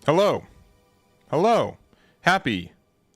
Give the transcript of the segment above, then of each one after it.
Hello. Hello. Happy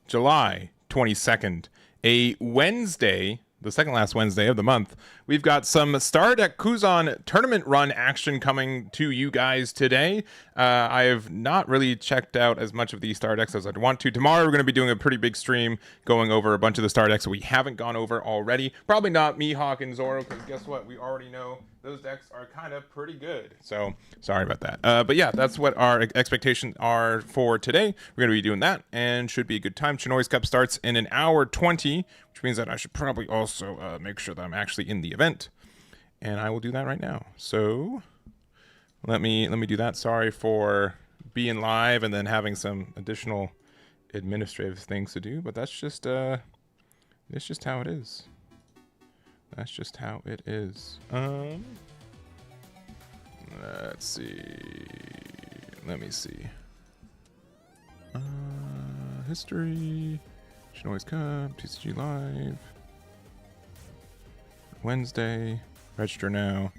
July 22nd, a Wednesday, the second last Wednesday of the month. We've got some Star Deck Kuzan tournament run action coming to you guys today. I have not really checked out as much of the Star Decks as I'd want to. Tomorrow we're going to be doing a pretty big stream going over a bunch of the Star Decks that we haven't gone over already. Probably not Mihawk and Zoro, because guess what? We already know those decks are kind of pretty good. So sorry about that. But yeah, that's what our expectations are for today. We're going to be doing that and should be a good time. Chinoize Cup starts in an hour 20, which means that I should probably also make sure that I'm actually in the event. And I will do that right now. So let me do that. Sorry for being live and then having some additional administrative things to do, but that's just how it is. That's just how it is. Let's see. Let me see. History. Chinoize Cup. TCG Live. Wednesday. Register now.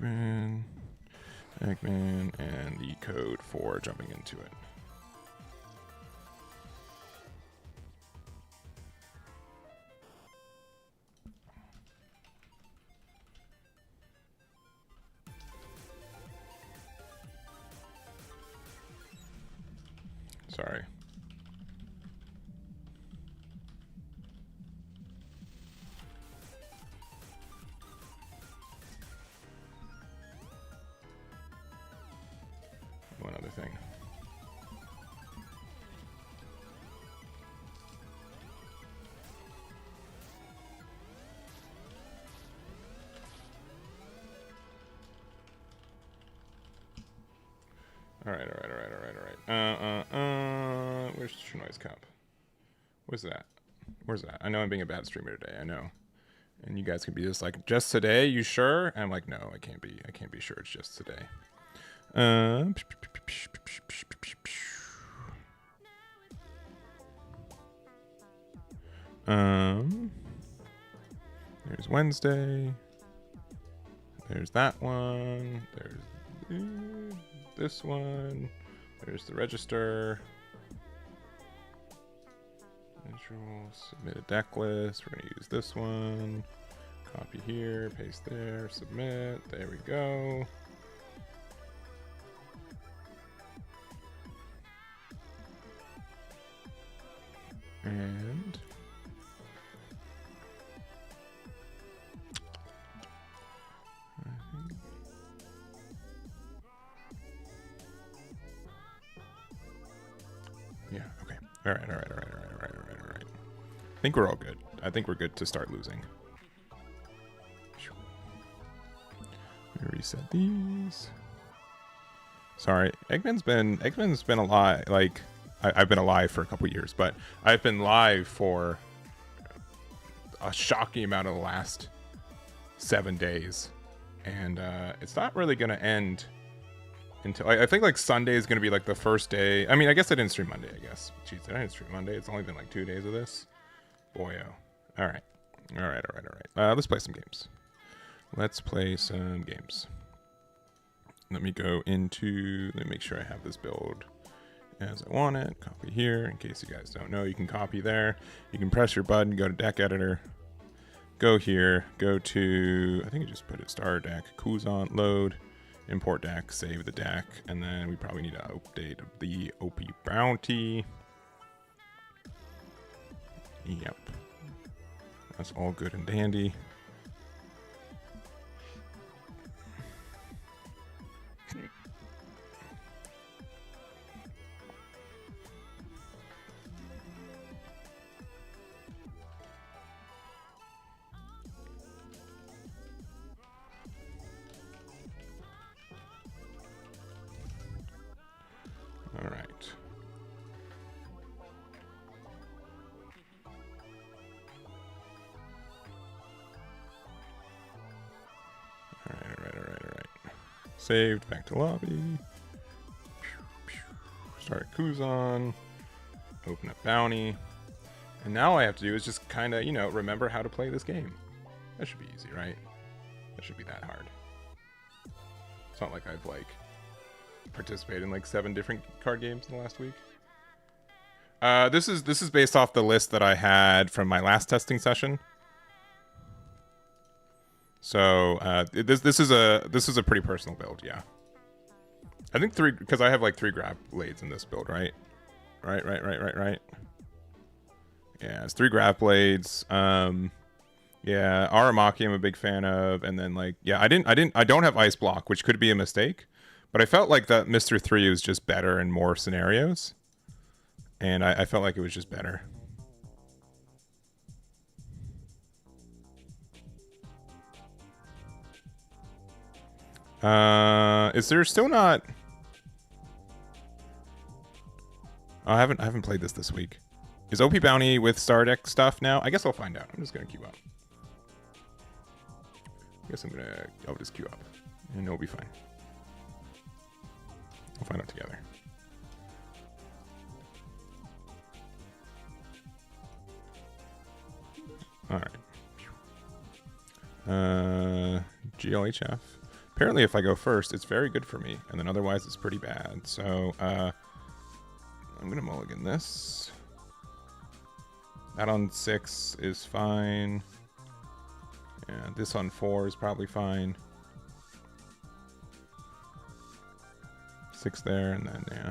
Eggman, and the code for jumping into it. Sorry. One other thing. All right. Where's the Chinoize Cup? Where's that? I know I'm being a bad streamer today. I know. And you guys can be just like, just today? You sure? And I'm like, no, I can't be sure it's just today. There's Wednesday. There's that one. There's this one. There's the register. Submit a deck list. We're gonna use this one. Copy here, paste there, submit. There we go. And yeah, okay. All right. I think we're all good. I think we're good to start losing. Let me reset these. Sorry, Eggman's been alive. Like, I've been alive for a couple years, but I've been live for a shocking amount of the last 7 days, and it's not really gonna end until I think like Sunday is gonna be like the first day. I mean, I guess I didn't stream Monday. I guess. Jeez, I didn't stream Monday. It's only been like 2 days of this. Boyo. All right. Let's play some games. Let me go into. Let me make sure I have this build as I want it. Copy here. In case you guys don't know, you can copy there. You can press your button, go to deck editor, go here, go to, I think I just put it Star Deck, Kuzan, load, import deck, save the deck, and then we probably need to update the OP bounty. Yep. That's all good and dandy. All right. Saved, back to lobby. Start Kuzan. Open up bounty. And now all I have to do is just kind of, remember how to play this game. That should be easy, right? That should be that hard. It's not like I've, participated in like 7 different card games in the last week. This is based off the list that I had from my last testing session. So this is a pretty personal build, yeah. I think 3 because I have like 3 grab blades in this build, right? Right. Yeah, it's 3 grab blades. Yeah, Aramaki I'm a big fan of, and then like I don't have ice block, which could be a mistake, but I felt like that Mr. 3 was just better in more scenarios, and I felt like it was just better. Is there still not? Oh, I haven't played this week. Is OP Bounty with Star Deck stuff now? I guess I'll find out. I'm just gonna queue up. I'll just queue up, and it'll be fine. We'll find out together. All right. GLHF. Apparently, if I go first, it's very good for me, and then otherwise, it's pretty bad. So, I'm gonna mulligan this. That on 6 is fine. Yeah, this on 4 is probably fine. 6 there, and then yeah.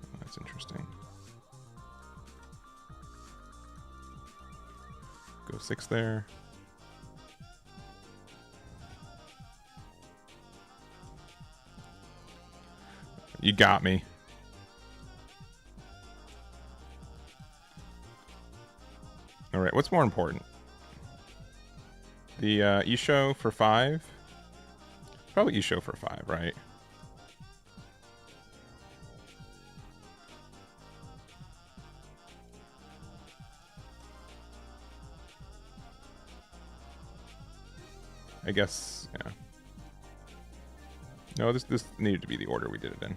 Oh, that's interesting. Go 6 there. You got me. All right, what's more important? The Isho for 5? Probably Isho for 5, right? I guess, yeah. No, this needed to be the order we did it in.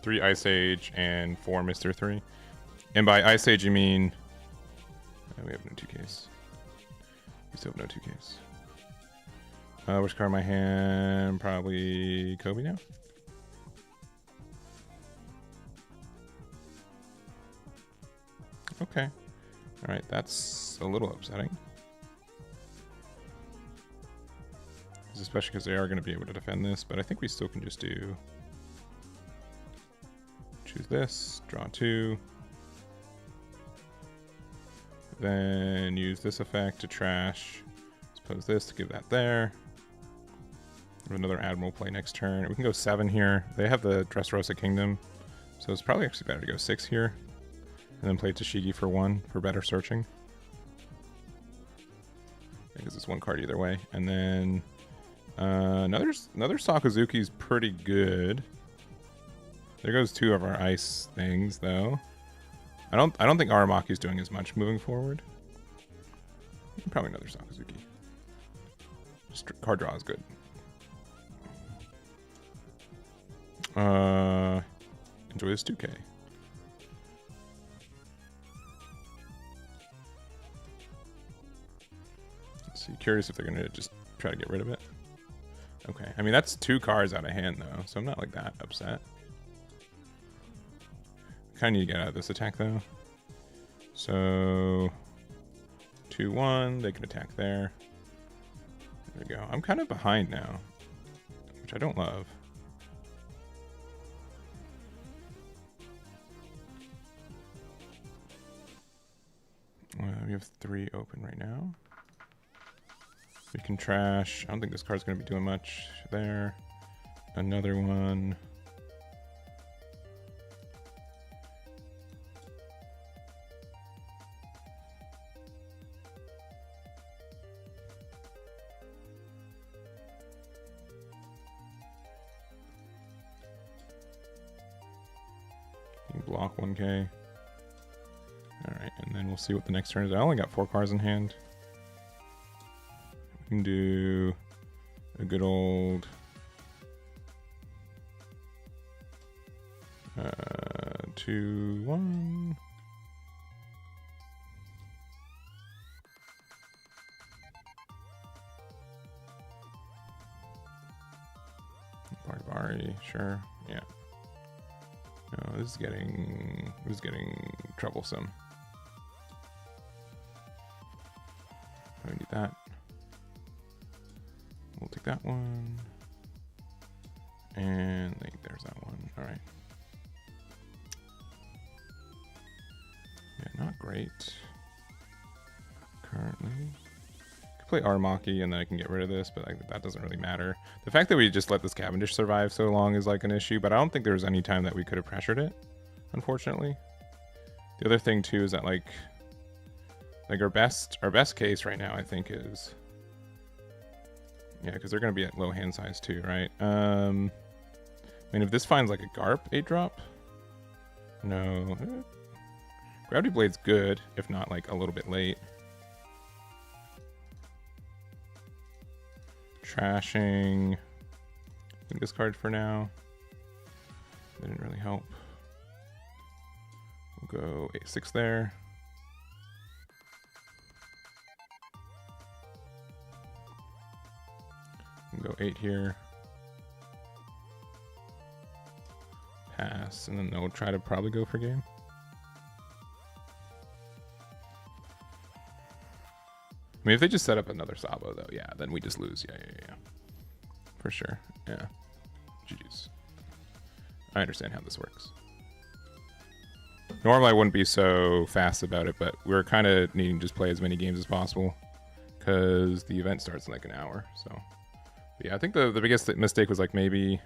Three Ice Age and 4 Mr. 3. And by Ice Age, you mean... we have no 2Ks. We still have no 2Ks. Which card in my hand? Probably Kobe now. Okay. Alright, that's a little upsetting. Especially because they are going to be able to defend this, but I think we still can just do... Choose this, draw 2. Then use this effect to trash. Suppose this to give that there. Another Admiral play next turn. We can go 7 here. They have the Dressrosa Kingdom, so it's probably actually better to go 6 here. And then play Tashigi for 1 for better searching. Because it's 1 card either way. And then another Sakazuki's pretty good. There goes 2 of our ice things though. I don't think Aramaki's doing as much moving forward. Probably another Sakazuki. Just card draw is good. Enjoy this 2K. Let's see, curious if they're gonna just try to get rid of it. Okay, I mean that's 2 cards out of hand though, so I'm not like that upset. Kind of need to get out of this attack though. So 2-1, they can attack there. There we go. I'm kind of behind now, which I don't love. We have 3 open right now. We can trash. I don't think this card's going to be doing much there. Another one. Block 1K. Alright, and then we'll see what the next turn is. I only got 4 cards in hand. We can do a good old 2-1. Bari, sure, yeah. No, this is getting troublesome. We need that. We'll take that one. And I think there's that one. All right. Yeah, not great. Currently. Could play Armaki and then I can get rid of this, but that doesn't really matter. The fact that we just let this Cavendish survive so long is like an issue, but I don't think there was any time that we could have pressured it, unfortunately. The other thing too is that like our best case right now I think is, yeah, because they're gonna be at low hand size too, right? I mean, if this finds like a Garp 8-drop, no. Gravity Blade's good, if not like a little bit late. Trashing. I think this card for now. That didn't really help. We'll go 8-6 there. We'll go 8 here. Pass, and then they'll try to probably go for game. I mean, if they just set up another Sabo, though, yeah, then we just lose. Yeah. For sure. Yeah. GG's. I understand how this works. Normally, I wouldn't be so fast about it, but we're kind of needing to just play as many games as possible because the event starts in like an hour. So, but yeah, I think the biggest mistake was like maybe,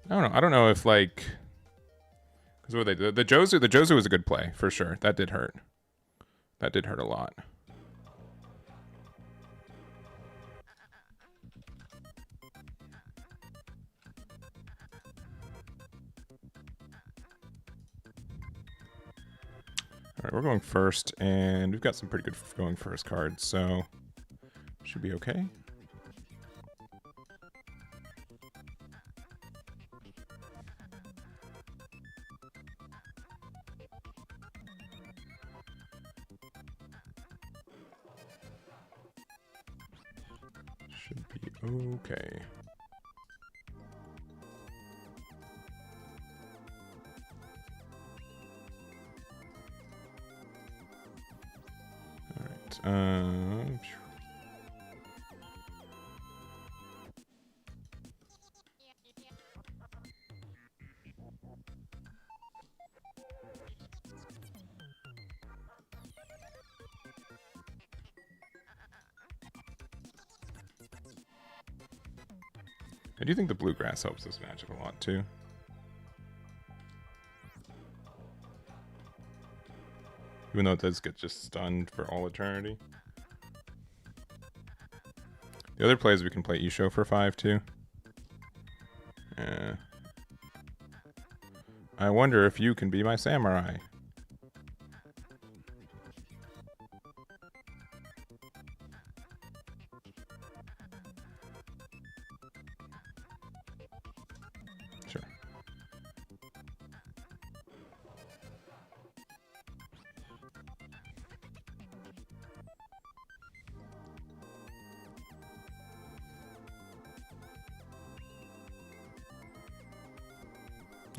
I don't know if like, because what they did, the Jozu was a good play for sure. That did hurt. That did hurt a lot. All right, we're going first, and we've got some pretty good going first cards, so should be okay. Should be okay. I do think the bluegrass helps this matchup a lot too. Even though it does get just stunned for all eternity. The other plays we can play Isho for 5 too. Yeah. I wonder if you can be my samurai. Sure.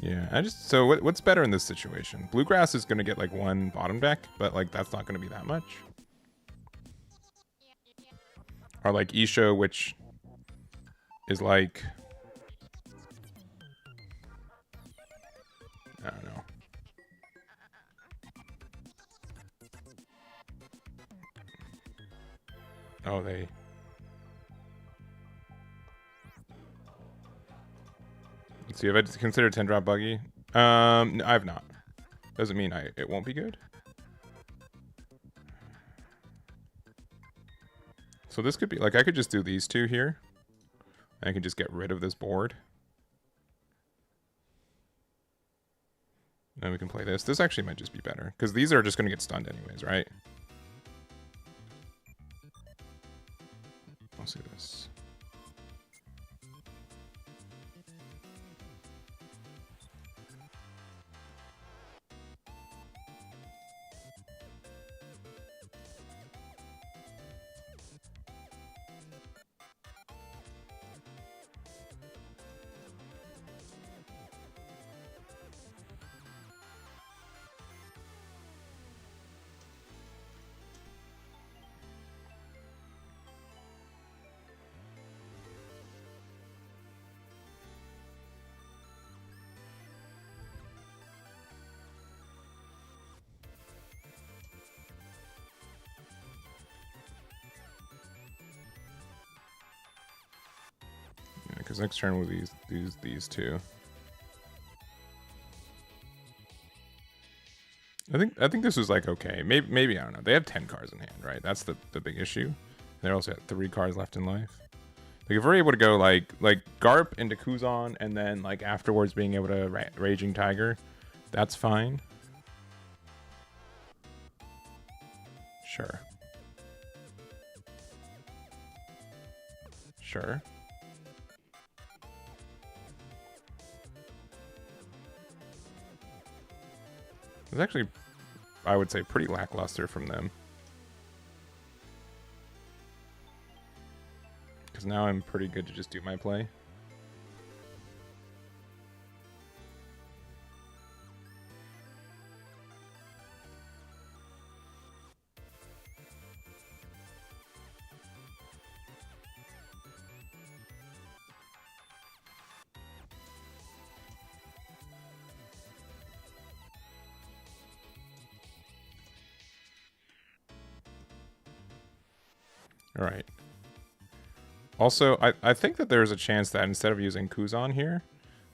Yeah, so what's better in this situation? Bluegrass is going to get like one bottom deck, but like that's not going to be that much. Or like Isho, which is like, I don't know. Oh, they... Let's see, have I considered 10-drop buggy? No, I've not. Doesn't mean it won't be good. So this could be, like, I could just do these two here. I can just get rid of this board. Then we can play this. This actually might just be better, because these are just going to get stunned anyways, right? Let's see this. because next turn we'll use these two. I think this was like okay. Maybe I don't know. They have 10 cards in hand, right? That's the big issue. They also have 3 cards left in life. Like if we're able to go like Garp into Kuzan and then like afterwards being able to Raging Tiger, that's fine. Sure. Sure. It's actually, I would say, pretty lackluster from them. Because now I'm pretty good to just do my play. All right. Also, I think that there's a chance that instead of using Kuzan here,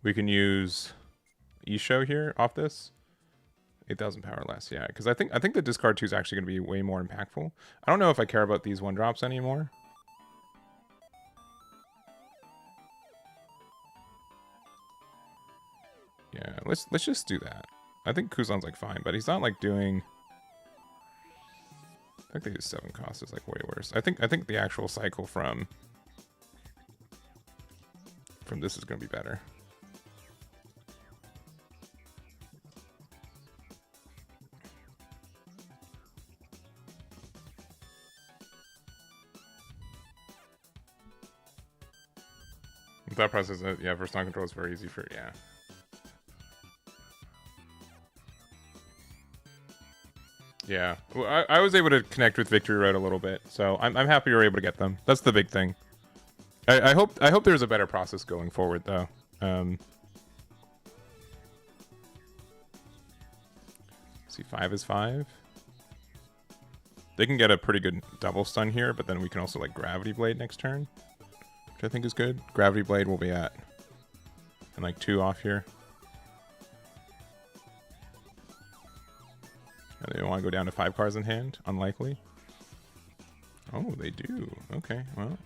we can use Isho here off this. 8,000 power less, yeah. Because I think the discard 2 is actually going to be way more impactful. I don't know if I care about these 1-drops anymore. Yeah, let's just do that. I think Kuzan's like fine, but he's not like doing. I think they use 7 cost is like way worse. I think the actual cycle from this is gonna be better. That process, yeah, for stun control is very easy for yeah. Yeah, well, I was able to connect with Victory Road a little bit, so I'm happy you're able to get them. That's the big thing. I hope there's a better process going forward though. See, 5 is 5. They can get a pretty good double stun here, but then we can also like Gravity Blade next turn, which I think is good. Gravity Blade will be at and like 2 off here. They don't want to go down to 5 cards in hand? Unlikely. Oh, they do. Okay, well.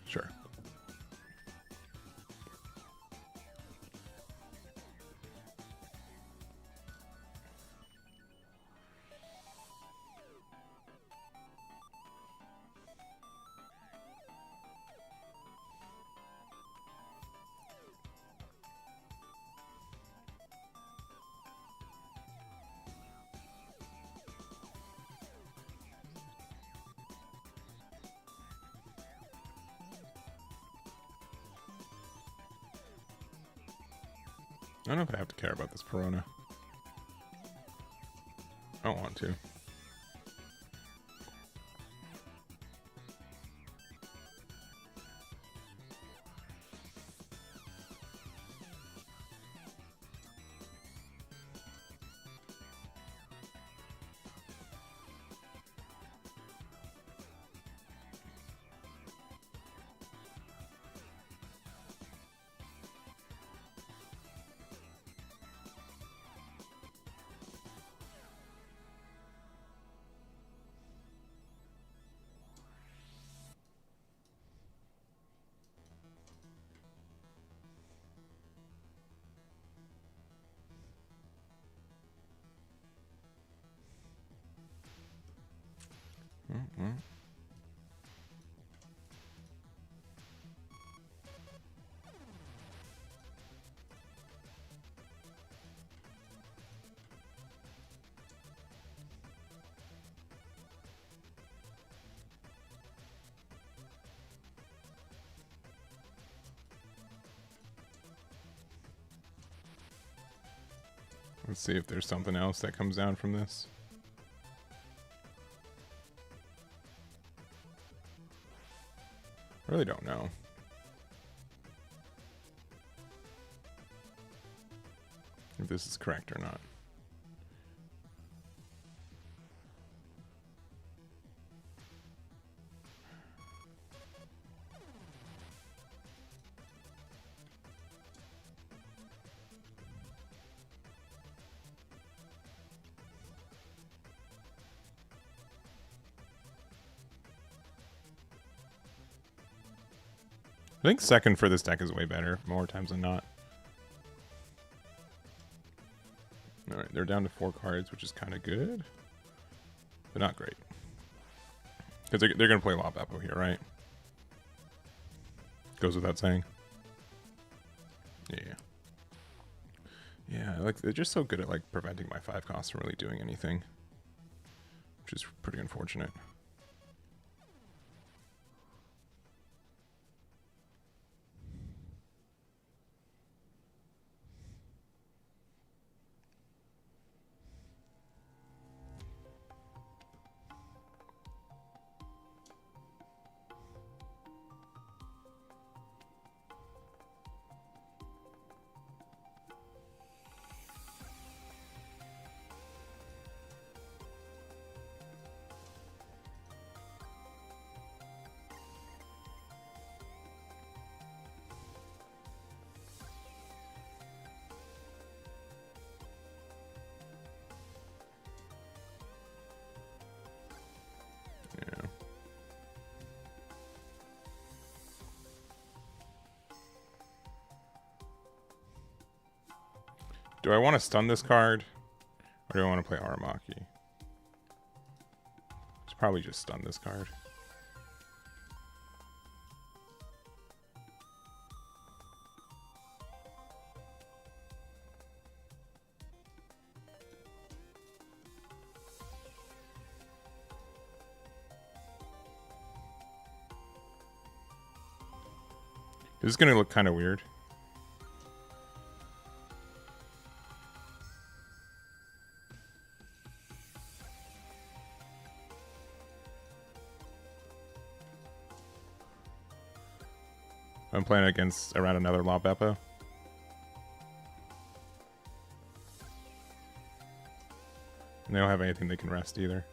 Sure. I don't know if I have to care about this Perona. I don't want to. Mm-hmm. Let's see if there's something else that comes down from this. I really don't know. if this is correct or not. I think second for this deck is way better, more times than not. Alright, they're down to 4 cards, which is kind of good. But not great. Because they're going to play Lobapo here, right? Goes without saying. Yeah. Yeah, like they're just so good at like preventing my 5 costs from really doing anything. Which is pretty unfortunate. Do I want to stun this card? Or do I want to play Aramaki? It's probably just stun this card. This is going to look kind of weird. I'm playing against around another Lobapo. And they don't have anything they can rest either.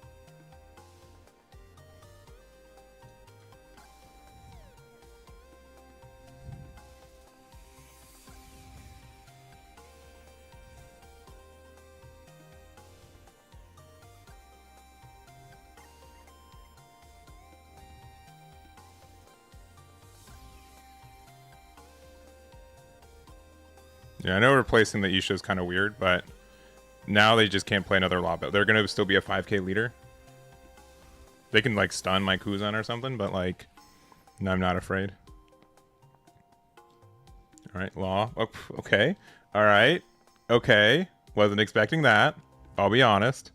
Yeah, I know replacing the Isha is kind of weird, but now they just can't play another Lobapo. They're going to still be a 5k leader. They can, like, stun my Kuzan or something, but, like, no, I'm not afraid. Alright, Law. Oh, okay. Alright. Okay. Wasn't expecting that. I'll be honest.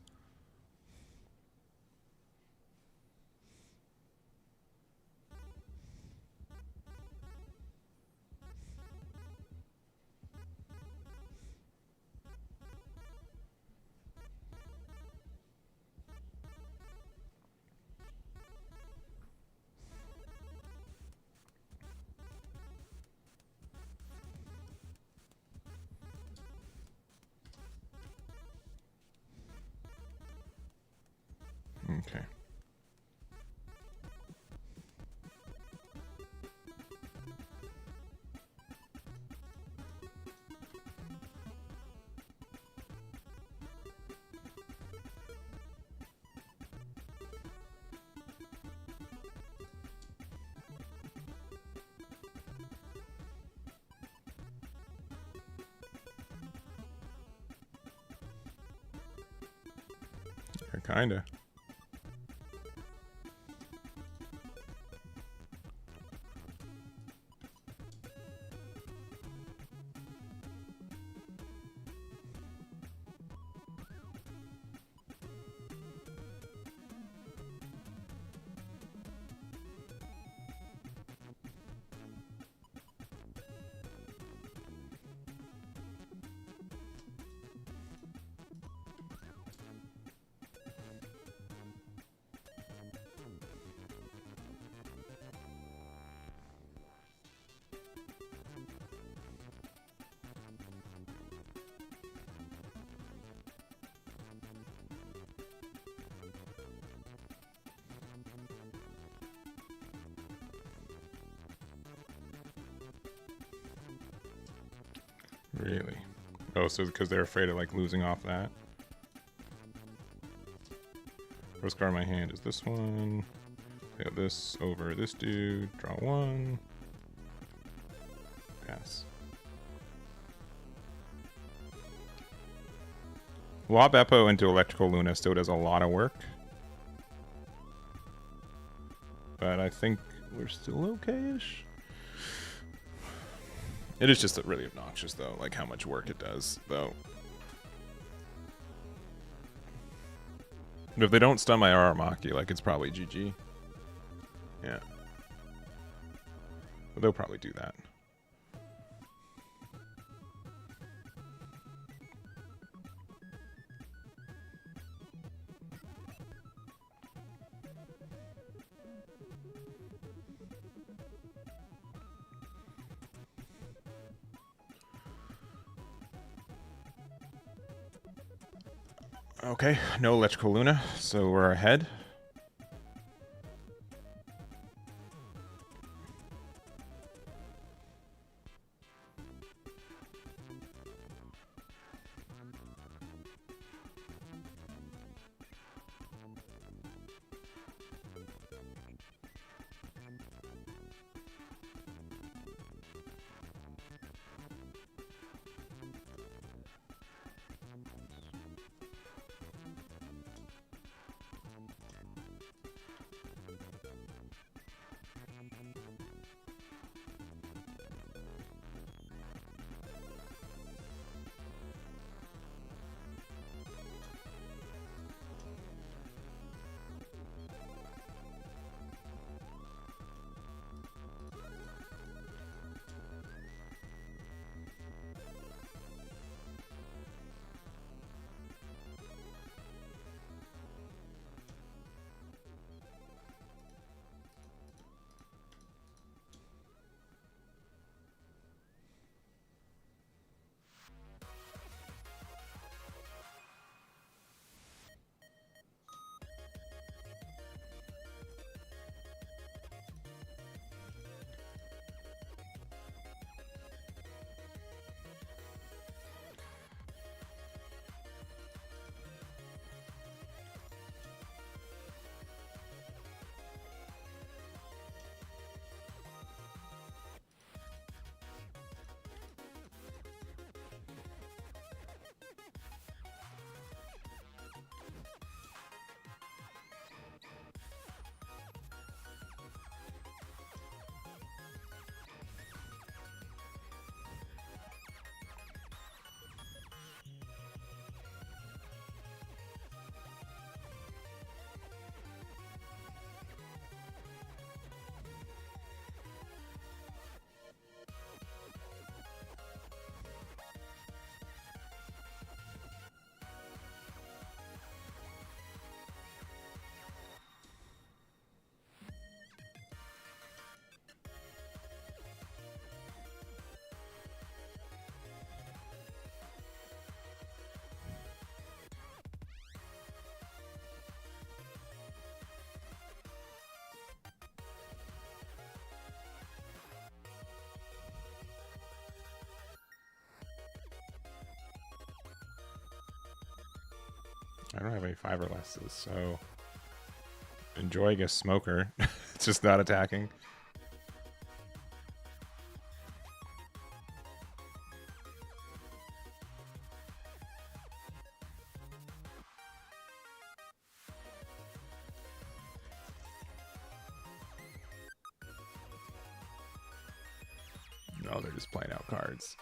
Okay. Yeah, kinda. Really? Oh, so because they're afraid of like losing off that. First card in my hand is this one. I got this over this dude. Draw one. Pass. Lob Eppo into Electrical Luna still does a lot of work. But I think we're still okay-ish. It is just really obnoxious, though, like how much work it does, though. But if they don't stun my Aramaki, like, it's probably GG. Yeah. But they'll probably do that. Okay, no Electrical Luna, so we're ahead. I don't have any 5 or lesses, so enjoy, I guess, Smoker. It's just not attacking. No, they're just playing out cards.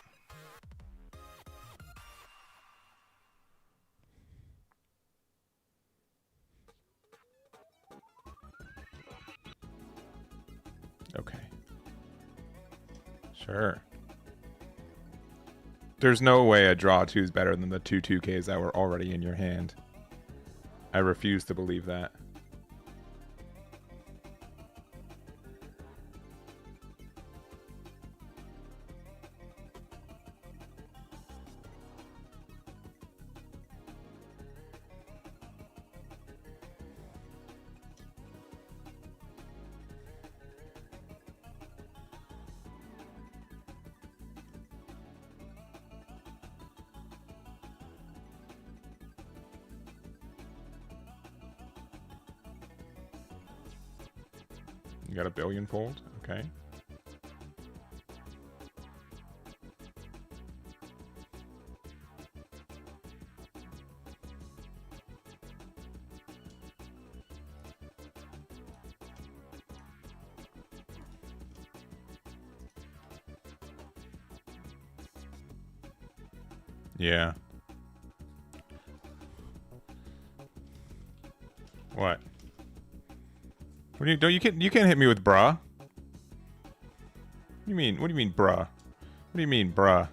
Okay. Sure. There's no way a draw 2 is better than the 2 2Ks that were already in your hand. I refuse to believe that. You got a billion-fold? Okay. Yeah. What? What do you don't you can't hit me with bruh? What do you mean? What do you mean bruh? What do you mean bruh?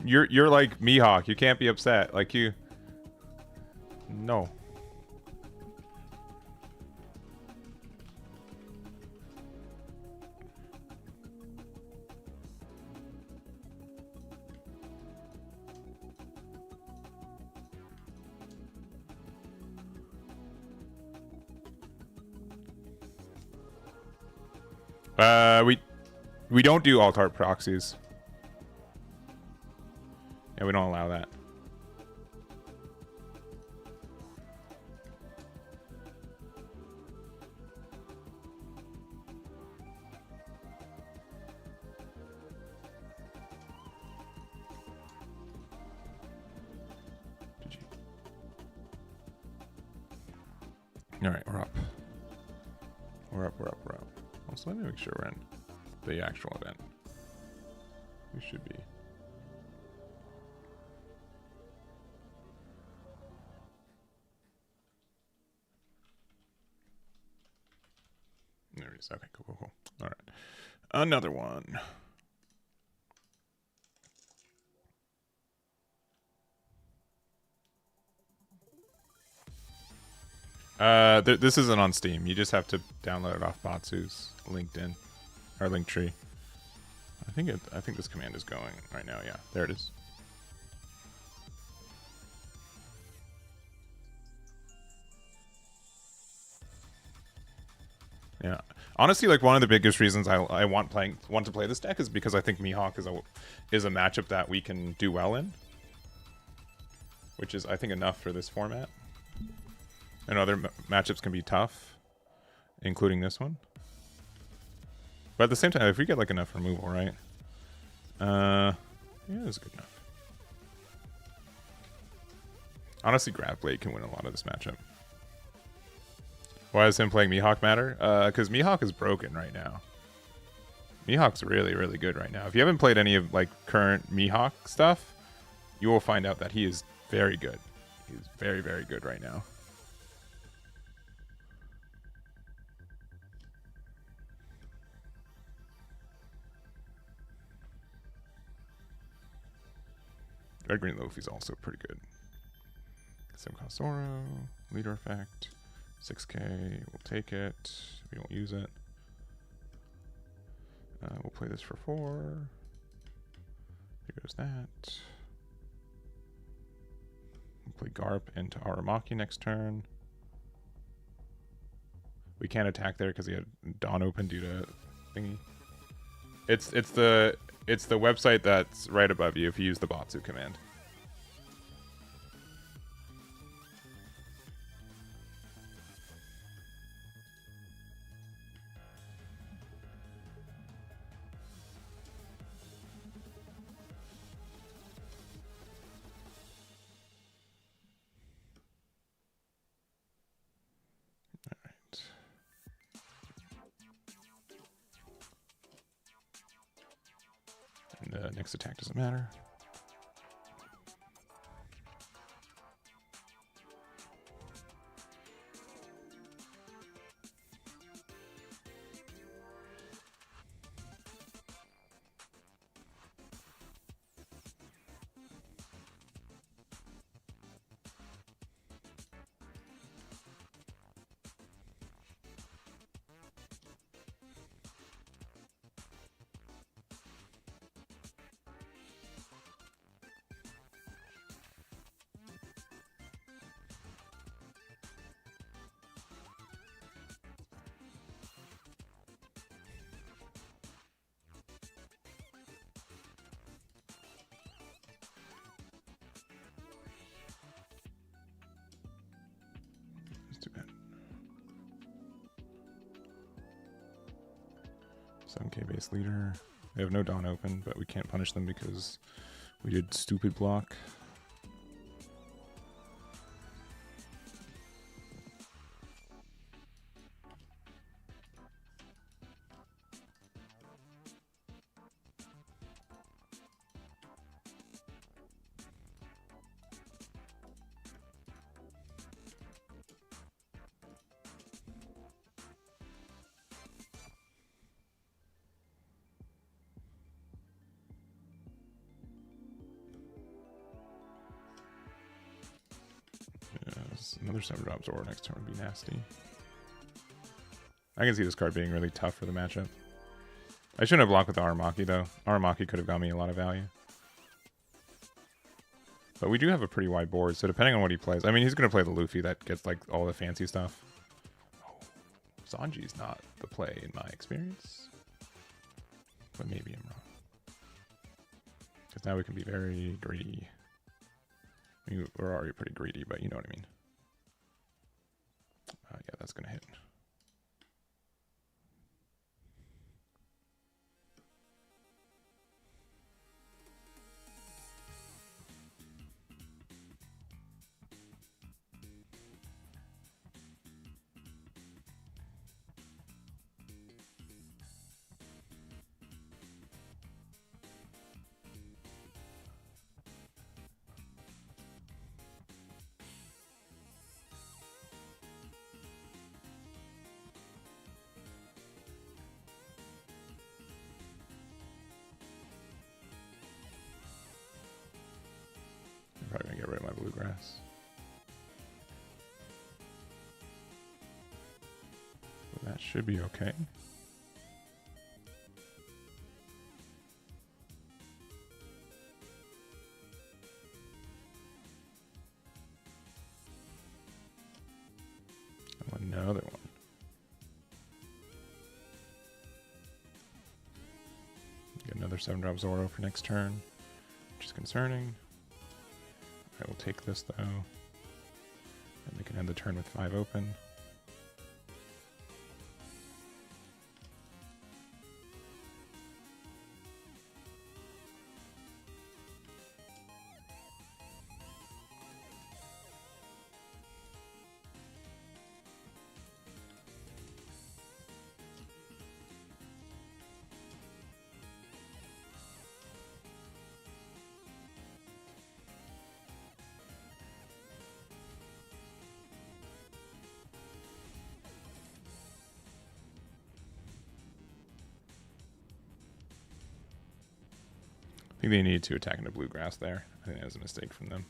You're like Mihawk. You can't be upset. Like you. No. We don't do alt art proxies. Yeah, we don't allow that. All right, we're up. We're up. Also, let me make sure we're in the actual event. We should be. There it is. Okay, cool. All right. Another one. This isn't on Steam. You just have to download it off Batsu's LinkedIn or Linktree. I think this command is going right now. Yeah, there it is. Yeah, honestly, like one of the biggest reasons I want to play this deck is because I think Mihawk is a matchup that we can do well in, which is I think enough for this format. And other matchups can be tough, including this one. But at the same time, if we get like enough removal, right? Yeah, it's good enough. Honestly, Grab Blade can win a lot of this matchup. Why does him playing Mihawk matter? Because Mihawk is broken right now. Mihawk's really, really good right now. If you haven't played any of like current Mihawk stuff, you will find out that he is very good. He's very, very good right now. Red Green Luffy's also pretty good. Sim Zoro, leader effect, 6k, we'll take it. We won't use it. We'll play this for 4. Here goes that. We'll play Garp into Aramaki next turn. We can't attack there because he had Dawn open due to thingy. It's the website that's right above you if you use the Batsu command. Next attack doesn't matter. 7k base leader. We have no Dawn open, but we can't punish them because we did stupid block. Another 7-drop Zoro next turn would be nasty. I can see this card being really tough for the matchup. I shouldn't have blocked with the Aramaki though. Aramaki could have got me a lot of value. But we do have a pretty wide board, so depending on what he plays. I mean, he's going to play the Luffy that gets like all the fancy stuff. Oh, Sanji's not the play in my experience. But maybe I'm wrong. Because now we can be very greedy. I mean, we're already pretty greedy, but you know what I mean. Yeah, that's going to hit. Probably gonna get rid of my bluegrass. But that should be okay. Another one. Get another 7-drop Zoro for next turn, which is concerning. I will take this though, and we can end the turn with 5 open. I think they needed to attack into bluegrass there. I think that was a mistake from them.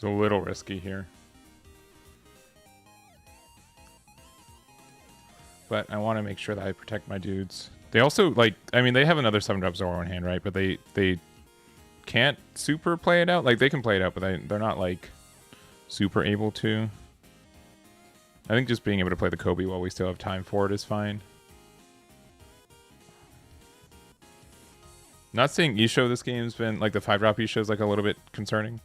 It's a little risky here. But I want to make sure that I protect my dudes. They also, like, I mean, they have another 7-drop Zoro in hand, right? But they can't super play it out. Like, they can play it out, but they're not, like, super able to. I think just being able to play the Kobe while we still have time for it is fine. Not seeing Isho this game's been, like, the 5-drop Isho's, like, a little bit concerning.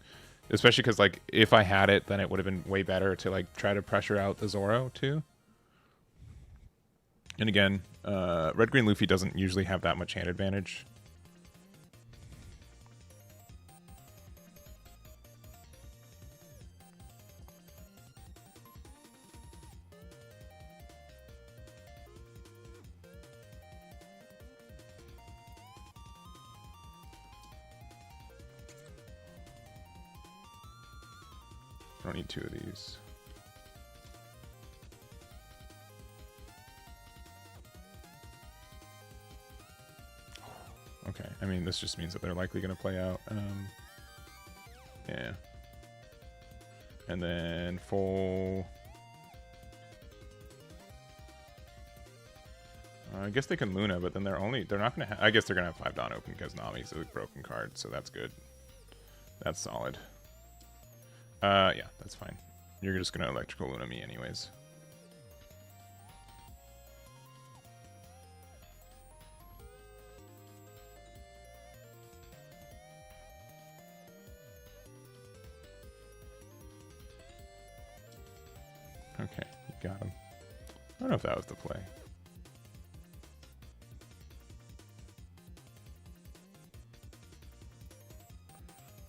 Especially because, like, if I had it, then it would have been way better to, like, try to pressure out the Zoro, too. And again, Red-Green Luffy doesn't usually have that much hand advantage. don't need 2 of these. Okay, I mean, this just means that they're likely going to play out. Yeah. And then full... I guess they can Luna, but then they're not going to I guess they're going to have 5 Dawn open because Nami's a broken card, so that's good. That's solid. Yeah, that's fine. You're just going to Electrical Luna me anyways. Okay, you got him. I don't know if that was the play.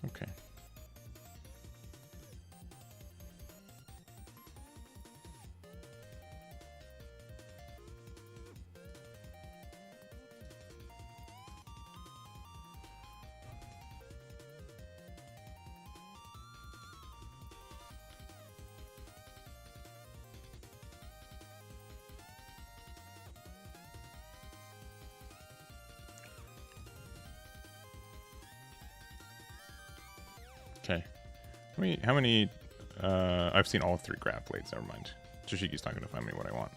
Okay. Okay. How many I've seen all 3 grab blades, never mind. Chishiki's not gonna find me what I want.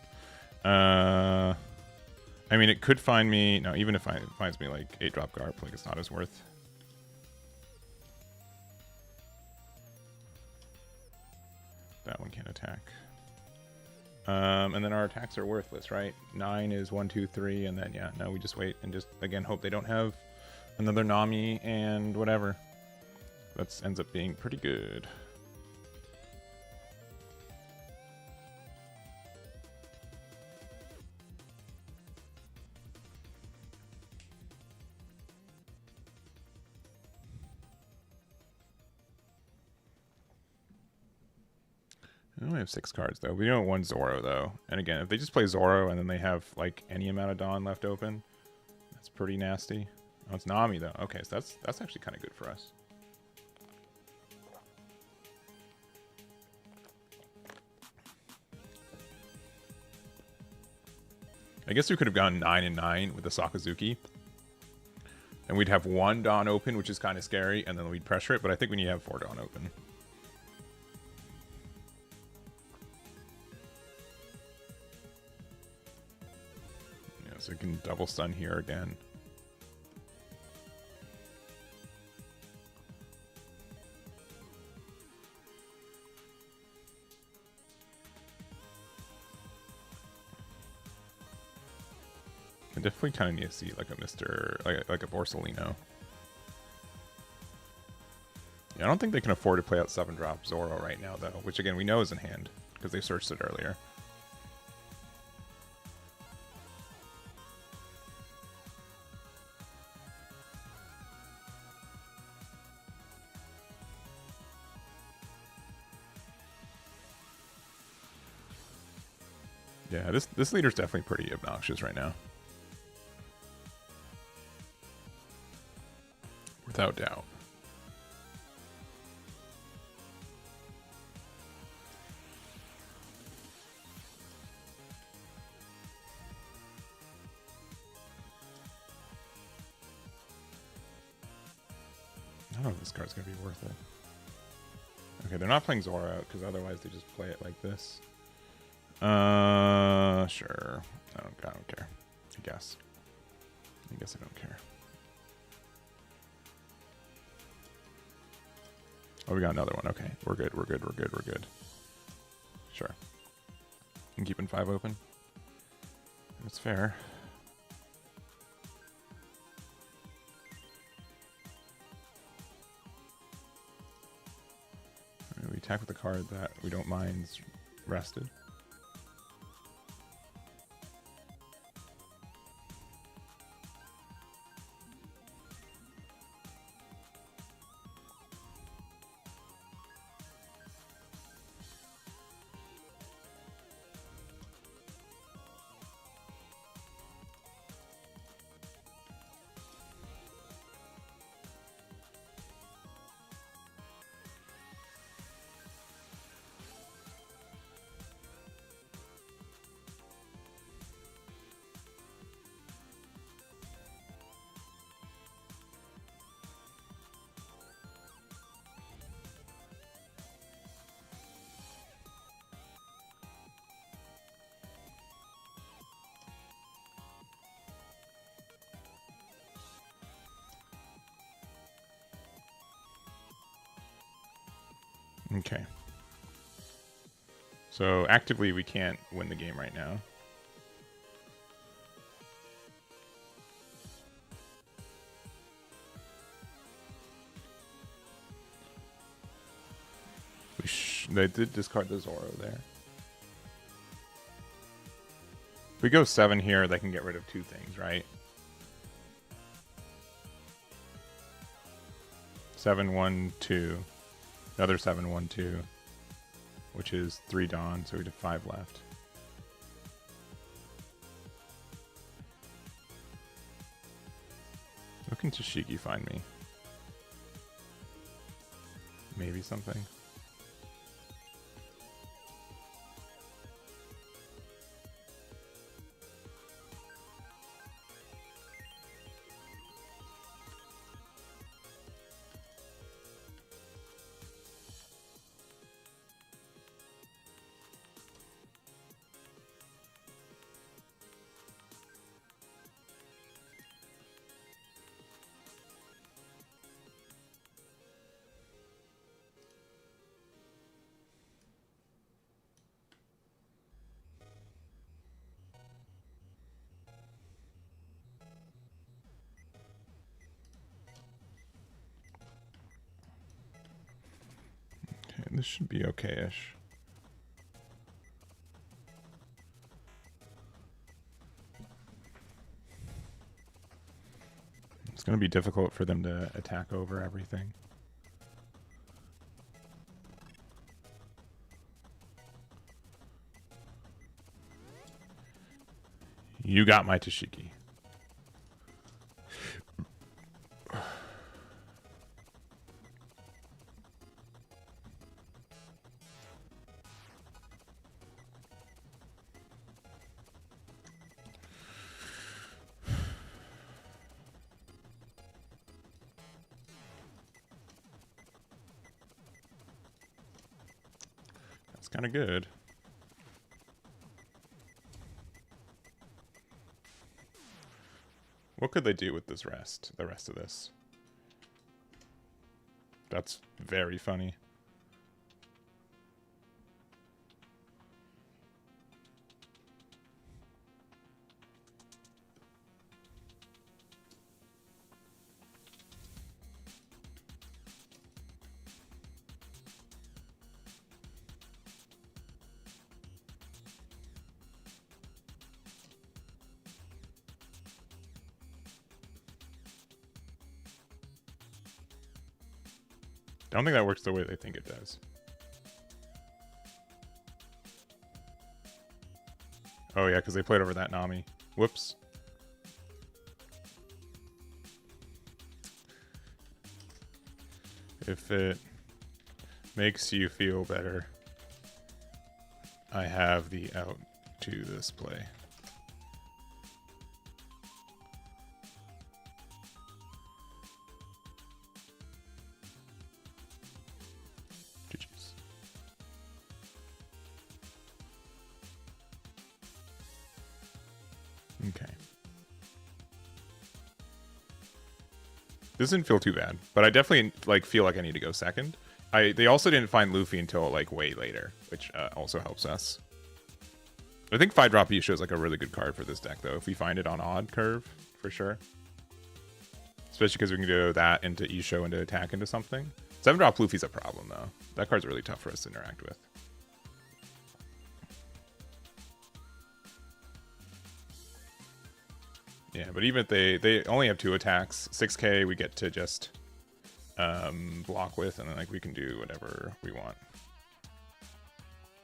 I mean, it could find me, no, even if it finds me like 8-drop garb, like it's not as worth. That one can't attack. And then our attacks are worthless, right? 9 is 1, 2, 3, and then yeah, no, we just wait and just again hope they don't have another Nami and whatever. That ends up being pretty good. We only have 6 cards though. We don't want Zoro though. And again, if they just play Zoro and then they have like any amount of Dawn left open, that's pretty nasty. Oh, it's Nami though. Okay, so that's actually kind of good for us. I guess we could have gone 9 and 9 with the Sakazuki. And we'd have 1 Dawn open, which is kind of scary, and then we'd pressure it, but I think we need to have 4 Dawn open. Yeah, so we can double stun here again. I definitely kind of need to see like a like a Borsalino. Yeah, I don't think they can afford to play out 7-drop Zoro right now though, which again we know is in hand because they searched it earlier. Yeah, this leader's definitely pretty obnoxious right now. Without doubt. I don't know if this card's going to be worth it. Okay, they're not playing Zoro out because otherwise they just play it like this. Sure. I don't care. I guess I don't care. Oh, we got another one. Okay, we're good. Sure. I'm keeping 5 open. That's fair. We attack with the card that we don't mind's rested. Okay. So actively we can't win the game right now. They did discard the Zoro there. If we go 7 here, they can get rid of 2 things, right? 7, 1, 2. Another 7, 1, 2. Which is 3 Dawn, so we have 5 left. What can Tashiki find me? Maybe something. This should be okay-ish. It's going to be difficult for them to attack over everything. You got my Tashiki. Kind of good. What could they do with this rest? The rest of this. That's very funny. I don't think that works the way they think it does. Oh yeah, because they played over that Nami. Whoops. If it makes you feel better, I have the out to this play. Okay. This didn't feel too bad, but I definitely feel like I need to go second. They also didn't find Luffy until way later, which also helps us. I think 5-drop Isho is a really good card for this deck, though. If we find it on odd curve, for sure. Especially because we can go that into Isho into attack into something. 7-drop Luffy's a problem, though. That card's really tough for us to interact with. Yeah, but even if they only have 2 attacks, 6k we get to just block with, and then we can do whatever we want.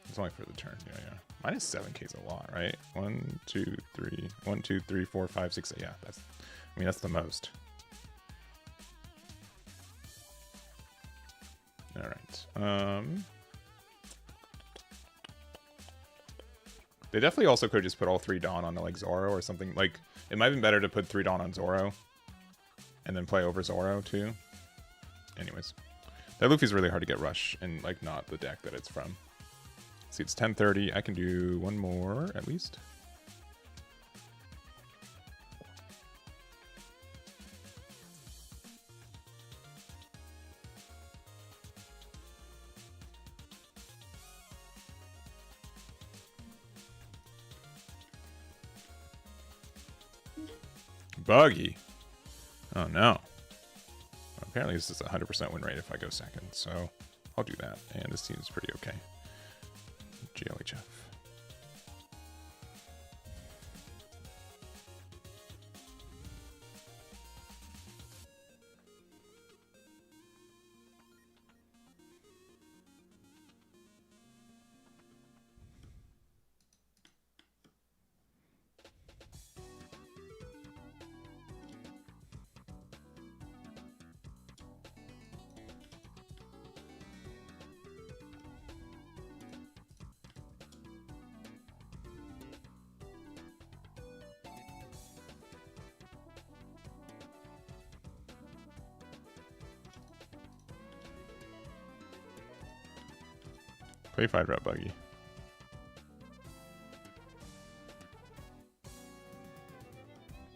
It's only for the turn. Yeah. Minus 7k is a lot, right? 1, 2, 3, 1, 2, 3, 4, 5, 6. Yeah, that's the most. All right. They definitely also could just put all 3 Dawn onto Zoro or something. It might have been better to put 3 Dawn on Zoro and then play over Zoro too. Anyways, that Luffy's really hard to get rush and not the deck that it's from. See, it's 10:30. I can do one more at least. Buggy. Oh no. Apparently this is a 100% win rate if I go second, so I'll do that. And this seems pretty okay. GLHF. Play 5 route buggy.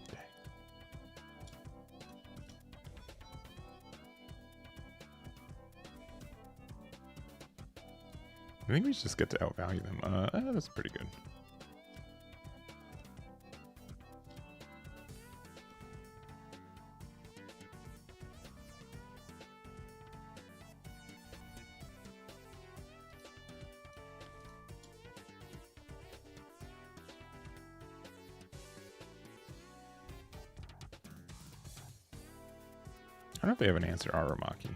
Okay. I think we just get to outvalue them. That's pretty good. I don't know if they have an answer Aromaki.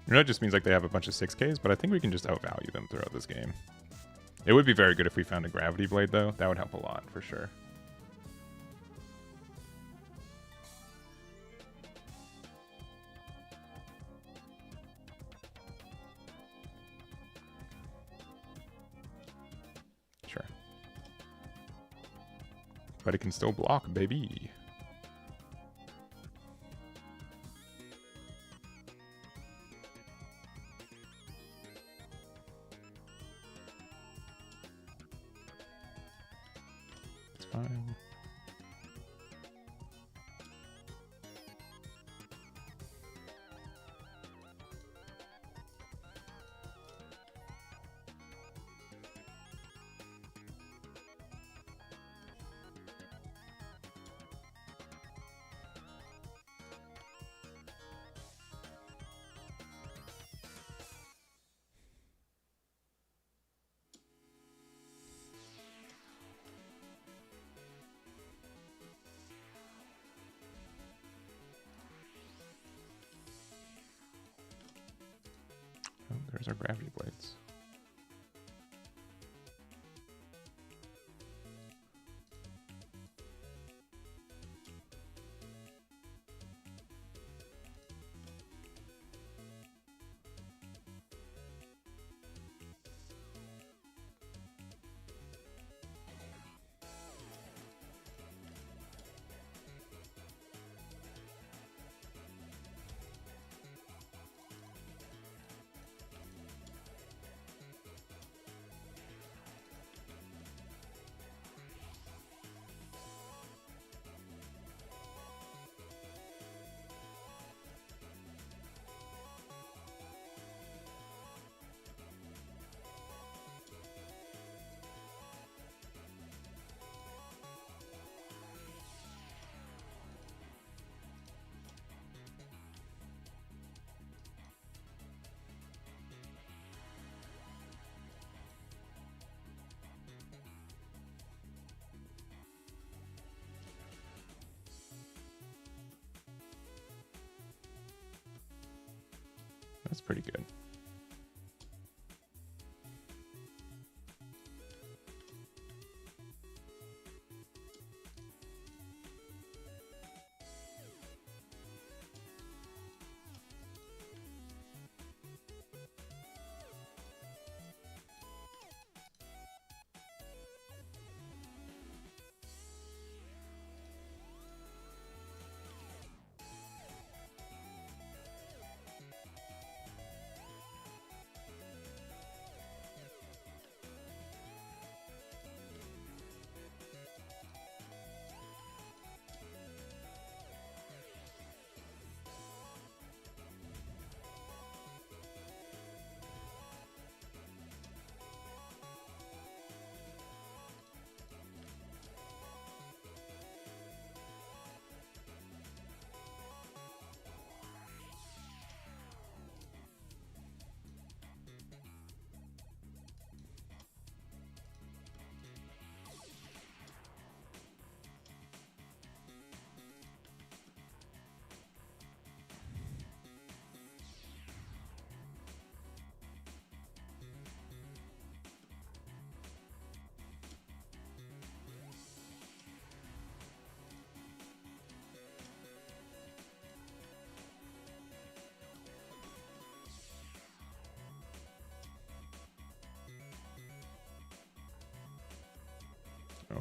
You know, it just means like they have a bunch of 6Ks, but I think we can just outvalue them throughout this game. It would be very good if we found a gravity blade, though. That would help a lot, for sure. Sure. But it can still block, baby. Fine. Oh, there's our gravity blades. That's pretty good.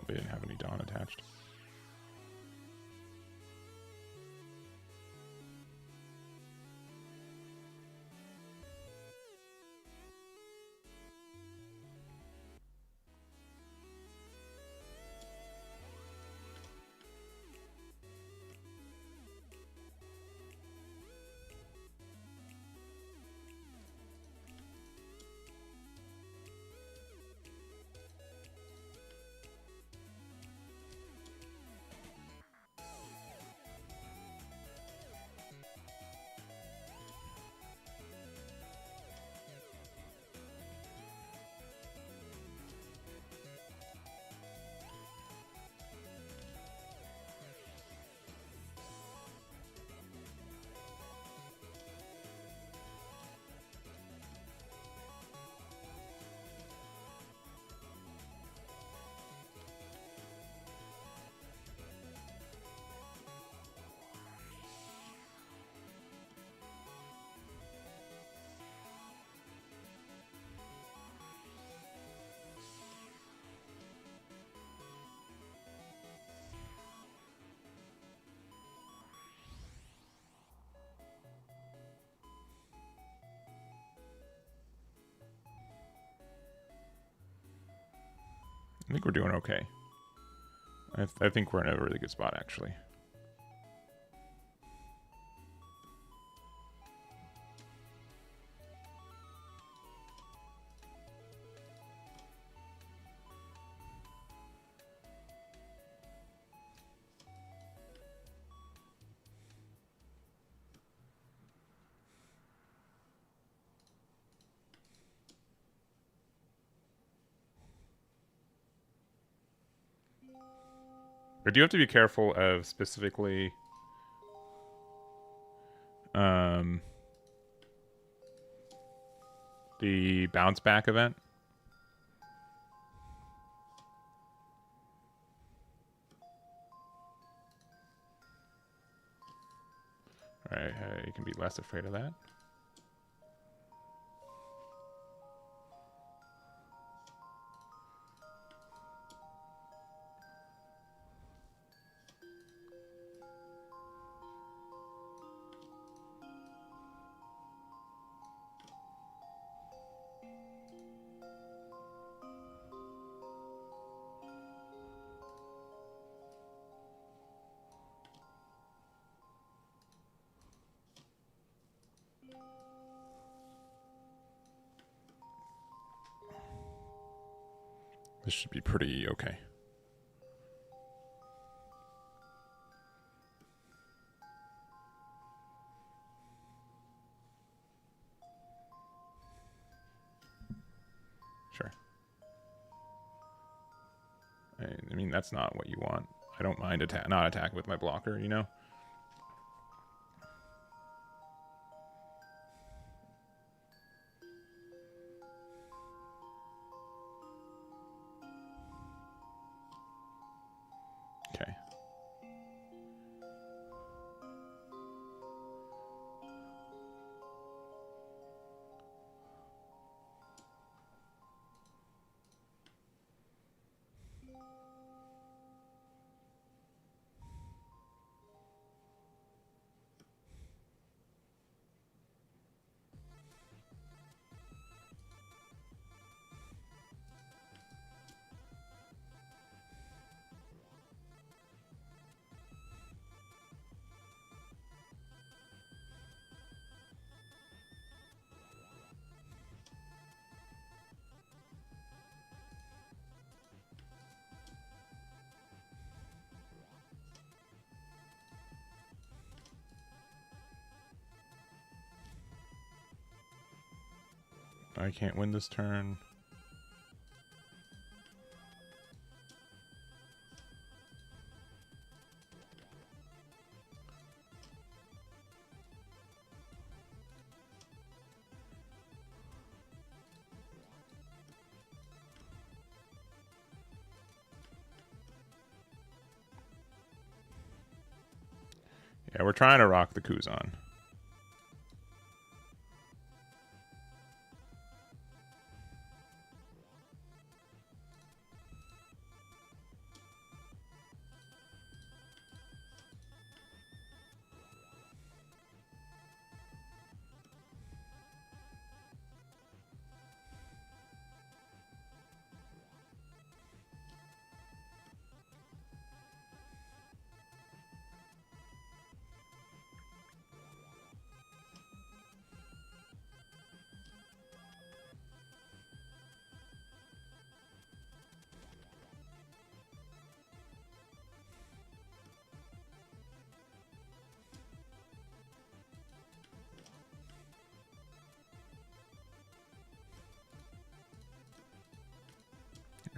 They didn't have any Dawn attached. I think we're doing okay. I think we're in a really good spot, actually. But do you have to be careful of specifically the bounce back event? Alright, you can be less afraid of that. This should be pretty okay. Sure. I mean, that's not what you want. I don't mind not attacking with my blocker, you know? Okay. I can't win this turn. Yeah, we're trying to rock the Kuzan.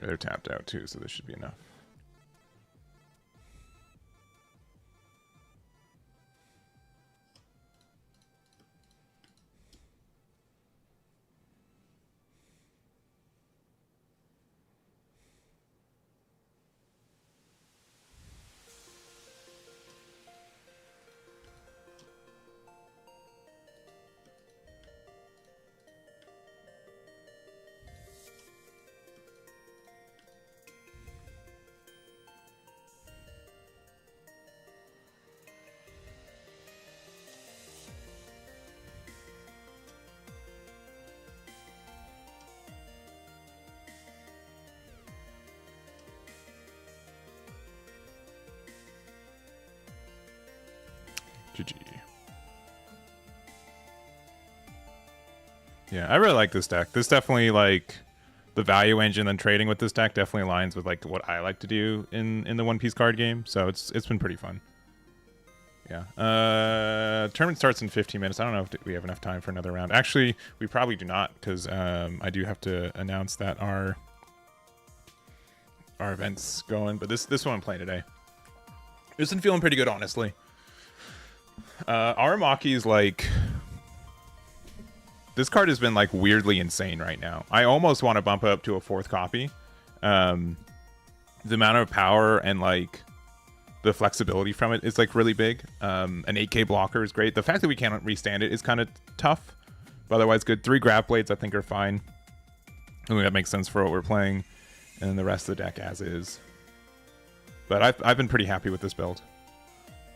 They're tapped out too, so this should be enough. GG. Yeah, I really like this deck. This definitely, like, the value engine and trading with this deck definitely aligns with, like, what I like to do in the One Piece card game. So it's been pretty fun. Yeah. Tournament starts in 15 minutes. I don't know if we have enough time for another round. Actually, we probably do not, because I do have to announce that our event's going. But this one I'm playing today. It's been feeling pretty good, honestly. Aramaki is like... This card has been like weirdly insane right now. I almost want to bump it up to a 4th copy. The amount of power and like the flexibility from it is like really big. An 8K blocker is great. The fact that we can't restand it is kind of tough, but otherwise good. 3 grab blades I think are fine. I think that makes sense for what we're playing, and the rest of the deck as is. But I've been pretty happy with this build,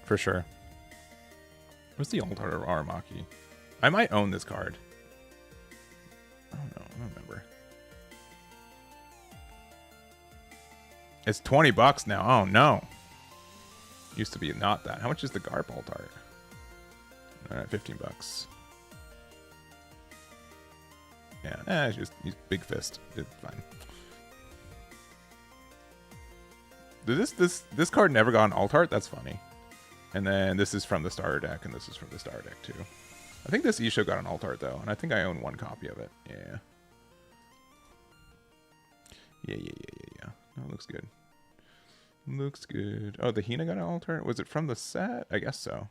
for sure. What's the old heart of Aramaki? I might own this card. I don't know. I don't remember. It's $20 now. Oh no. Used to be not that. How much is the Garp alt art? Alright, $15. Yeah, it's just big fist. It's fine. Did this card never got an alt art? That's funny. And then this is from the starter deck, and this is from the starter deck too. I think this Isho got an alt art though, and I think I own 1 copy of it. Yeah. Yeah. No, it looks good. Looks good. Oh, the Hina got an alt art? Was it from the set? I guess so.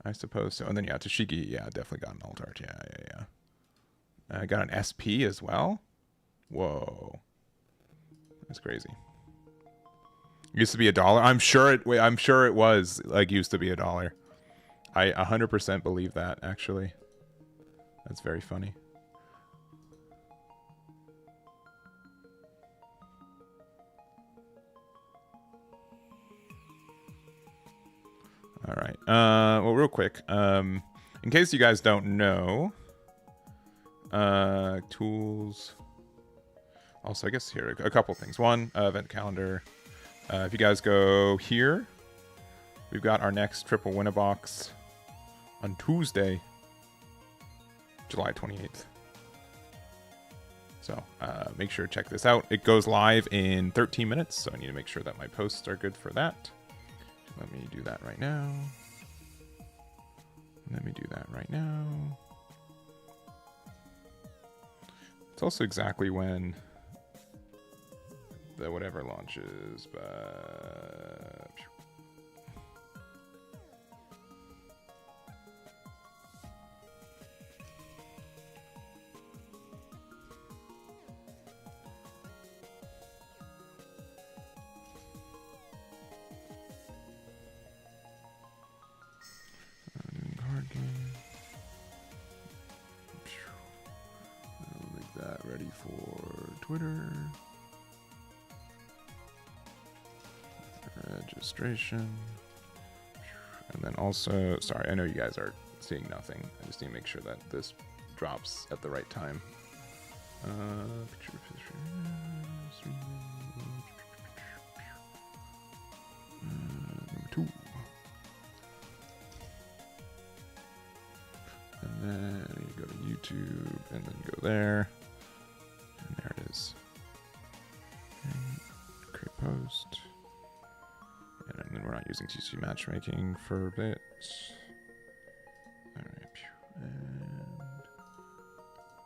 I suppose so. And then yeah, Toshiki, yeah, definitely got an alt art. Yeah. I got an SP as well. Whoa. That's crazy. Used to be $1. I'm sure it was like used to be $1. I 100% believe that, actually. That's very funny. All right. Well, real quick. In case you guys don't know, tools. Also, I guess here a couple things. One, event calendar. If you guys go here, we've got our next triple winner box on Tuesday, July 28th. So make sure to check this out. It goes live in 13 minutes, so I need to make sure that my posts are good for that. Let me do that right now. It's also exactly when the whatever launches, but... Card game. I'll make that ready for Twitter. Registration. And then also, sorry, I know you guys are seeing nothing. I just need to make sure that this drops at the right time. Picture. Number 2. And then you go to YouTube and then go there. And there it is. Okay. Create post. And then we're not using TC matchmaking for a bit. Alright. And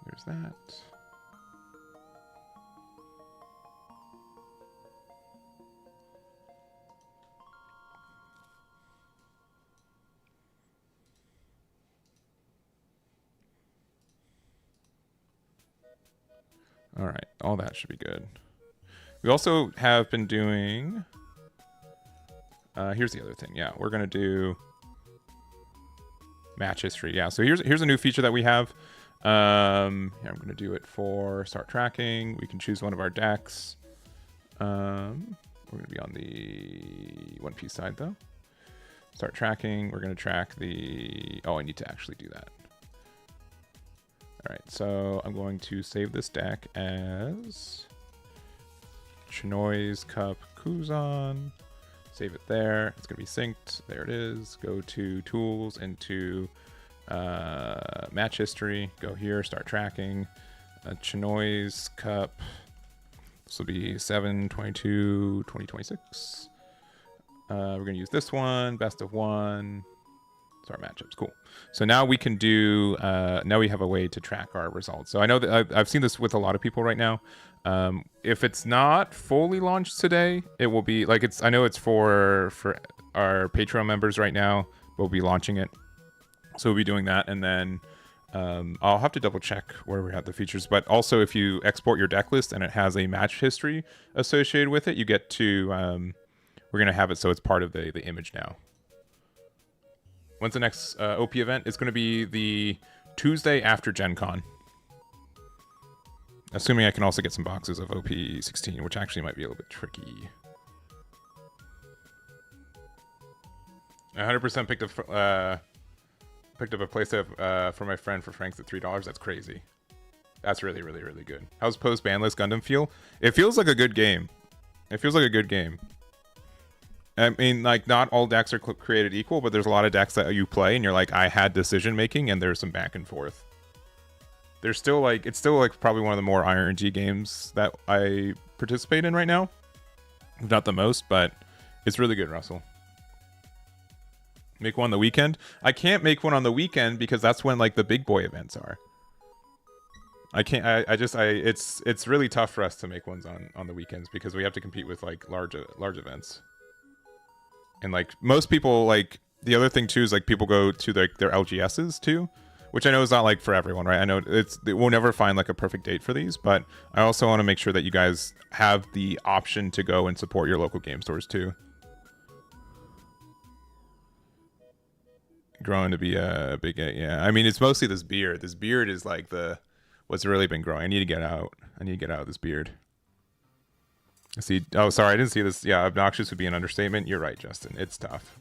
there's that. All right, all that should be good. We also have been doing... here's the other thing. Yeah, we're going to do match history. Yeah, so here's a new feature that we have. Yeah, I'm going to do it for start tracking. We can choose one of our decks. We're going to be on the One Piece side, though. Start tracking. We're going to track the... Oh, I need to actually do that. All right, so I'm going to save this deck as Chinoize Cup Kuzan. Save it there. It's going to be synced. There it is. Go to Tools, into Match History. Go here, start tracking. Chinoize Cup. This will be 7/22/2026. We're going to use this one, best of one. It's our matchups. Cool. So now we can do, now we have a way to track our results. So I know that I've seen this with a lot of people right now. If it's not fully launched today, it will be like I know it's for our Patreon members right now. We'll be launching it. So we'll be doing that. And then I'll have to double check where we have the features. But also if you export your deck list and it has a match history associated with it, you get to, we're going to have it so it's part of the image now. When's the next OP event? It's going to be the Tuesday after Gen Con. Assuming I can also get some boxes of OP 16, which actually might be a little bit tricky. 100% picked up a playset for my friend for Franks at $3. That's crazy. That's really, really, really good. How's post banless Gundam feel? It feels like a good game. It feels like a good game. I mean, like, not all decks are created equal, but there's a lot of decks that you play and you're like, I had decision making, and there's some back and forth. There's still like, it's still like probably one of the more IRNG games that I participate in right now. Not the most, but it's really good, Russell. Make one on the weekend? I can't make one on the weekend because that's when like the big boy events are. I can't. It's really tough for us to make ones on the weekends because we have to compete with like large events. And like most people, like the other thing too is like people go to their LGSs too, which I know is not like for everyone, right? I know we'll never find like a perfect date for these, but I also want to make sure that you guys have the option to go and support your local game stores too. Growing to be a big, yeah. I mean, it's mostly this beard. This beard is like what's really been growing. I need to get out. I need to get out of this beard. See, oh, sorry, I didn't see this. Yeah, obnoxious would be an understatement. You're right, Justin. It's tough.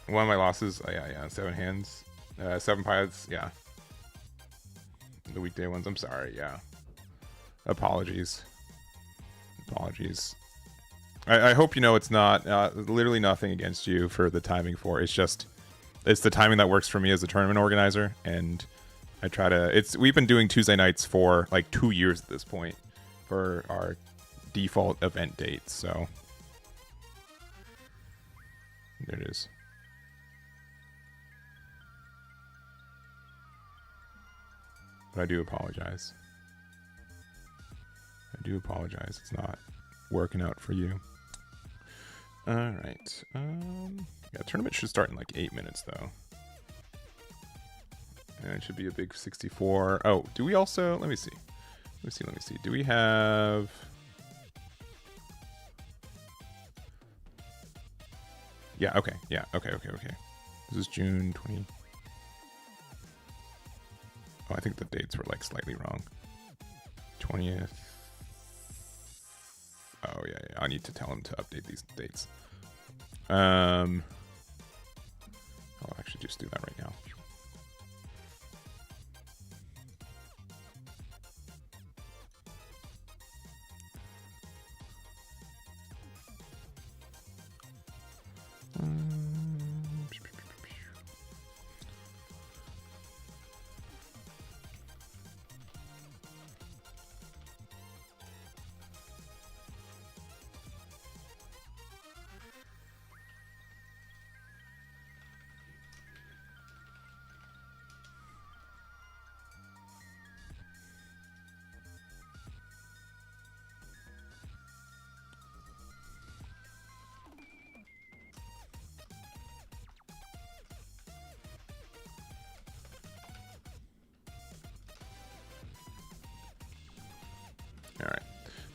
One of my losses, oh, yeah, 7 hands. 7 pilots, yeah. The weekday ones, I'm sorry, yeah. Apologies. I hope you know it's not, literally nothing against you for the timing for it. It's just, it's the timing that works for me as a tournament organizer, and I try to, we've been doing Tuesday nights for like 2 years at this point for our default event dates, so there it is. But I do apologize. It's not working out for you. All right. Yeah, tournament should start in like 8 minutes though. And it should be a big 64. Oh, do we also, let me see. Do we have... Yeah, okay. Yeah, okay. This is June 20. Oh, I think the dates were like slightly wrong. 20th. Oh, yeah. I need to tell him to update these dates. I'll actually just do that right now.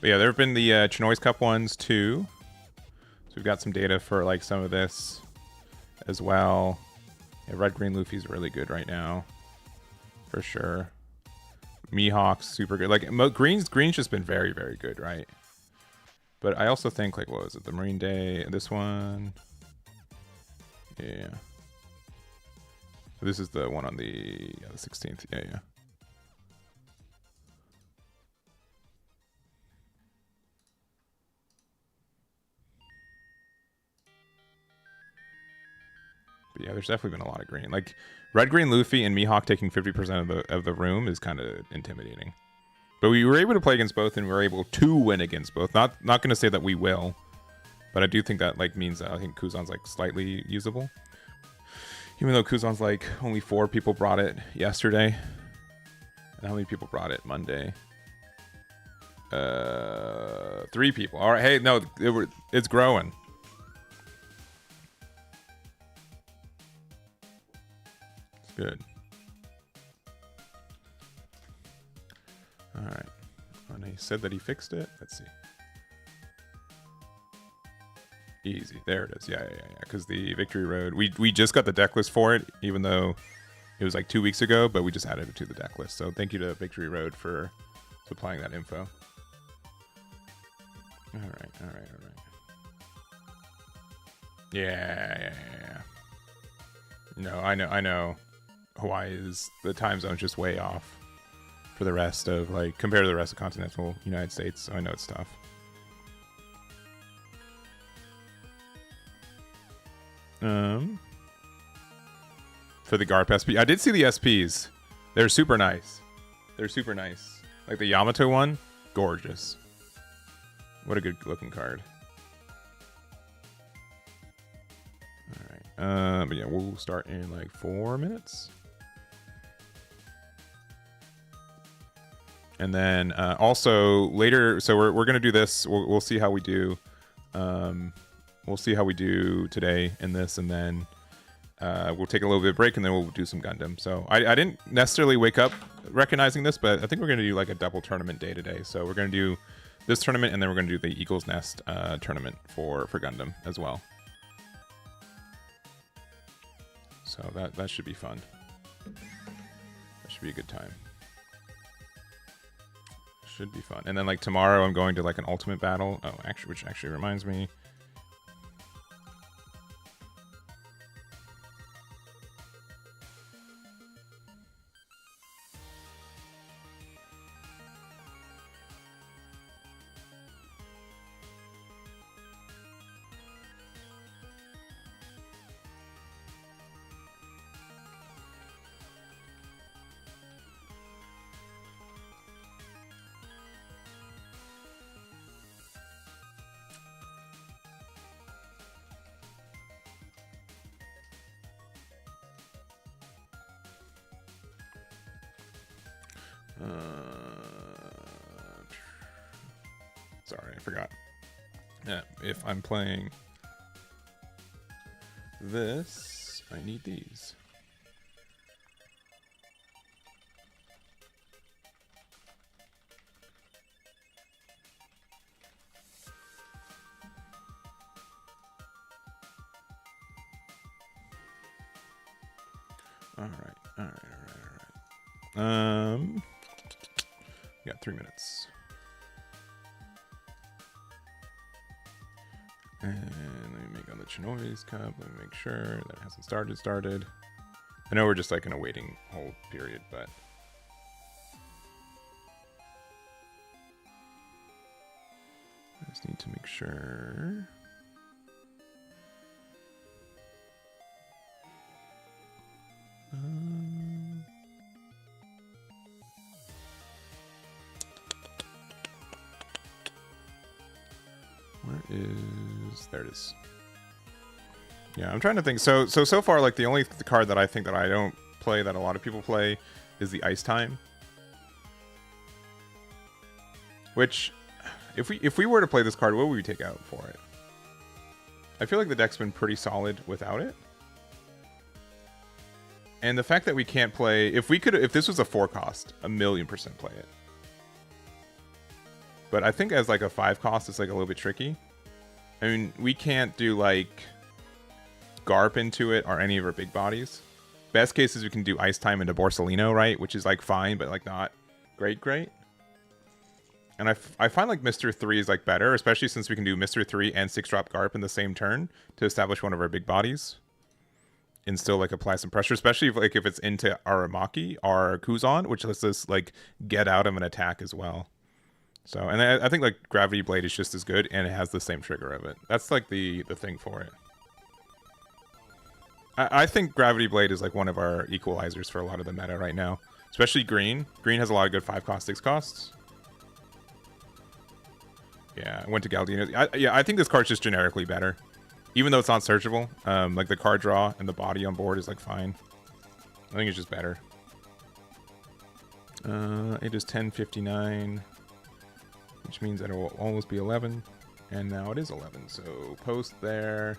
But yeah, there have been the Chinoize Cup ones too. So we've got some data for like some of this as well. Yeah, Red Green Luffy's really good right now, for sure. Mihawk's super good. Like Green's just been very, very good, right? But I also think like what was it? The Marine Day, this one. Yeah. This is the one on the 16th. Yeah, yeah. But yeah, there's definitely been a lot of green. Like Red Green Luffy and Mihawk taking 50% of the room is kind of intimidating. But we were able to play against both, and we were able to win against both. Not going to say that we will, but I do think that like means that I think Kuzan's like slightly usable. Even though Kuzan's like only 4 people brought it yesterday. And how many people brought it Monday? 3 people. All right. Hey, no, it's growing. It's good. All right. And he said that he fixed it. Let's see. Easy. There it is. Yeah. Because the Victory Road, we just got the deck list for it, even though it was like 2 weeks ago, but we just added it to the deck list. So thank you to Victory Road for supplying that info. All right. Yeah. No, I know. Hawaii is, the time zone's just way off for the rest of, like, compared to the rest of continental United States. So I know it's tough. For the Garp SP, I did see the SPs. They're super nice. Like the Yamato one, gorgeous. What a good looking card. All right. But yeah, we'll start in like 4 minutes. And then also later, so we're gonna do this. We'll see how we do. We'll see how we do today in this, and then we'll take a little bit of break, and then we'll do some Gundam. So I didn't necessarily wake up recognizing this, but I think we're gonna do like a double tournament day today. So we're gonna do this tournament, and then we're gonna do the Eagle's Nest tournament for Gundam as well. So that should be fun. That should be a good time. Should be fun. And then like tomorrow, I'm going to like an ultimate battle. Oh, actually, which actually reminds me. Sorry, I forgot. Yeah, if I'm playing this, I need these. All right. We got 3 minutes. And let me make on the Chinoize Cup. Let me make sure that hasn't started. I know we're just like in a waiting hold period, but I just need to make sure. Where is... There it is. Yeah, I'm trying to think. So far, like, the only card that I think that I don't play that a lot of people play is the Ice Time. Which, if we were to play this card, what would we take out for it? I feel like the deck's been pretty solid without it. And the fact that we can't play... If this was a 4 cost, 1,000,000% play it. But I think as like a 5 cost, it's like a little bit tricky. I mean, we can't do like Garp into it or any of our big bodies. Best case is we can do Ice Time into Borsalino, right? Which is like fine, but like not great. And I find like Mr. 3 is like better, especially since we can do Mr. 3 and 6-drop Garp in the same turn to establish one of our big bodies. And still like apply some pressure, especially if it's into Aramaki or Kuzan, which lets us like get out of an attack as well. So, and I think like Gravity Blade is just as good, and it has the same trigger of it. That's like the thing for it. I think Gravity Blade is like one of our equalizers for a lot of the meta right now, especially green. Green has a lot of good 5 cost, 6 costs. Yeah, I went to Galdino. I think this card's just generically better, even though it's not searchable. Like the card draw and the body on board is like fine. I think it's just better. It is 10:59. Which means that it will almost be 11. And now it is 11. So post there.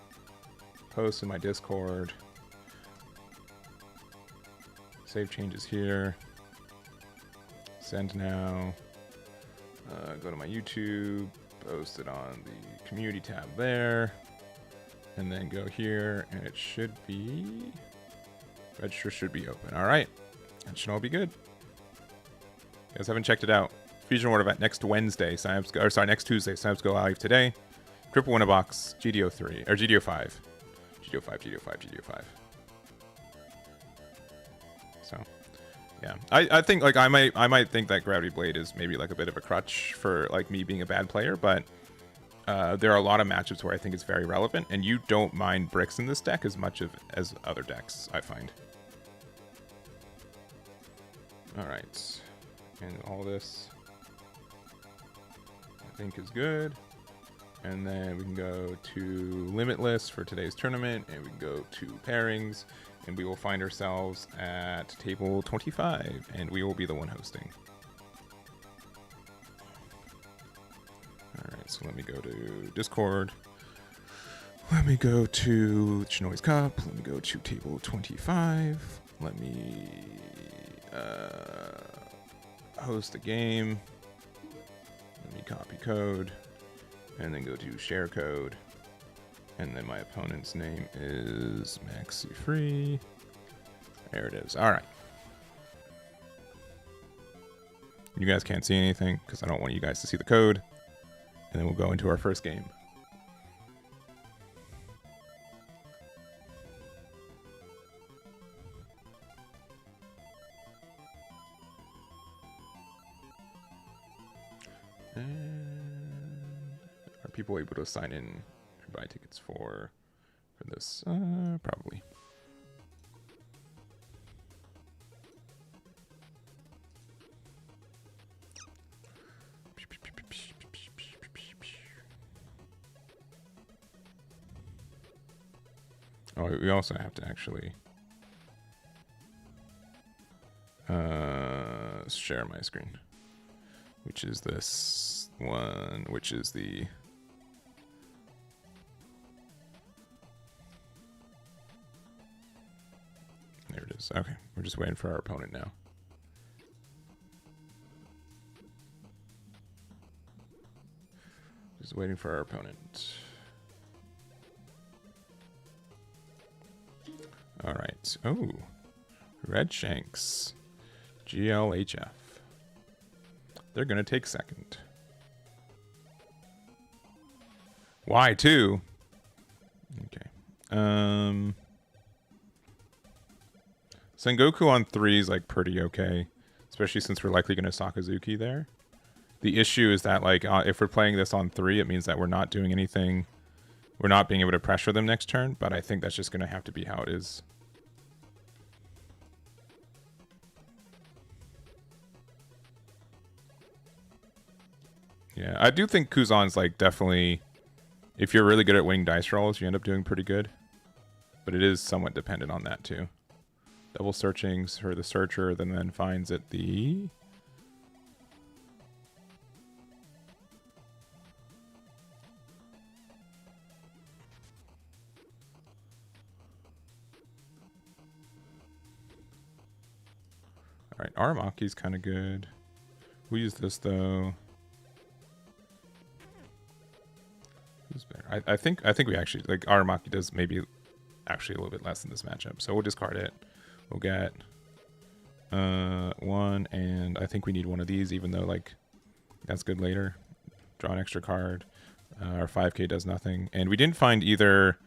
Post in my Discord. Save changes here. Send now. Go to my YouTube. Post it on the community tab there. And then go here. And it should be... Register should be open. Alright. That should all be good. You guys haven't checked it out. Fusion World event next Wednesday. Signups go, or sorry, next Tuesday. Signups go live today. Triple win a box. GDO 3 or GDO 5. GDO 5. GDO 5. GDO 5. So, yeah, I think like I might think that Gravity Blade is maybe like a bit of a crutch for like me being a bad player, but there are a lot of matchups where I think it's very relevant, and you don't mind bricks in this deck as much as other decks, I find. All right, and all this I think is good. And then we can go to Limitless for today's tournament, and we can go to pairings, and we will find ourselves at table 25, and we will be the one hosting. Alright, so let me go to Discord. Let me go to Chinoize Cup. Let me go to table 25. Let me host a game. Let me copy code. And then go to share code. And then my opponent's name is Maxi Free. There it is. All right. You guys can't see anything because I don't want you guys to see the code. And then we'll go into our first game. Are people able to sign in and buy tickets for this? Probably. Oh, we also have to actually share my screen, which is this one, which is the there it is. Okay, we're just waiting for our opponent now. Just waiting for our opponent. All right. Oh, Red Shanks, GLHF. They're gonna take second. Y2. Okay. Sengoku on 3 is like pretty okay, especially since we're likely gonna Sakazuki there. The issue is that like if we're playing this on 3, it means that we're not doing anything. We're not being able to pressure them next turn, but I think that's just gonna have to be how it is. Yeah, I do think Kuzan's like definitely, if you're really good at winning dice rolls, you end up doing pretty good. But it is somewhat dependent on that too. Double searching for the searcher, then finds it the... Alright, Aramaki's kind of good. We'll use this though. I think we actually, like, Aramaki does maybe actually a little bit less in this matchup. So we'll discard it. We'll get one, and I think we need one of these, even though, like, that's good later. Draw an extra card. Our 5k does nothing. And we didn't find either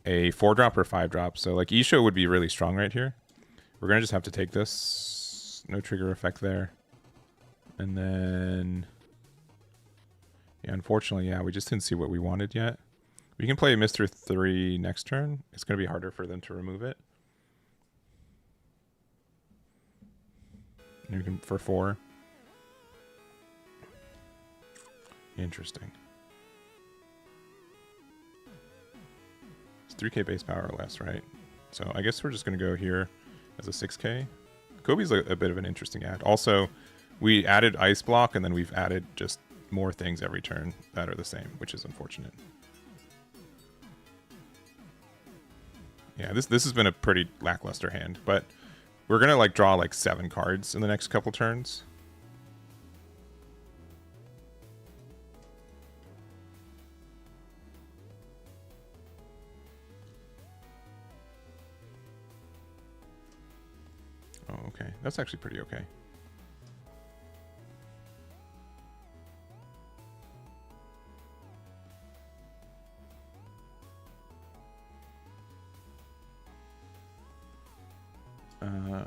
a 4-drop or 5-drop. So, like, Isho would be really strong right here. We're going to just have to take this. No trigger effect there. And then... yeah, unfortunately, yeah, we just didn't see what we wanted yet. We can play Mr. 3 next turn. It's going to be harder for them to remove it. And we can for 4. Interesting. It's 3k base power or less, right? So I guess we're just going to go here as a 6k. Kobe's a bit of an interesting add. Also, we added Ice Block, and then we've added just more things every turn that are the same, which is unfortunate. Yeah, this has been a pretty lackluster hand, but we're gonna like draw like 7 cards in the next couple turns. Oh, okay. That's actually pretty okay.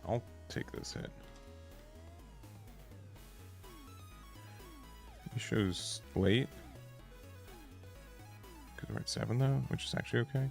I'll take this hit. He shows late. Because we're at 7 though, which is actually okay.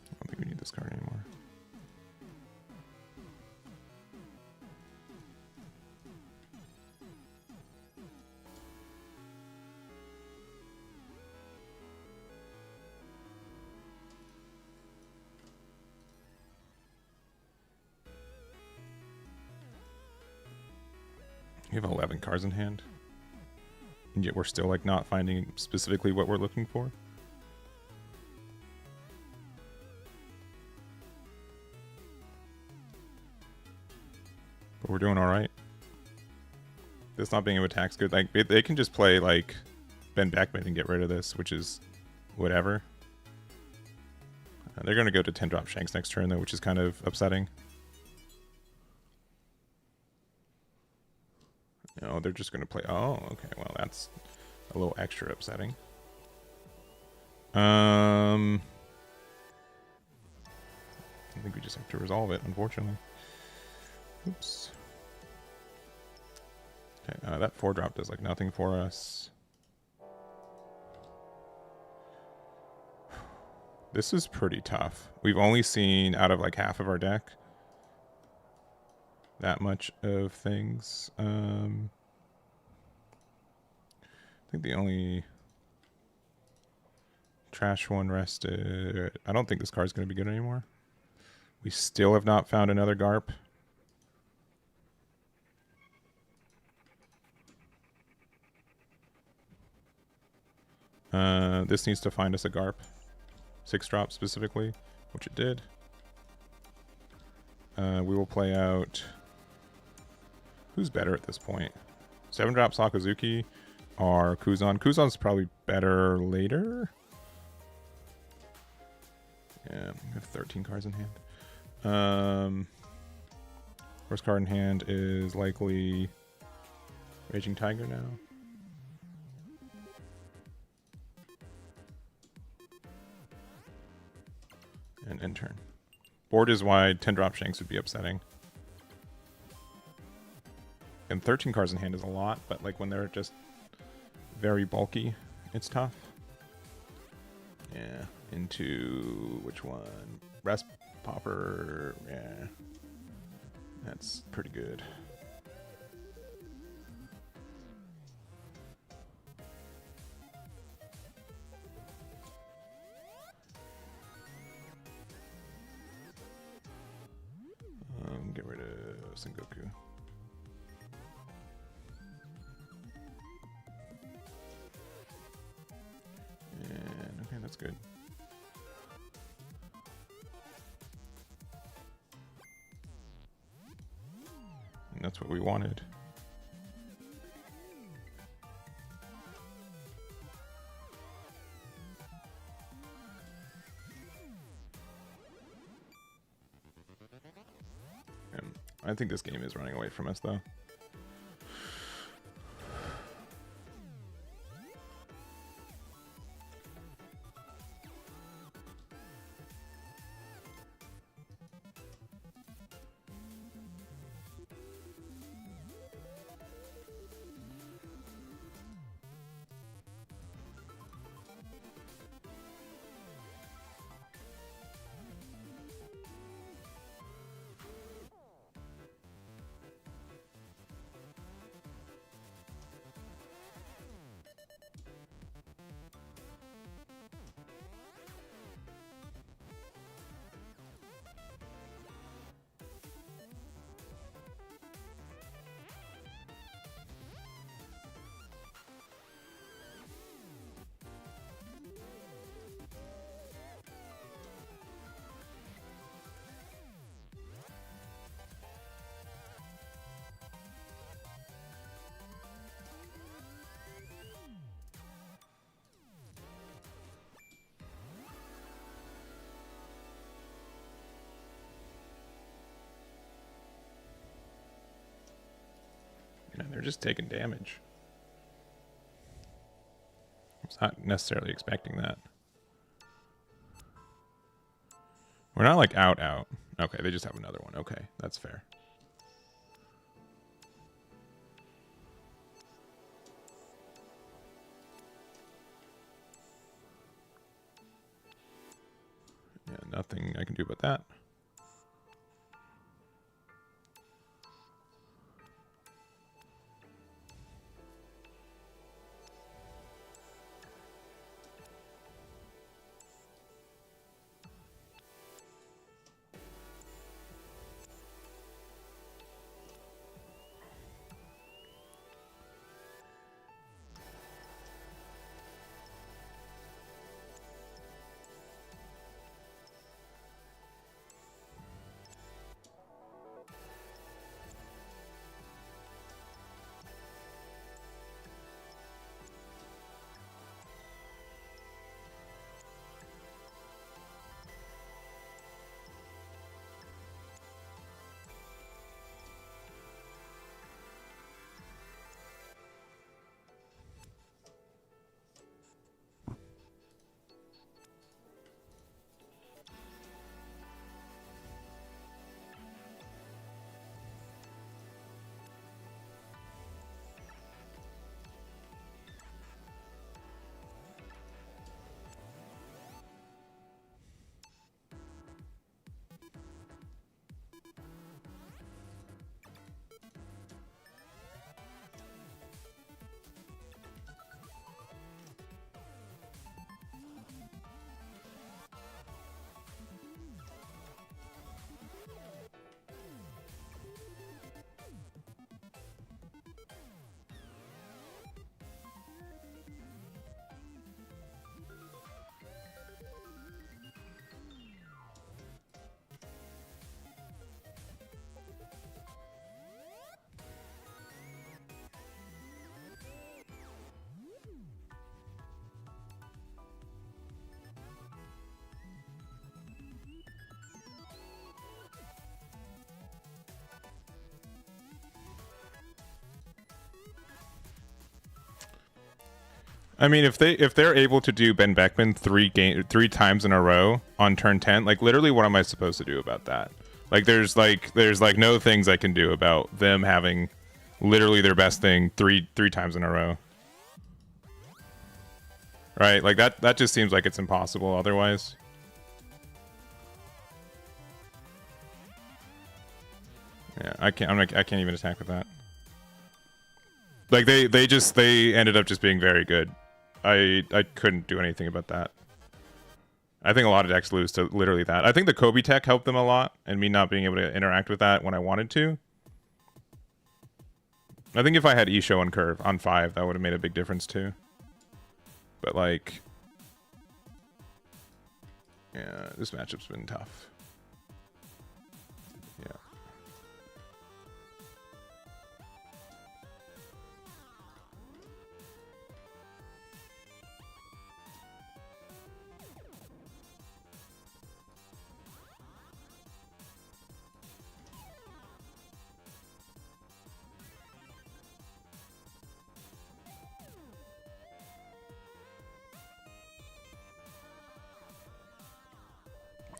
I don't think we need this card anymore. We have 11 cards in hand, and yet we're still like not finding specifically what we're looking for. But we're doing all right. This not being able to attack's good. Like they can just play like Ben Beckman and get rid of this, which is whatever. They're going to go to 10-drop Shanks next turn though, which is kind of upsetting. No, they're just going to play. Oh, okay. Well, that's a little extra upsetting. I think we just have to resolve it, unfortunately. Oops. Okay, that 4-drop does like nothing for us. This is pretty tough. We've only seen out of like half of our deck that much of things. I think the only trash one rested. I don't think this card's going to be good anymore. We still have not found another Garp. This needs to find us a Garp. 6-drop specifically, which it did. We will play out... Who's better at this point? 7-drop Sakazuki or Kuzan. Kuzan's probably better later. Yeah, we have 13 cards in hand. First card in hand is likely Raging Tiger now. And end turn. Board is wide. 10-drop Shanks would be upsetting. And 13 cards in hand is a lot, but like when they're just very bulky, it's tough. Yeah, into which one? Rest Popper. Yeah, that's pretty good. Sengoku. And okay, that's good. And that's what we wanted. I think this game is running away from us, though. And they're just taking damage. I was not necessarily expecting that. We're not like out. Okay, they just have another one. Okay, that's fair. Yeah, nothing I can do about that. I mean, if they're able to do Ben Beckman three times in a row on turn 10, like literally, what am I supposed to do about that? Like, there's no things I can do about them having literally their best thing three times in a row. Right? Like that just seems like it's impossible otherwise. Yeah, I can't even attack with that. Like they ended up just being very good. I couldn't do anything about that. I think a lot of decks lose to literally that. I think the Kobe tech helped them a lot, and me not being able to interact with that when I wanted to. I think if I had E-show on curve on 5, that would have made a big difference too. But like, yeah, this matchup's been tough. Yeah.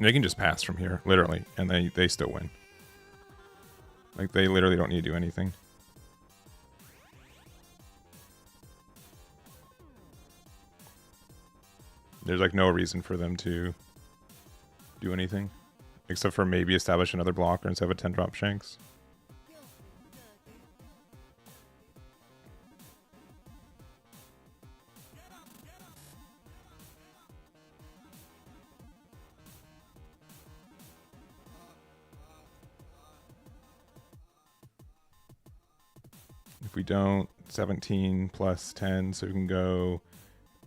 They can just pass from here, literally, and they still win. Like, they literally don't need to do anything. There's, like, no reason for them to do anything. Except for maybe establish another blocker instead of a 10-drop Shanks. If we don't, 17 plus 10, so we can go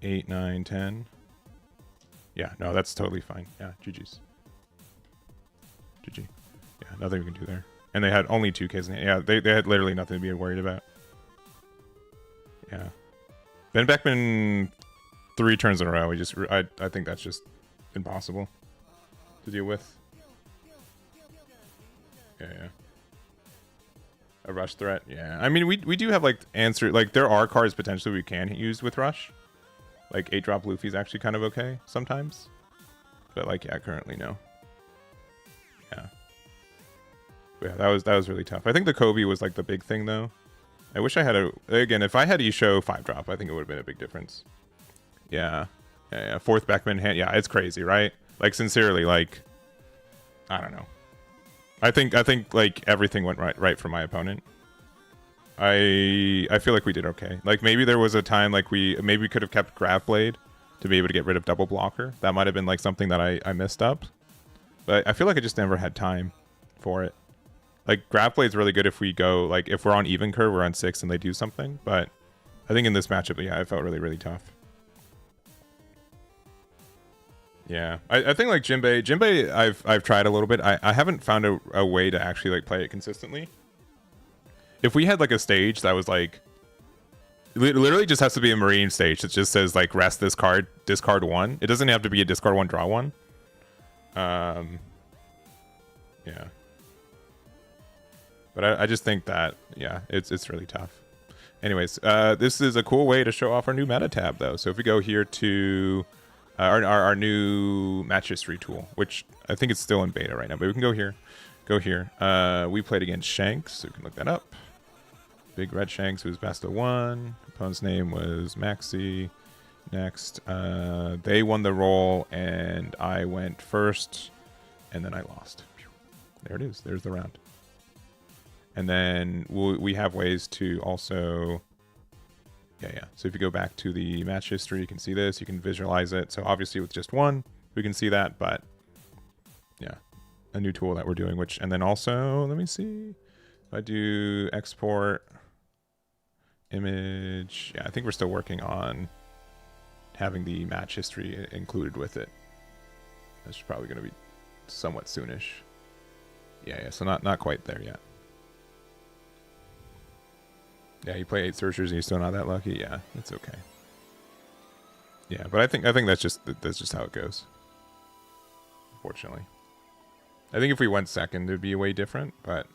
8, 9, 10. Yeah, no, that's totally fine. Yeah, GG's. GG. Yeah, nothing we can do there. And they had only 2Ks in it. Yeah, they had literally nothing to be worried about. Yeah. Ben Beckman 3 turns in a row. I think that's just impossible to deal with. Yeah. A rush threat, yeah. I mean, we do have, like, answer... Like, there are cards potentially we can use with rush. Like, 8-drop Luffy's actually kind of okay sometimes. But, like, yeah, currently, no. Yeah. But yeah, that was really tough. I think the Kobe was, like, the big thing, though. I wish I had a... Again, if I had E-show 5-drop, I think it would have been a big difference. Yeah. Yeah. 4th Beckman hand. Yeah, it's crazy, right? Like, sincerely, like... I don't know. I think like everything went right for my opponent. I feel like we did okay. Like maybe there was a time like we could have kept Grav Blade to be able to get rid of double blocker. That might have been like something that I messed up. But I feel like I just never had time for it. Like Grav Blade's really good if we go like if we're on even curve, we're on 6 and they do something. But I think in this matchup, yeah, it felt really tough. Yeah, I think like Jinbei, I've tried a little bit. I haven't found a way to actually like play it consistently. If we had like a stage that was like, literally just has to be a Marine stage that just says like rest this card, discard 1. It doesn't have to be a discard 1, draw 1. Yeah. But I just think that, yeah, it's really tough. Anyways, this is a cool way to show off our new meta tab though. So if we go here to... our new match history tool, which I think it's still in beta right now, but we can go here. We played against Shanks, so we can look that up. Big Red Shanks was best of 1. Opponent's name was Maxi. Next, they won the roll, and I went first, and then I lost. There it is. There's the round. And then we have ways to also... Yeah. So if you go back to the match history, you can see this. You can visualize it. So obviously with just 1, we can see that. But yeah, a new tool that we're doing. And then also, let me see. If I do export image. Yeah, I think we're still working on having the match history included with it. That's probably going to be somewhat soonish. Yeah. So not quite there yet. Yeah, you play 8 searchers and you're still not that lucky. Yeah, it's okay. Yeah, but I think that's just how it goes. Unfortunately, I think if we went second, it'd be way different. But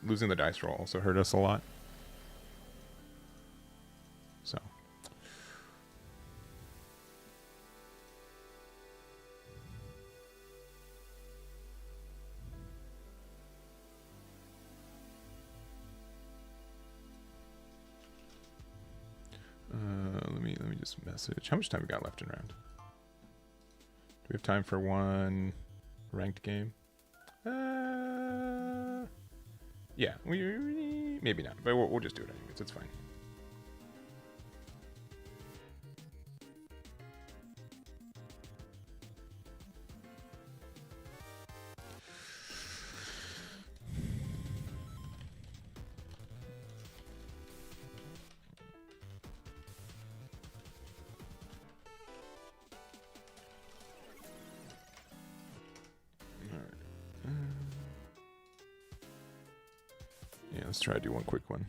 losing the dice roll also hurt us a lot. So. Let me just message. How much time we got left in round? Do we have time for one ranked game? Yeah, maybe not, but we'll just do it anyways. It's fine. Yeah, let's try to do one quick one.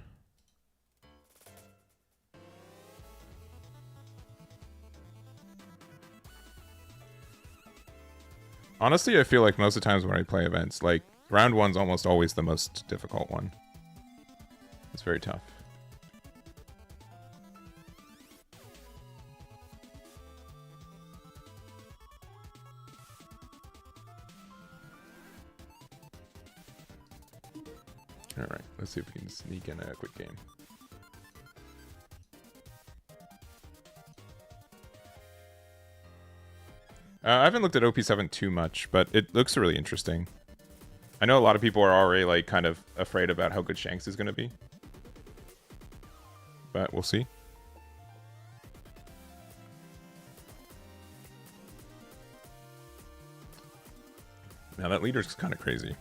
Honestly, I feel like most of the times when I play events, like, round one's almost always the most difficult one. It's very tough. Alright, let's see if we can sneak in a quick game. I haven't looked at OP7 too much, but it looks really interesting. I know a lot of people are already like kind of afraid about how good Shanks is going to be. But we'll see. Now that leader's kind of crazy.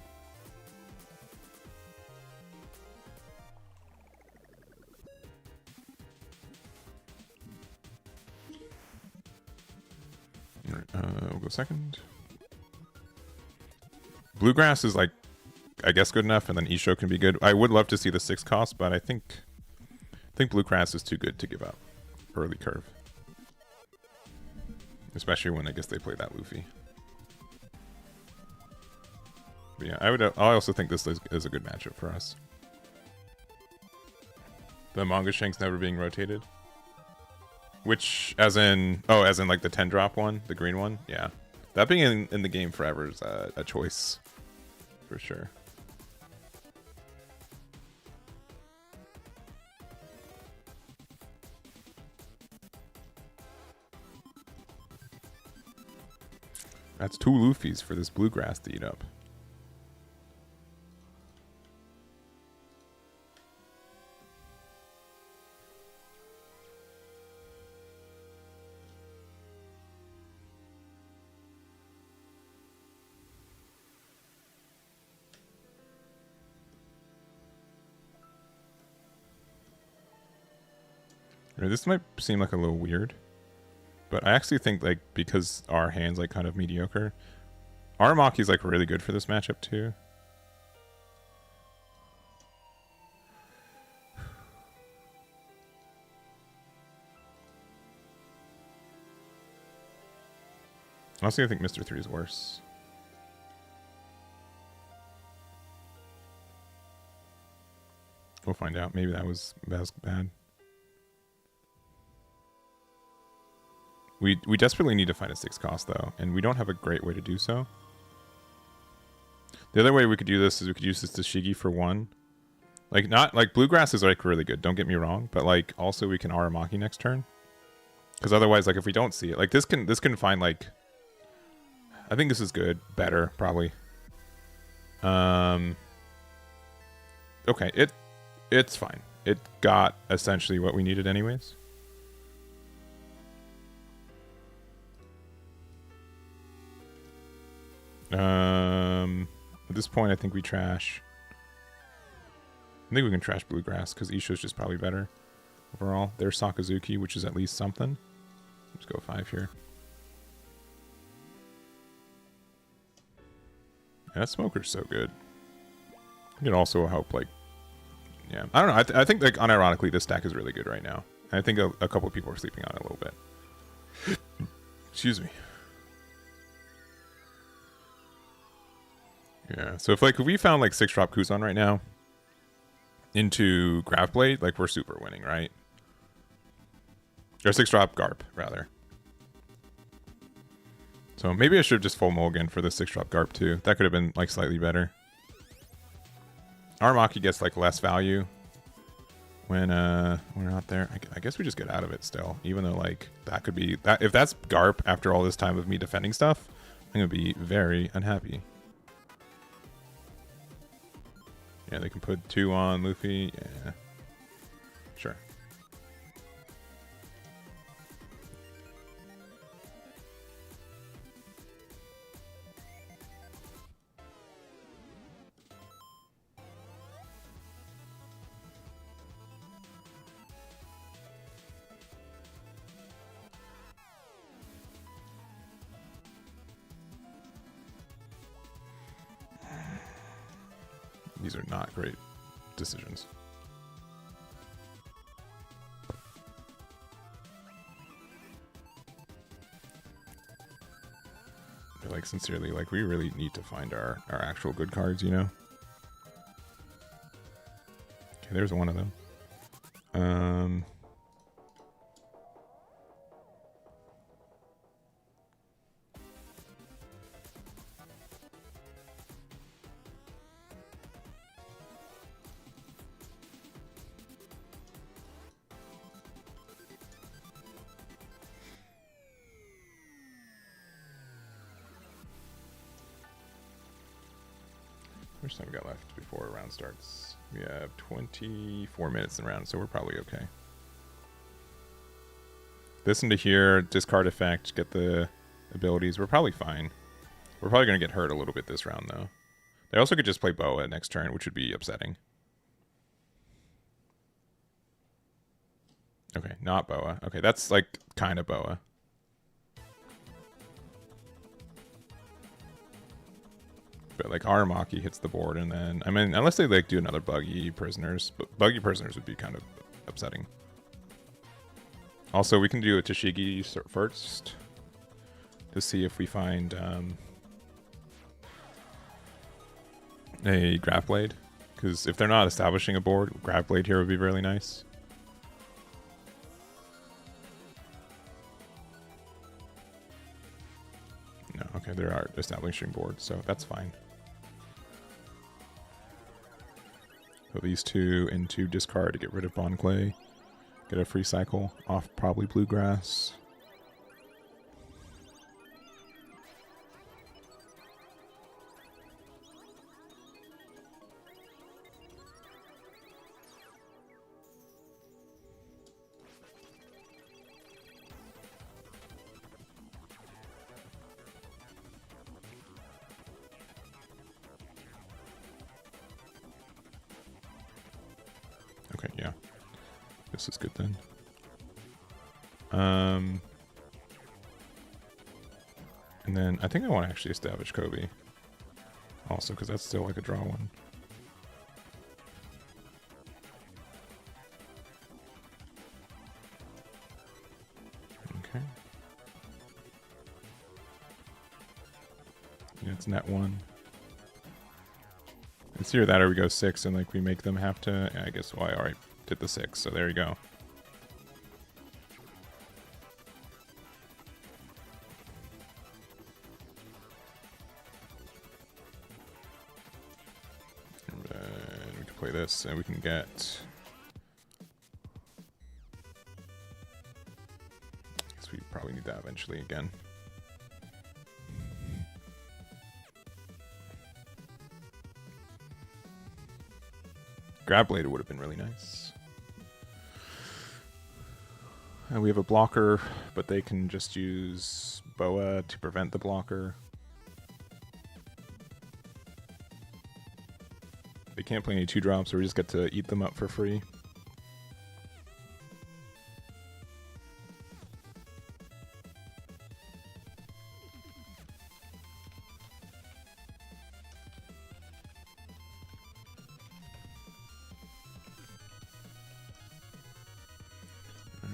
We'll go second. Bluegrass is like, I guess, good enough, and then Isho can be good. I would love to see the 6 cost, but I think Bluegrass is too good to give up early curve. Especially when I guess they play that Luffy. But yeah, I also think this is a good matchup for us. The manga Shanks never being rotated. Which, as in like the 10 drop one, the green one? Yeah. That being in the game forever is a choice. For sure. That's 2 Luffys for this Bluegrass to eat up. This might seem like a little weird, but I actually think like because our hand's like kind of mediocre, Aramaki's like really good for this matchup too. Honestly, I think Mr. 3 is worse. We'll find out. Maybe that was bad. We desperately need to find a 6 cost though, and we don't have a great way to do so. The other way we could do this is we could use this Shigi for 1. Like, not like Bluegrass is like really good, don't get me wrong, but like also we can Aramaki next turn. Because otherwise, like if we don't see it, like this can find like, I think this is good, better probably. Okay, it's fine. It got essentially what we needed anyways. At this point, I think we trash. I think we can trash Bluegrass because Isho's just probably better overall. There's Sakazuki, which is at least something. Let's go 5 here. Yeah, that Smoker's so good. It can also help, like, yeah. I don't know. I think, like, unironically, this stack is really good right now. And I think a couple of people are sleeping on it a little bit. Excuse me. Yeah, so if we found like 6 drop Kuzan right now into Graph Blade, like we're super winning, right? Or 6 drop Garp, rather. So maybe I should have just full mulligan for the 6 drop Garp too. That could have been like slightly better. Aramaki gets like less value when we're not there. I guess we just get out of it still, even though like that could be that. If that's Garp after all this time of me defending stuff, I'm gonna be very unhappy. Yeah, they can put 2 on Luffy. Yeah. Sure. These are not great. decisions. Like, sincerely, like, we really need to find our actual good cards, you know? Okay, there's one of them. How much time we got left before a round starts? We have 24 minutes in the round, so we're probably okay. Listen to here, discard effect, get the abilities. We're probably fine. We're probably going to get hurt a little bit this round, though. They also could just play Boa next turn, which would be upsetting. Okay, not Boa. Okay, that's like kind of Boa. But like Aramaki hits the board, and then, I mean, unless they like do another Buggy Prisoners, but Buggy Prisoners would be kind of upsetting. Also, we can do a Tashigi first to see if we find a Grab Blade, because if they're not establishing a board, Grab Blade here would be really nice. No, okay, there are establishing boards, so that's fine. Put these two into discard to get rid of Bon Clay. Get a free cycle off probably Bluegrass. Okay, yeah. This is good then. And then I think I want to actually establish Kobe. Also, because that's still like a draw one. Okay. Yeah, it's net one. It's either that or we go 6 and like we make them have to. Yeah, I guess. Well, I already did the 6, so there you go. And then we can play this, and we can get. I guess we probably need that eventually again. Grab Blade would have been really nice. And we have a blocker, but they can just use Boa to prevent the blocker. They can't play any 2-drops, so we just get to eat them up for free.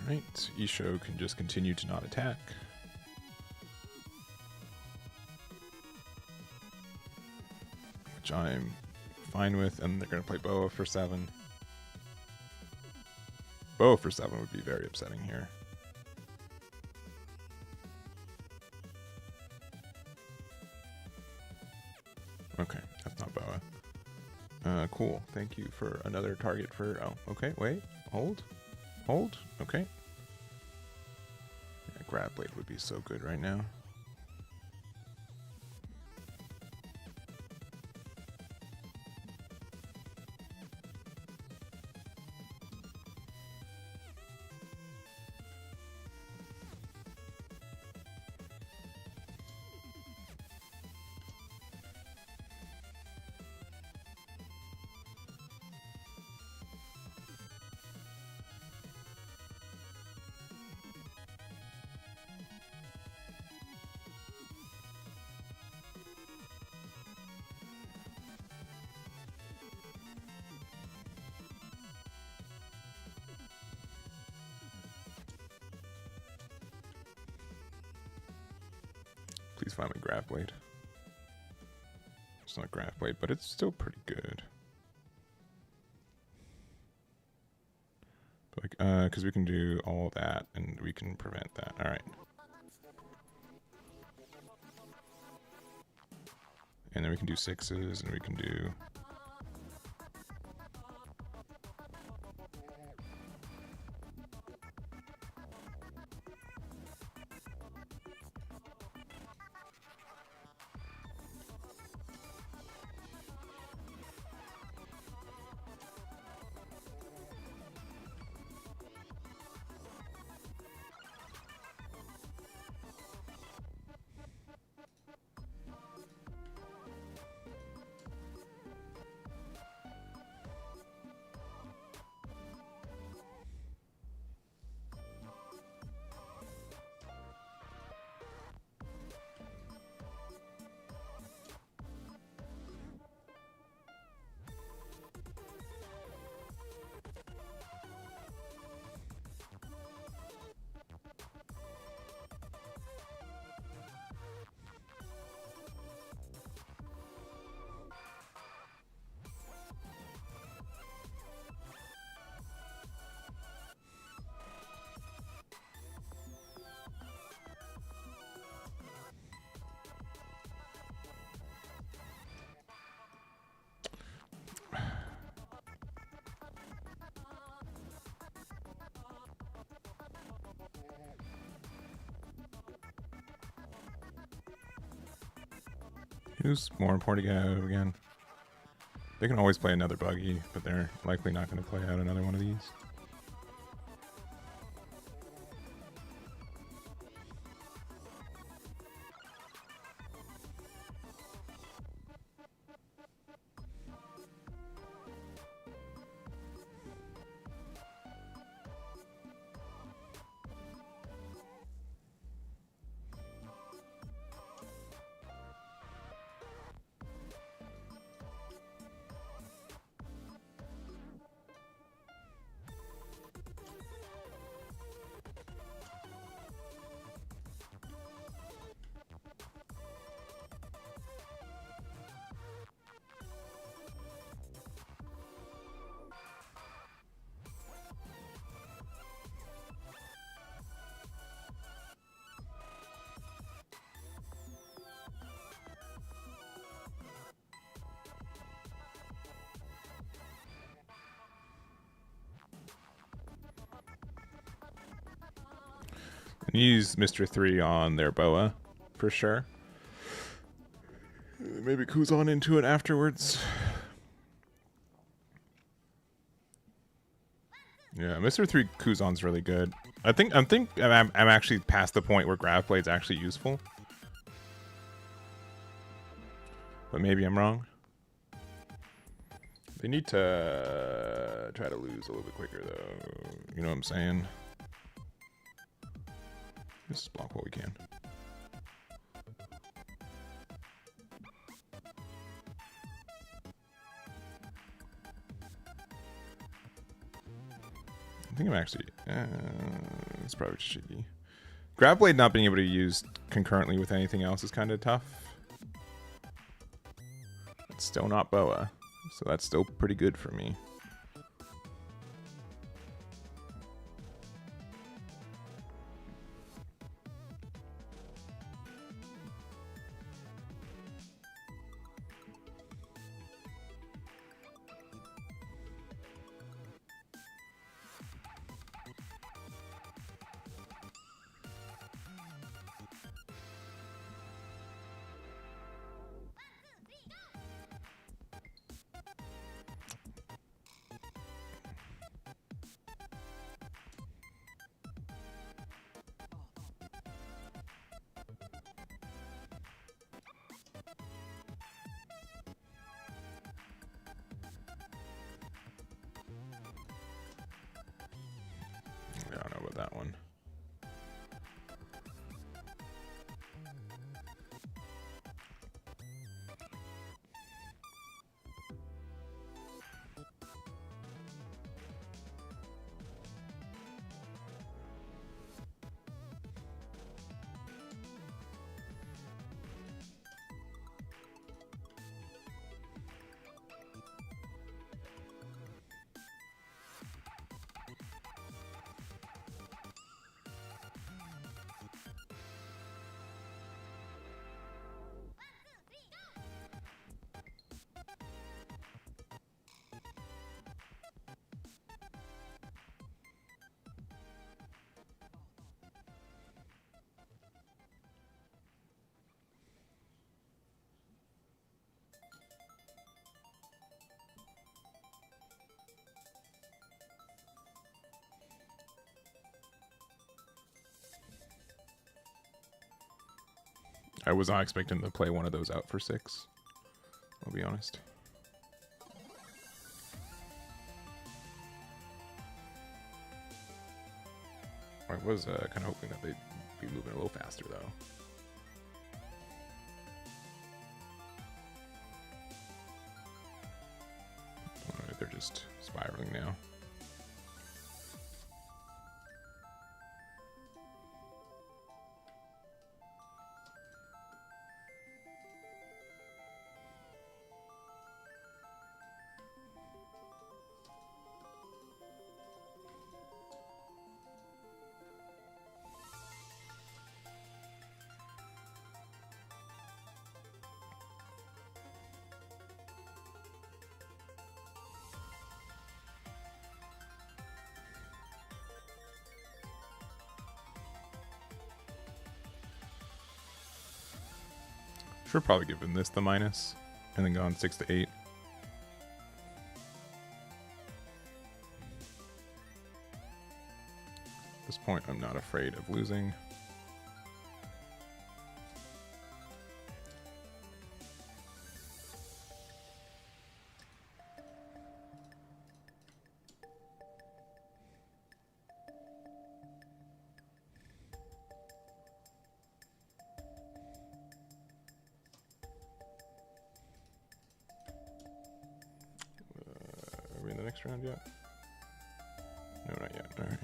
Alright, Isho can just continue to not attack. Which I'm fine with, and they're going to play Boa for 7. Boa for 7 would be very upsetting here. Okay, that's not Boa. Cool, thank you for another target for... Oh, okay, wait, hold, okay. Yeah, Grab Blade would be so good right now. Please find me Grab Blade. It's not Grab Blade, but it's still pretty good. Like, because we can do all that and we can prevent that. All right. And then we can do 6s and we can do... Who's more important to get out of again? They can always play another buggy, but they're likely not going to play out another one of these. Use Mr. 3 on their boa, for sure. Maybe Kuzan into it afterwards. Yeah, Mr. 3 Kuzan's really good. I'm actually past the point where Grab Blade's actually useful. But maybe I'm wrong. They need to try to lose a little bit quicker, though. You know what I'm saying? Let's just block what we can. I think I'm actually... it's probably shitty. Grab Blade not being able to use concurrently with anything else is kind of tough. It's still not boa, so that's still pretty good for me. I don't know about that one. I was not expecting to play one of those out for 6. I'll be honest. I was kind of hoping that they'd be moving a little faster, though. Alright, they're just spiraling now. Should probably give him this the minus, and then go on 6 to 8. At this point, I'm not afraid of losing. Are we in the next round yet? No, not yet. All right.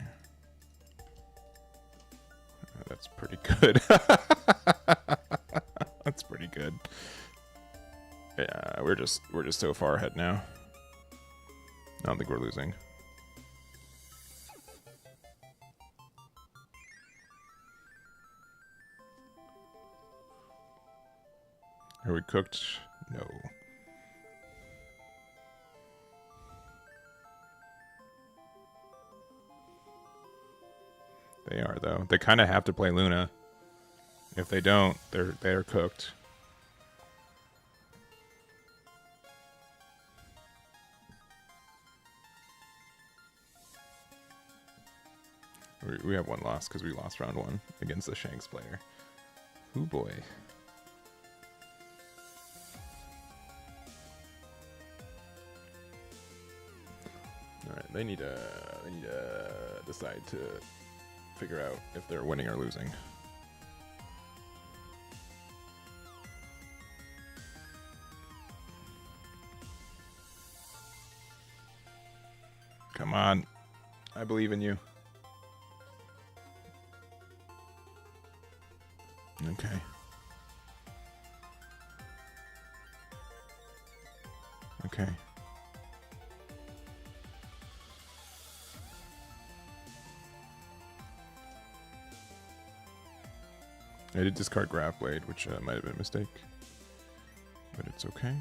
That's pretty good. That's pretty good. Yeah, we're just so far ahead now. I don't think we're losing. Are we cooked? No. They are, though. They kind of have to play Luna. If they don't, they're cooked. We have one loss because we lost round 1 against the Shanks player. Ooh boy. All right, they need to decide to figure out if they're winning or losing. Come on. I believe in you. Okay. Okay. I did discard Graph Blade, which might have been a mistake. But it's okay.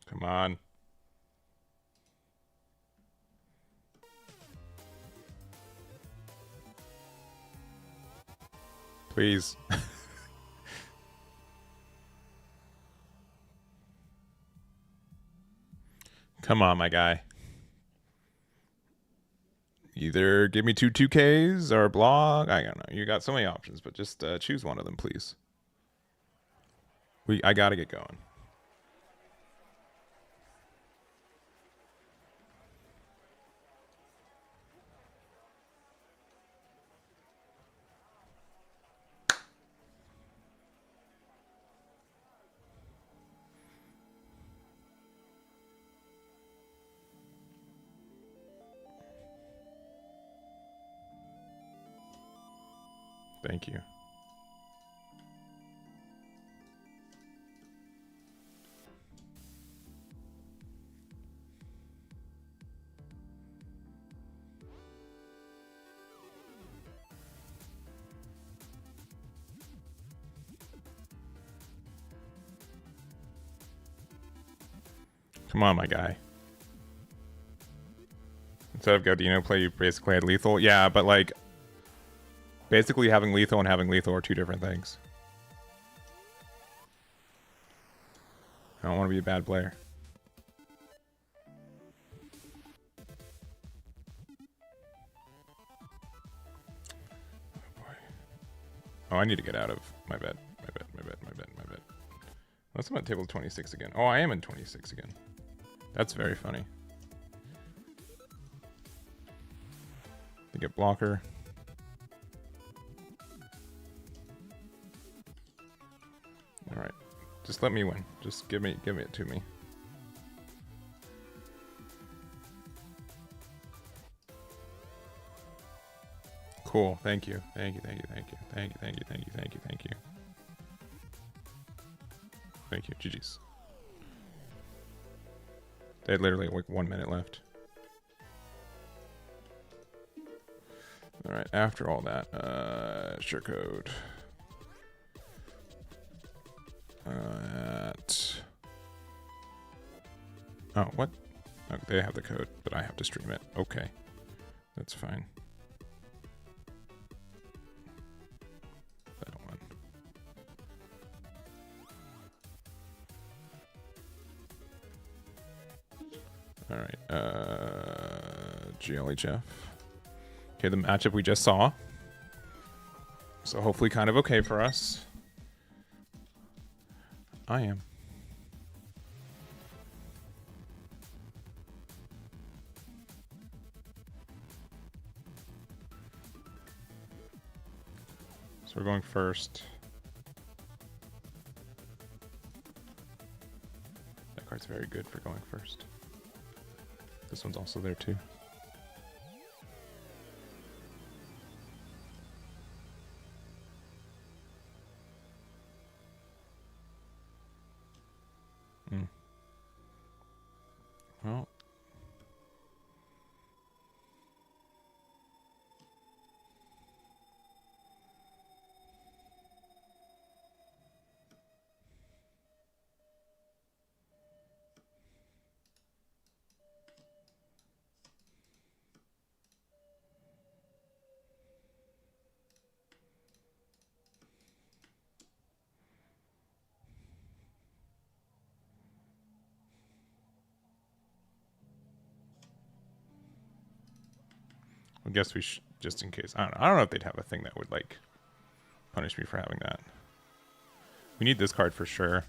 Come on. Please. Come on, my guy. Either give me 2 2Ks or blog. I don't know. You got so many options, but just choose one of them, please. I gotta get going. Thank you. Come on, my guy. Instead of Gaudino play, you basically had lethal. Yeah, but like, basically having lethal and having lethal are two different things. I don't want to be a bad player. Oh boy. Oh, I need to get out of my bed. My bed. Unless I'm at table 26 again. Oh, I am in 26 again. That's very funny. To get blocker. All right, just let me win. Just give it to me. Cool. Thank you. Thank you. GG's. They had literally like 1 minute left. All right. After all that, sure code. Oh, what? Oh, they have the code, but I have to stream it. Okay, that's fine. That one. All right. GLHF. Okay, the matchup we just saw. So hopefully kind of okay for us. I am. So we're going first. That card's very good for going first. This one's also there too. Well. I guess we should, just in case. I don't know if they'd have a thing that would like punish me for having that. We need this card for sure.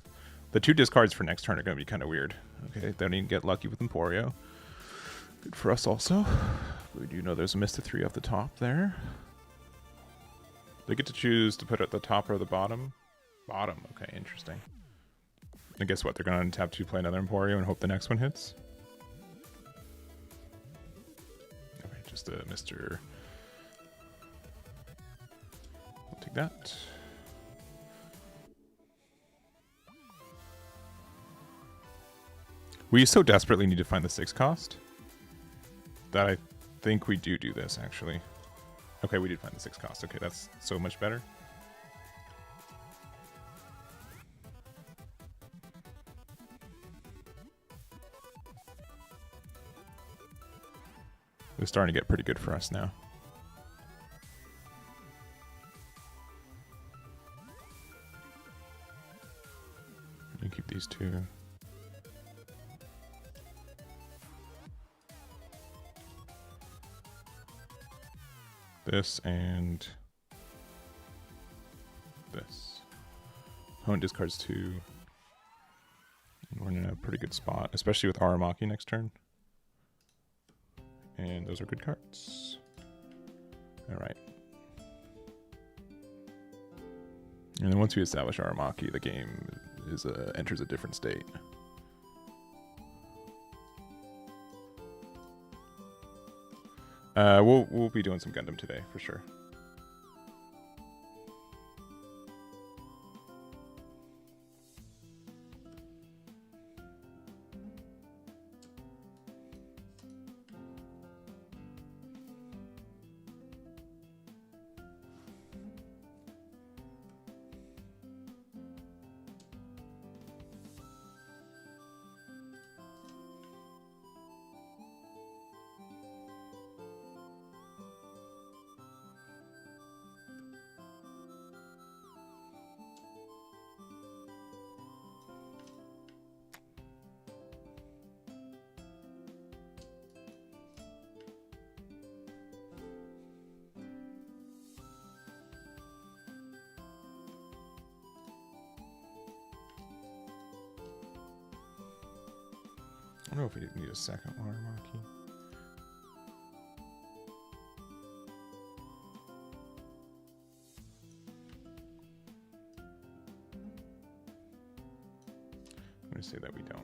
The two discards for next turn are going to be kind of weird. Okay, don't even get lucky with Emporio. Good for us also. We do know there's a Mr. 3 off the top there. They get to choose to put it at the top or the bottom. Bottom, okay, interesting. And guess what? They're going to tap 2, play another Emporio, and hope the next one hits. Okay, just a Mr. We'll take that. We so desperately need to find the 6 cost that I think we do this, actually. Okay, we did find the 6 cost. Okay, that's so much better. It's starting to get pretty good for us now. You keep these two. This and this. Opponent discards 2. And we're in a pretty good spot, especially with Aramaki next turn. And those are good cards. Alright. And then once we establish Aramaki, the game is enters a different state. We'll be doing some Gundam today for sure. I don't know if we need a second Aramaki. I'm going to say that we don't.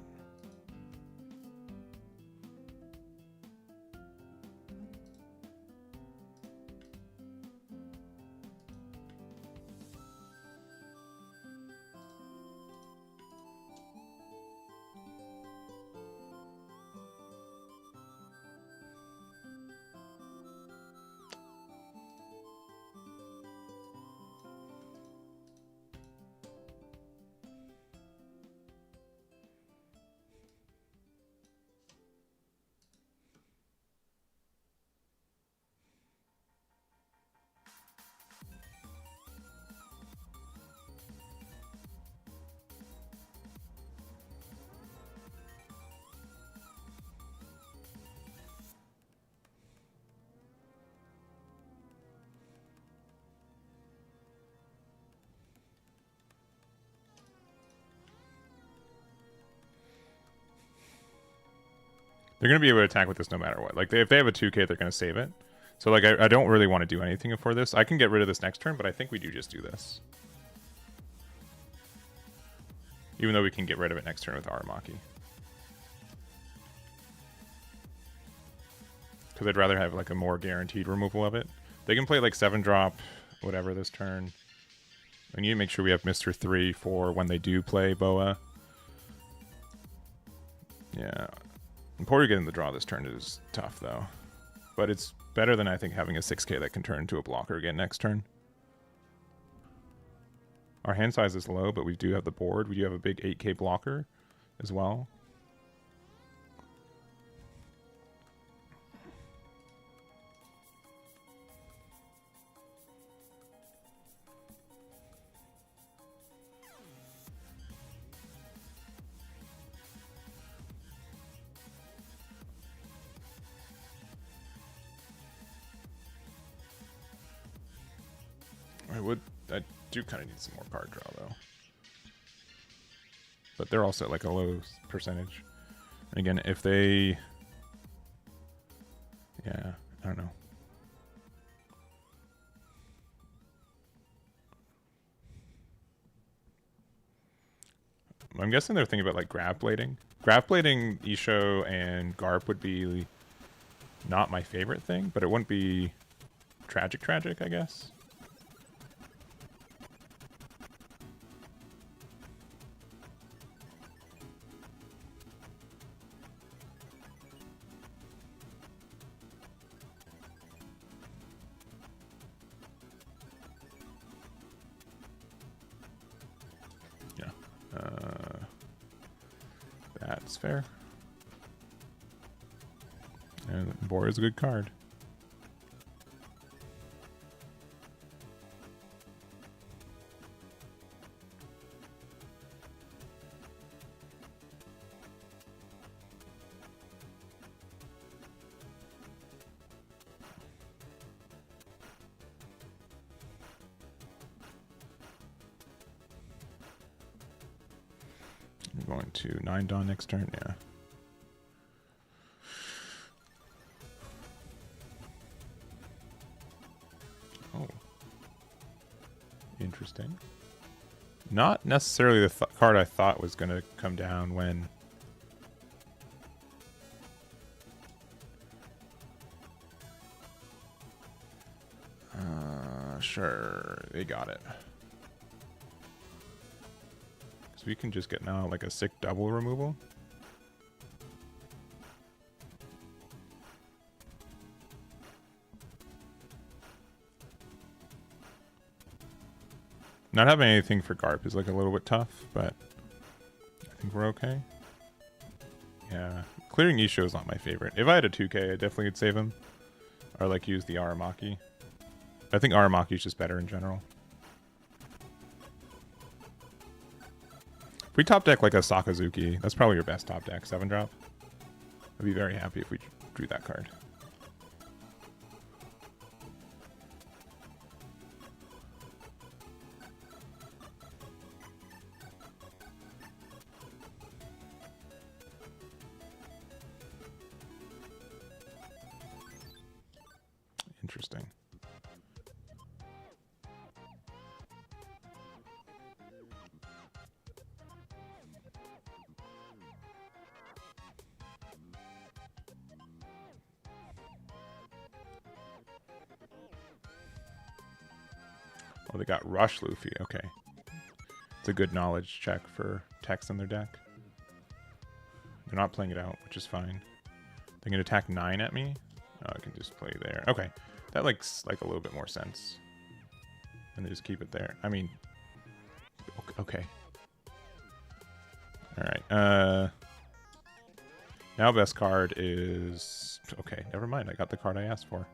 They're going to be able to attack with this no matter what. Like, if they have a 2k, they're going to save it. So, like, I don't really want to do anything for this. I can get rid of this next turn, but I think we do just do this. Even though we can get rid of it next turn with Aramaki. Because I'd rather have, like, a more guaranteed removal of it. They can play, like, 7-drop, whatever, this turn. I need to make sure we have Mr. 3 for when they do play Boa. Yeah. Important getting the draw this turn is tough, though. But it's better than, I think, having a 6k that can turn into a blocker again next turn. Our hand size is low, but we do have the board. We do have a big 8k blocker as well. I do kind of need some more card draw, though. But they're also at, like, a low percentage. And again, if they... Yeah, I don't know. I'm guessing they're thinking about, like, graph blading. Graph blading, Isho, and Garp would be not my favorite thing, but it wouldn't be tragic, I guess. That's fair. And Boar is a good card. We're going to 9 Dawn next turn, yeah. Oh. Interesting. Not necessarily the card I thought was going to come down when... Sure, they got it. So we can just get now like a sick double removal. Not having anything for Garp is like a little bit tough, but I think we're okay. Yeah, clearing Isho is not my favorite. If I had a 2k, I definitely would save him. Or like use the Aramaki. I think Aramaki is just better in general. If we top deck like a Sakazuki, that's probably your best top deck, 7-drop. I'd be very happy if we drew that card. Interesting. Oh, they got Rush Luffy. Okay. It's a good knowledge check for text in their deck. They're not playing it out, which is fine. They can attack 9 at me. Oh, I can just play there. Okay. That makes like a little bit more sense. And they just keep it there. I mean, okay. All right. Now best card is... Okay, never mind. I got the card I asked for.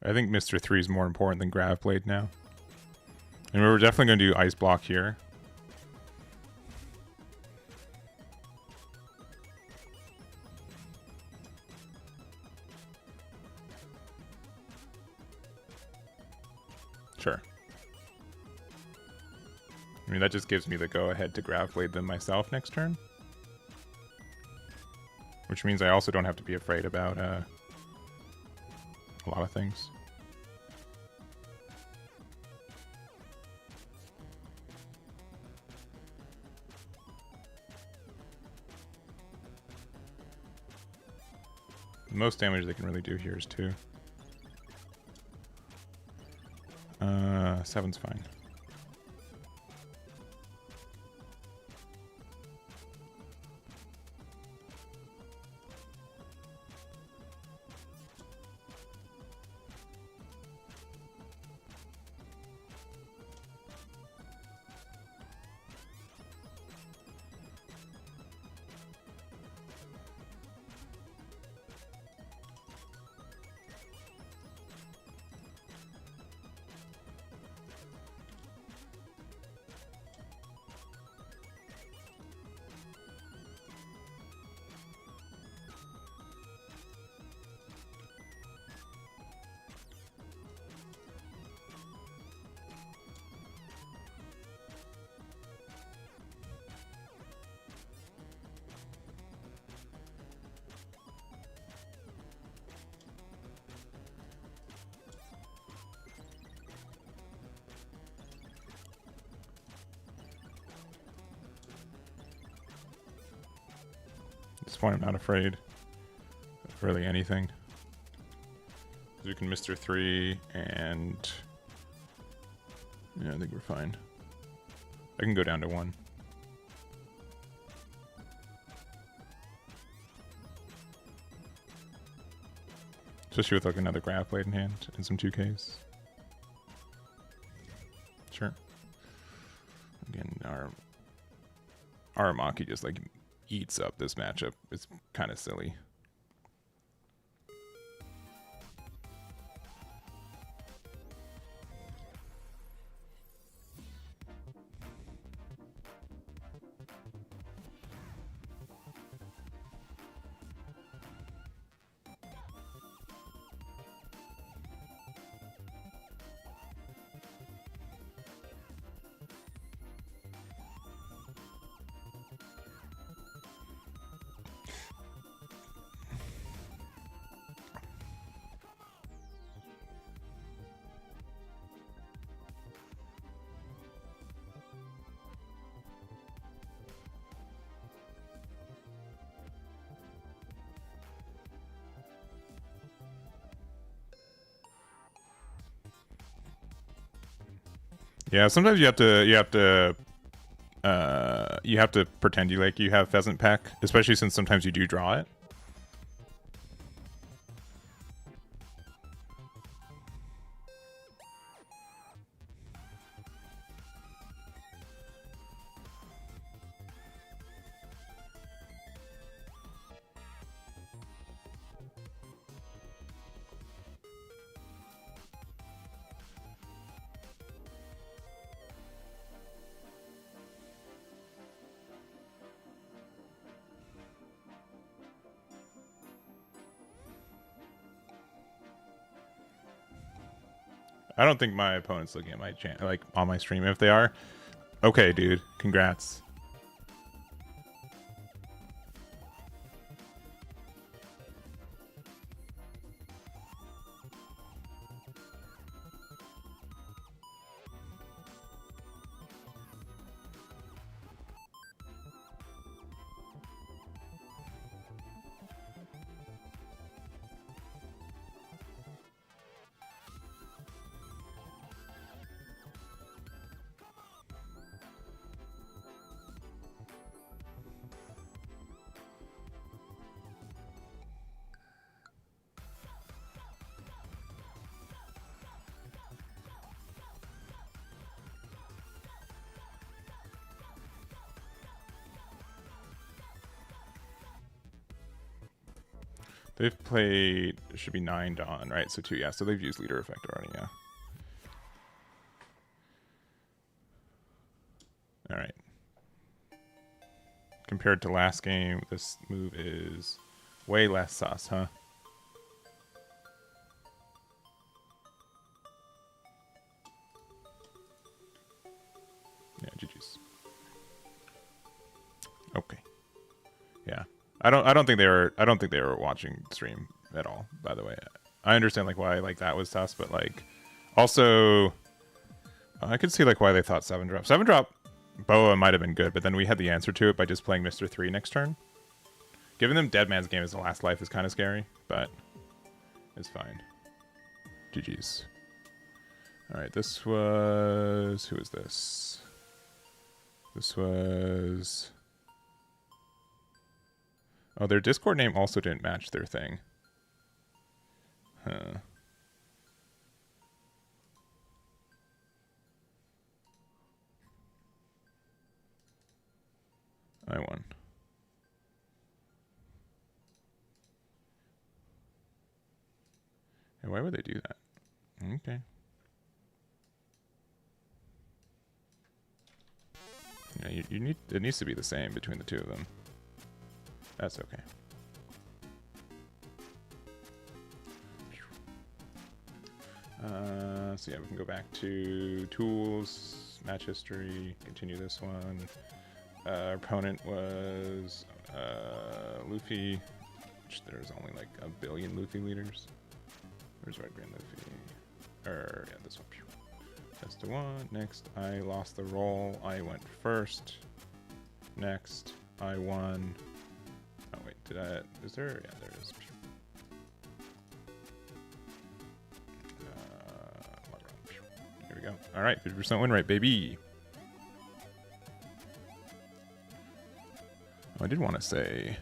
I think Mr. 3 is more important than Grav Blade now. And we're definitely going to do Ice Block here. Sure. I mean, that just gives me the go-ahead to Grav Blade them myself next turn. Which means I also don't have to be afraid about a lot of things. The most damage they can really do here is 2. 7's fine. At this point, I'm not afraid of really anything. You can Mr. 3 and... Yeah, I think we're fine. I can go down to 1. Especially with like another Grav Blade in hand and some 2Ks. Sure. Again, our Aramaki just like eats up this matchup. It's kind of silly. Yeah, sometimes you have to pretend you have pheasant peck, especially since sometimes you do draw it. I don't think my opponent's looking at my like on my stream. If they are, okay, dude, congrats. They've played, it should be 9 Dawn, right? So 2, yeah. So they've used leader effect already, yeah. All right. Compared to last game, this move is way less sus, huh? Yeah, GG's. Okay. Yeah. I don't think they were watching stream at all, by the way. I understand like why like that was sus, but like also I could see like why they thought 7-drop. 7-drop Boa might have been good, but then we had the answer to it by just playing Mr. 3 next turn. Giving them Dead Man's Game as the last life is kind of scary, but it's fine. GG's. Alright, this was... Who is this? This was... Oh, their Discord name also didn't match their thing. Huh. I won. And why would they do that? Okay. Yeah, you need it needs to be the same between the two of them. That's okay. So yeah, we can go back to tools, match history, continue this one. Our opponent was Luffy, which there's only like 1 billion Luffy leaders. Where's Red Green Luffy? Yeah, this one. That's the one. Next, I lost the roll. I went first. Next, I won. Oh wait, did I? Is there? Yeah, there it is. Here we go. All right, 50% win rate, baby. Oh, I did want to say.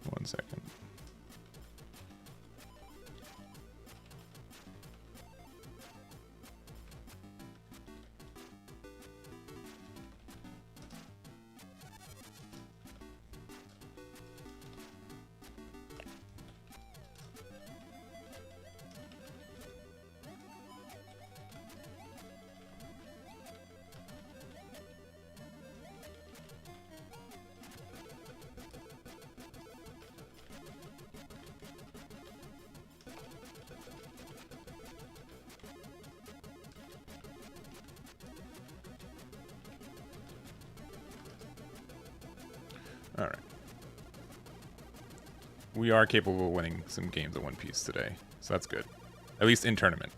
One second. All right. We are capable of winning some games of One Piece today, so that's good. At least in tournament.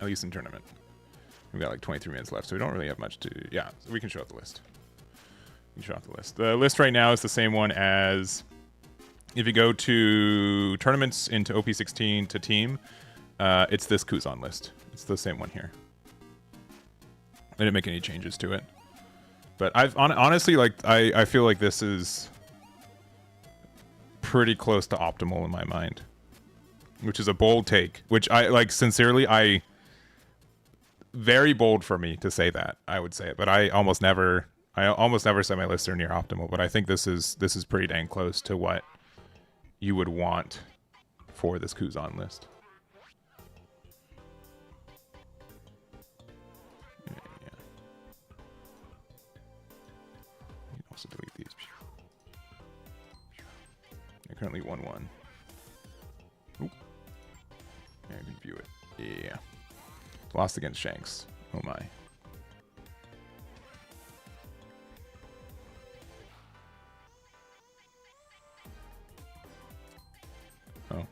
At least in tournament. We've got like 23 minutes left, so we don't really have much to... Yeah, so we can show off the list. We can show off the list. The list right now is the same one as... If you go to tournaments into OP16 to team, it's this Kuzan list. It's the same one here. I didn't make any changes to it. But I've honestly, like, I feel like this is pretty close to optimal in my mind. Which is a bold take. Which I, like, sincerely, very bold for me to say that, I would say it. But I almost never say my lists are near optimal. But I think this is pretty dang close to what you would want for this Kuzan list. Yeah. You can also delete these. They're currently 1-1. Oop. Yeah, I can view it. Yeah. Lost against Shanks. Oh my. Oh.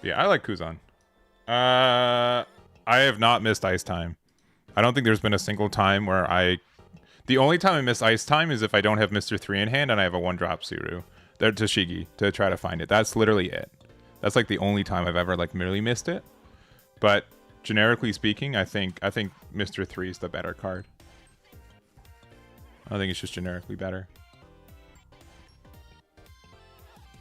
Yeah, I like Kuzan. I have not missed ice time. I don't think there's been a single time where the only time I miss ice time is if I don't have Mr. 3 in hand and I have a 1-drop Suru. There to Shigi to try to find it. That's literally it. That's like the only time I've ever like merely missed it. But generically speaking, I think Mr. 3 is the better card. I think it's just generically better.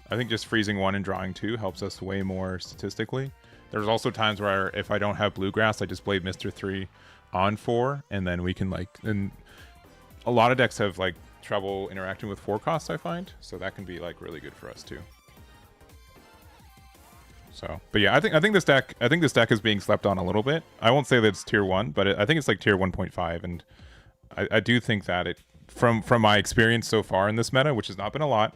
I think just freezing 1 and drawing 2 helps us way more statistically. There's also times where if I don't have Bluegrass, I just play Mr. 3 on 4, and then we can like... And a lot of decks have like trouble interacting with 4 costs, I find. So that can be like really good for us too. So, but yeah, I think this deck is being slept on a little bit. I won't say that it's tier 1, but I think it's like tier 1.5, and I do think that it from my experience so far in this meta, which has not been a lot,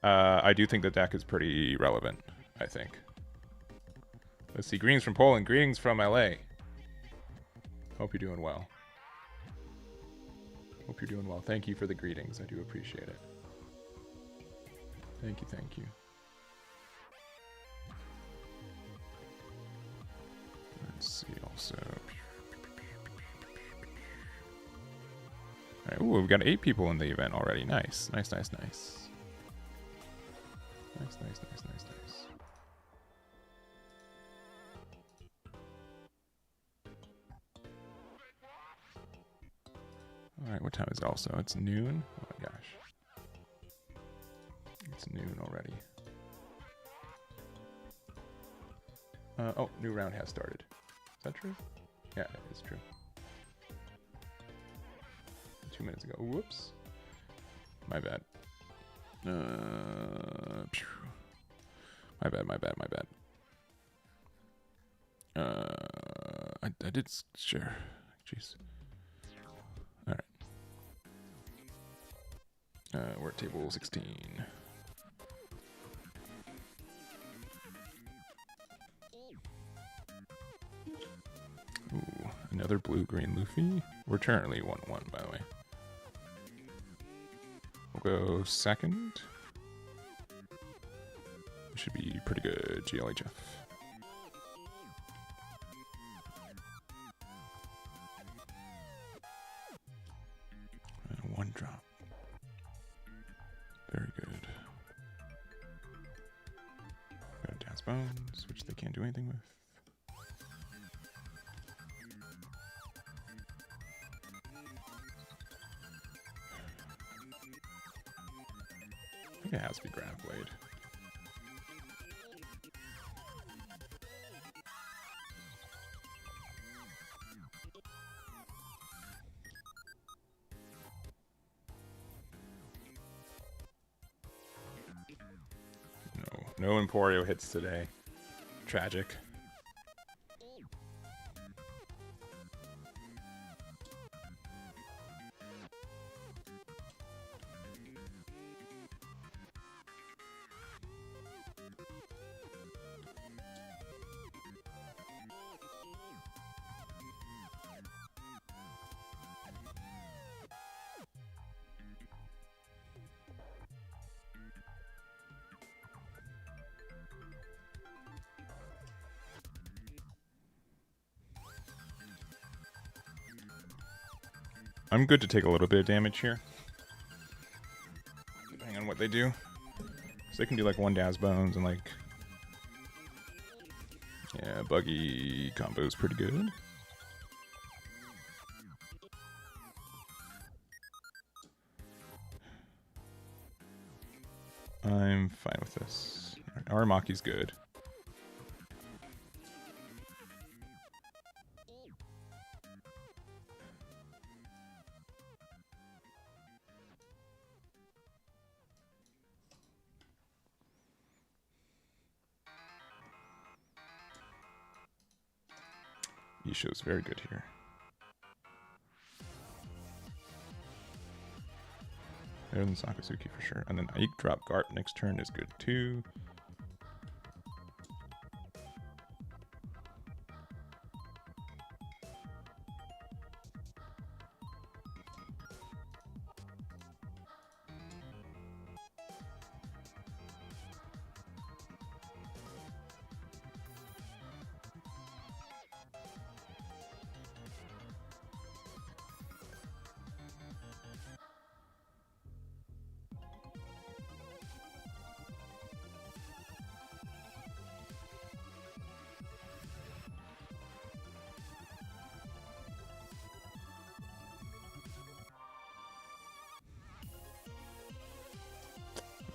I do think the deck is pretty relevant, I think. Let's see. Greetings from Poland. Greetings from LA. Hope you're doing well. Hope you're doing well. Thank you for the greetings. I do appreciate it. Thank you, thank you. Let's see also. All right, ooh, we've got 8 people in the event already. Nice. Nice, nice, nice. Nice, nice, nice, nice, nice. Alright, what time is it also? It's noon? Oh my gosh. It's noon already. Oh, new round has started. Is that true? Yeah, it is true. 2 minutes ago. Whoops. My bad. Phew. My bad, my bad, my bad. I did share. Jeez. Alright. We're at table 16. Ooh, another blue-green Luffy. We're currently 1-1, by the way. We'll go second. Should be pretty good, GLHF. And a 1-drop. Very good. Got Dance Bones, which they can't do anything with. think it has to be Grav Blade. No Emporio hits today. Tragic. I'm good to take a little bit of damage here. Depending on what they do. So they can do like one Daz Bones and like... Yeah, Buggy combo is pretty good. I'm fine with this. Aramaki's good. Isho's very good here. Better than Sakazuki for sure. And then Ike drop Garp next turn is good too.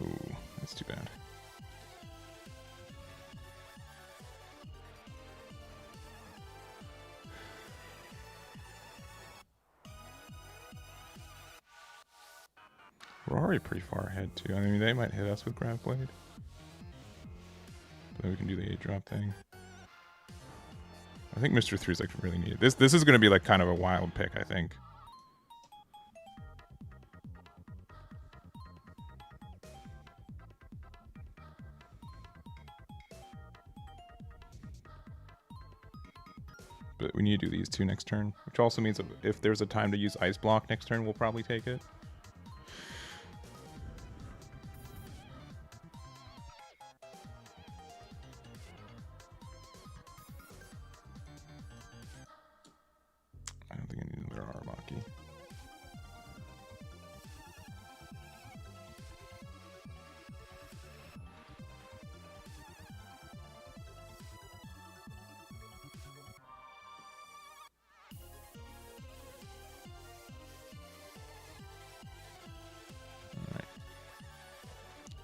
Ooh, that's too bad. We're already pretty far ahead too. I mean, they might hit us with Grav Blade. Then we can do the 8-drop thing. I think Mr. 3 is like really needed. This is going to be like kind of a wild pick, I think. But we need to do these two next turn, which also means that if there's a time to use Ice Block next turn, we'll probably take it. I don't think I need another Aramaki.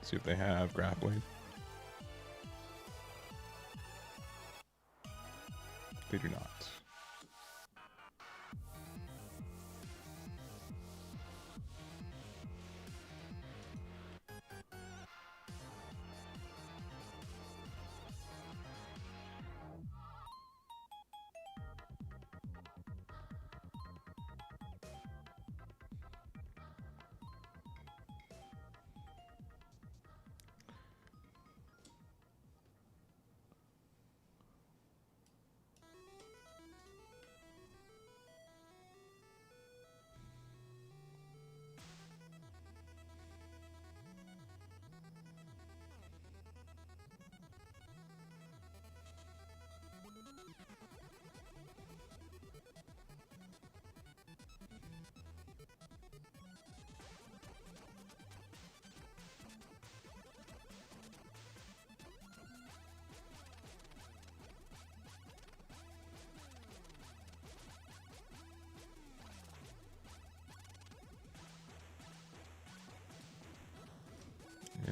See if they have Grav Blade. They do not.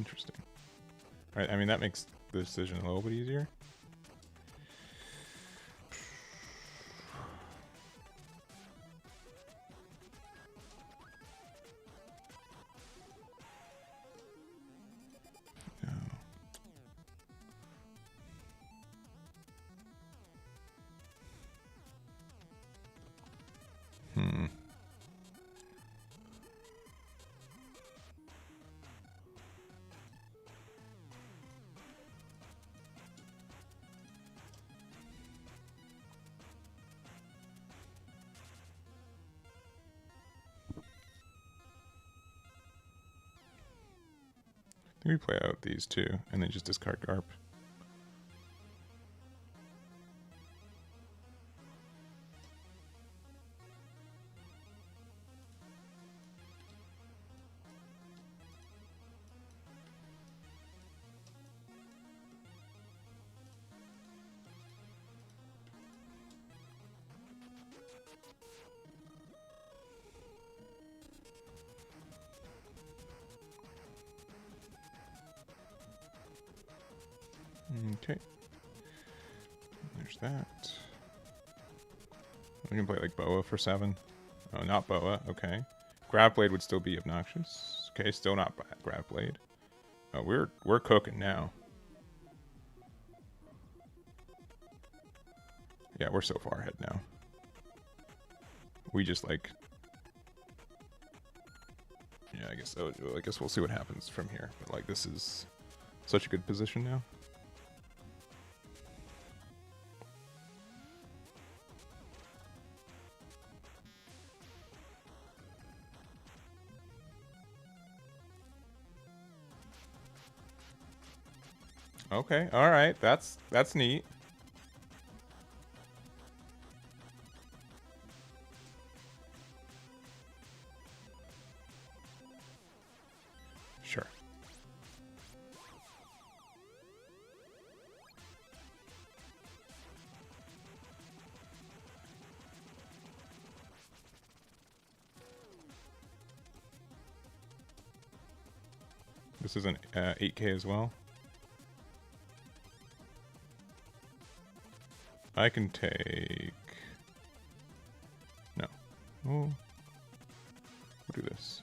Interesting. Right, I mean, that makes the decision a little bit easier. Hmm. I think we play out these two and then just discard Garp. Okay. There's that. We can play like Boa for 7. Oh, not Boa. Okay. Grab Blade would still be obnoxious. Okay, still not Grab Blade. Oh, we're cooking now. Yeah, we're so far ahead now. We just like. Yeah, I guess. Oh, I guess we'll see what happens from here. But like, this is such a good position now. Okay, all right, that's neat. Sure. This is an 8K as well. I can take... No. Oh. We'll do this.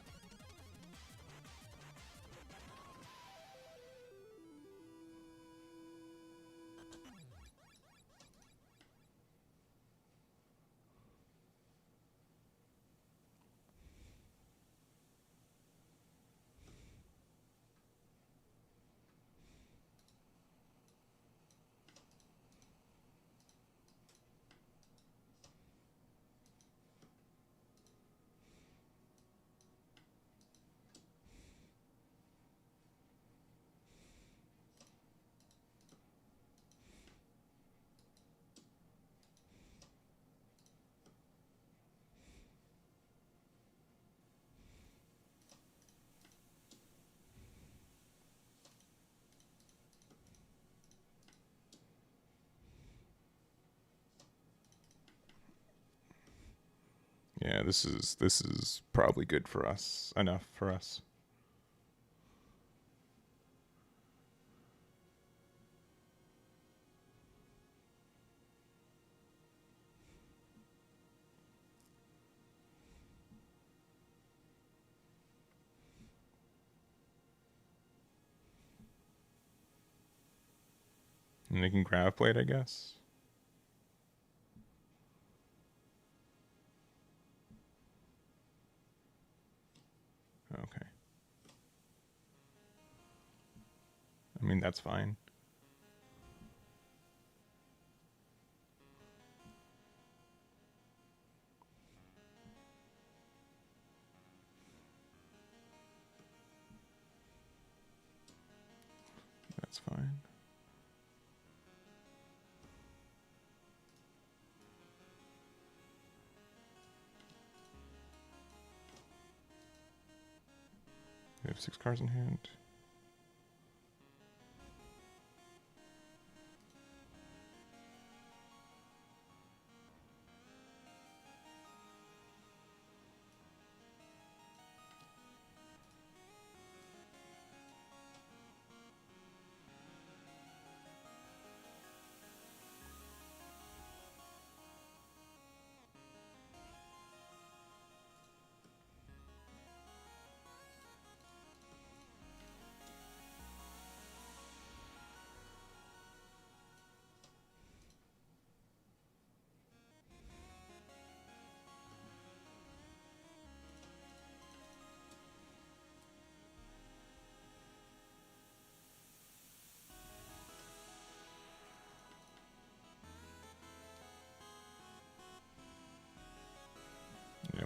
Yeah, this is probably good for us. Enough for us. And they can grab Blade, I guess. Okay. I mean, that's fine. That's fine. We have 6 cards in hand.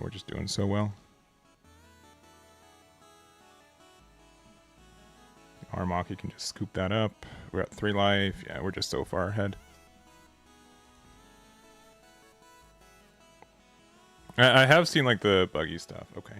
we're just doing so well. Armaki can just scoop that up. We're at 3 life. Yeah, we're just so far ahead. I have seen like the buggy stuff. Okay.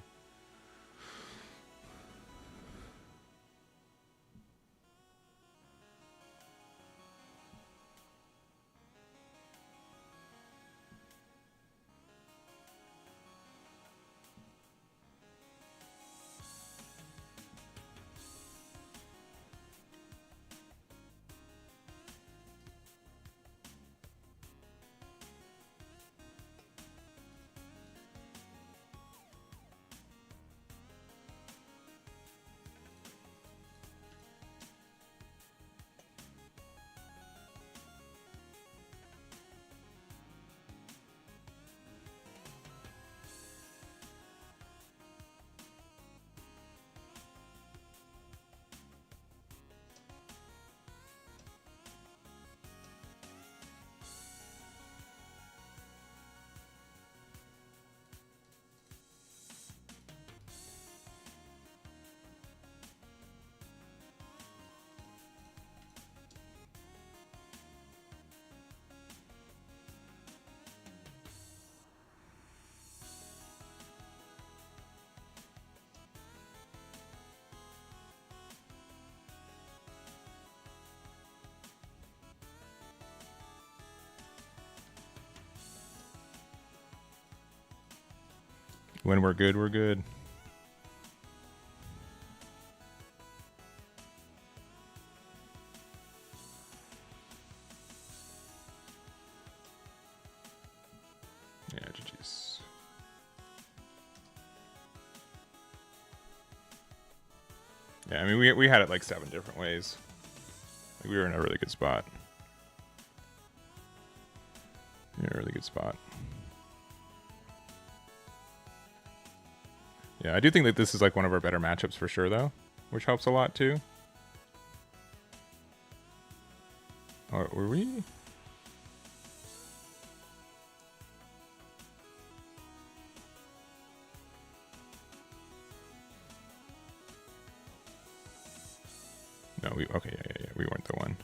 When we're good, we're good. Yeah, GG's. Yeah, I mean, we had it like 7 different ways. Like, we were in a really good spot. Yeah, a really good spot. Yeah, I do think that this is like one of our better matchups for sure, though, which helps a lot too. Or were we? No, we okay. Yeah. We weren't the one.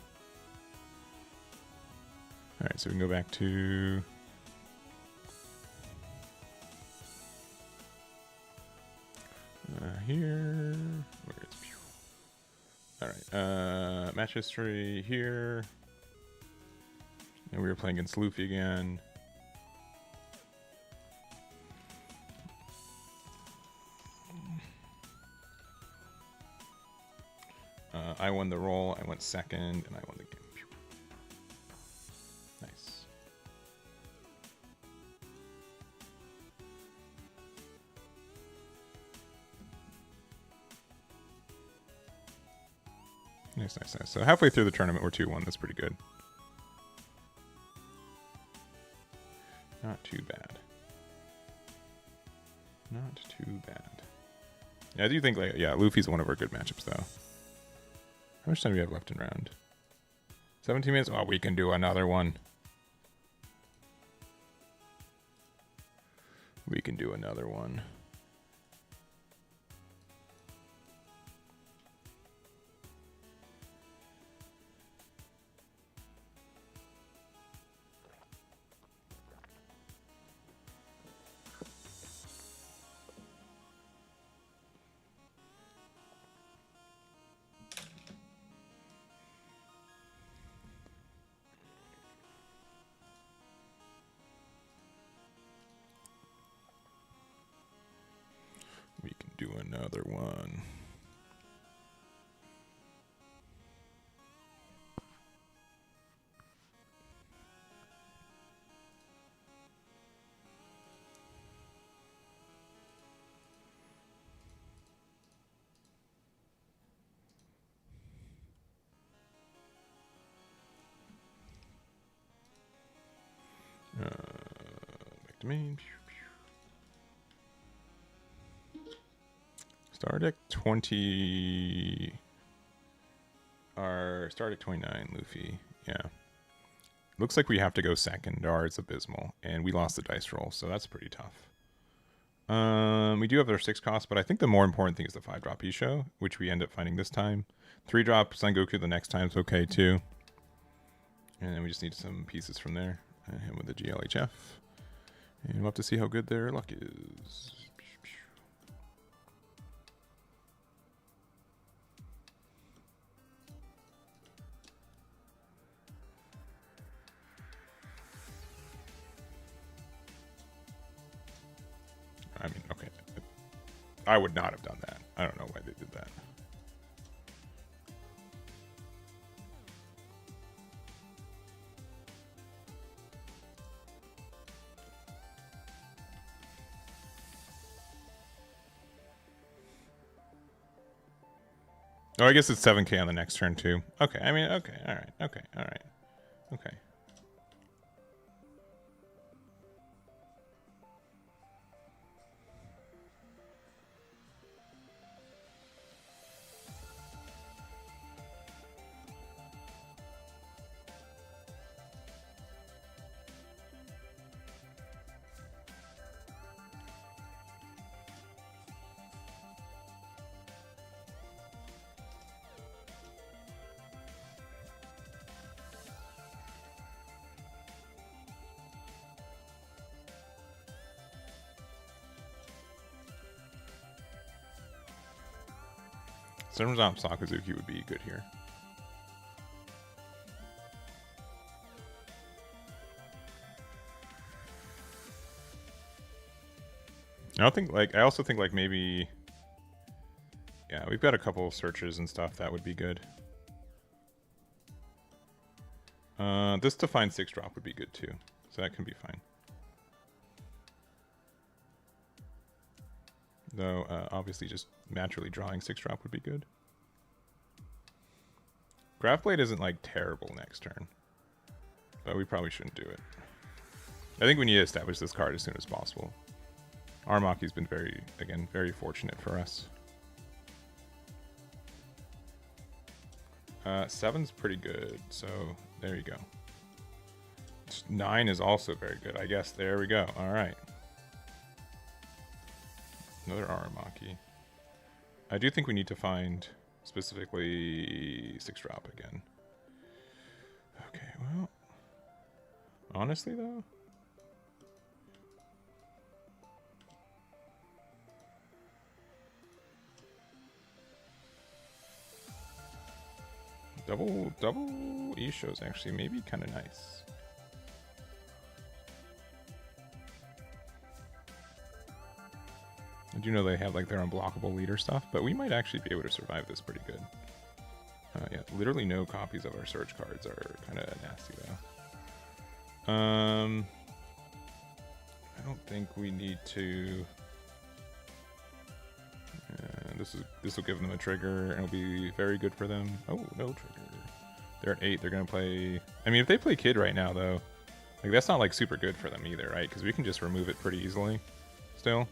All right, so we can go back to. Here, where is all right, match history here, and we were playing against Luffy again. I won the roll, I went second, and I won the game. Nice. Nice. So halfway through the tournament, we're 2-1. That's pretty good. Not too bad. Not too bad. Yeah, I do think, like, yeah, Luffy's one of our good matchups, though. How much time do we have left in round? 17 minutes? Oh, we can do another one. We can do another one. We can do another one. Back to me. Start at 20. Our start at 29, Luffy. Yeah. Looks like we have to go second. Ours abysmal. And we lost the dice roll, so that's pretty tough. We do have our 6 cost, but I think the more important thing is the 5-drop Isho, which we end up finding this time. 3-drop Sengoku the next time's okay too. And then we just need some pieces from there. Him with the GLHF. And we'll have to see how good their luck is. I mean, okay. I would not have done that. I don't know why they did that. Oh, I guess it's 7k on the next turn too. Okay, I mean, okay, all right, okay, all right, okay. Turns out Sakazuki would be good here. I also think like maybe, yeah, we've got a couple of searches and stuff that would be good. This to find 6-drop would be good too, so that can be fine. Though, obviously just naturally drawing 6-drop would be good. Graph Blade isn't like terrible next turn, but we probably shouldn't do it. I think we need to establish this card as soon as possible. Armaki's been very fortunate for us. 7's pretty good, so there you go. 9 is also very good, I guess. There we go. All right. Another Aramaki. I do think we need to find specifically 6-drop again. Okay, well, honestly though, double Isho is actually maybe kind of nice. I do know they have like their unblockable leader stuff, but we might actually be able to survive this pretty good. Yeah, literally no copies of our search cards are kind of nasty though. I don't think we need to. This will give them a trigger, and it'll be very good for them. Oh, no trigger. They're at 8. They're gonna play. I mean, if they play Kid right now, though, like that's not like super good for them either, right? Because we can just remove it pretty easily. Still.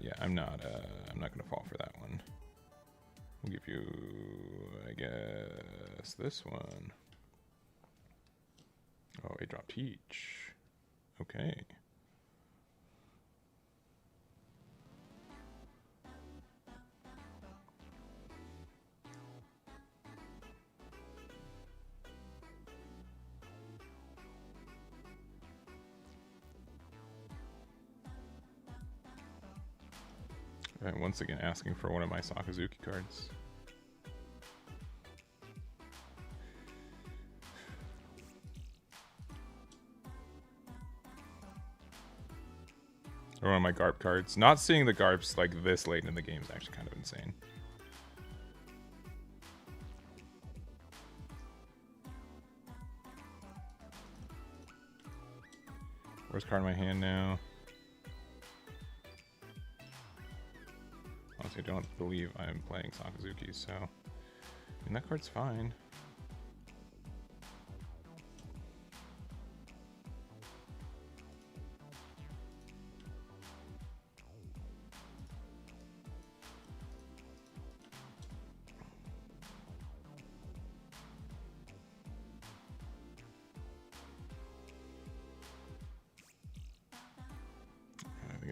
Yeah, I'm not gonna fall for that one. We'll give you, I guess, this one. Oh, 8-drop Teach. Okay. Alright, once again asking for one of my Sakazuki cards. Or one of my Garp cards. Not seeing the Garps like this late in the game is actually kind of insane. Worst card in my hand now. Honestly, I don't believe I'm playing Sakazuki, so I mean, that card's fine.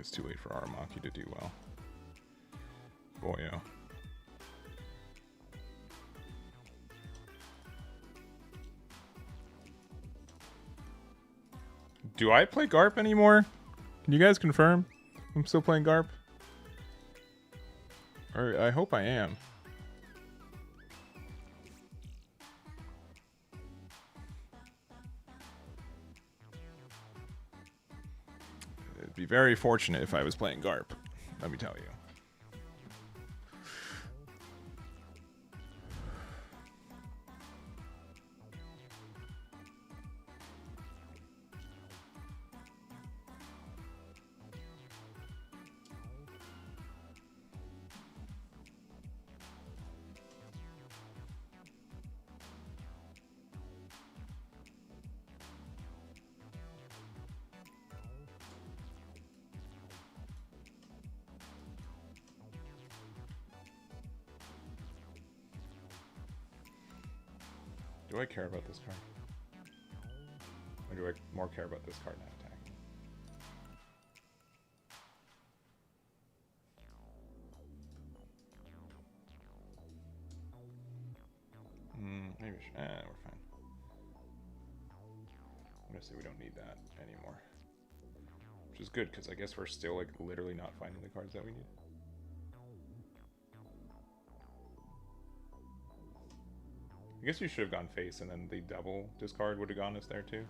it's too late for Aramaki to do well. Boyo. Do I play Garp anymore? Can you guys confirm I'm still playing Garp? Or I hope I am. It'd be very fortunate if I was playing Garp, let me tell you. Do I care about this card? Or do I more care about this card not attacking? Maybe we should, we're fine. I'm gonna say we don't need that anymore. Which is good, because I guess we're still like literally not finding the cards that we need. I guess you should have gone face, and then the double discard would have gone us there too.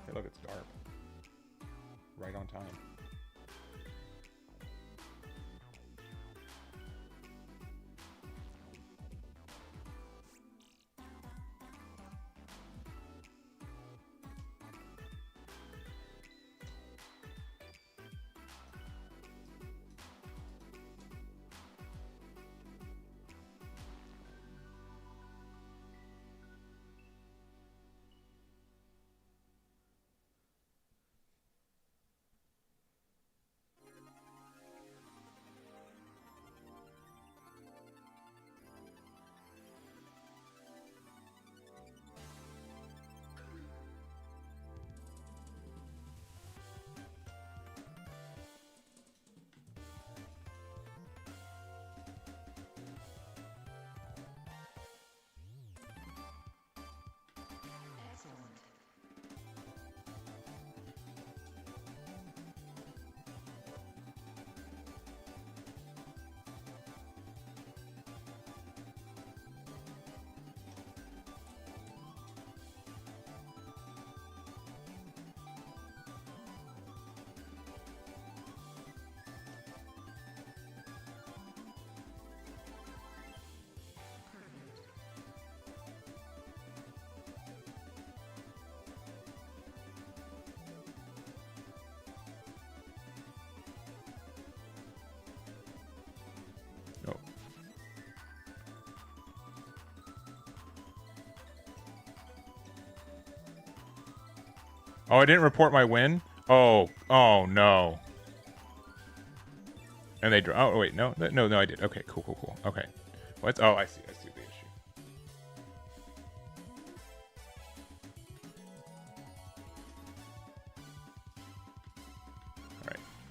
Hey, look, it's Garp. Right on time. Oh, I didn't report my win? Oh no. And they draw. Oh, wait, no, I did. Okay, cool. Okay. What? Oh, I see the issue.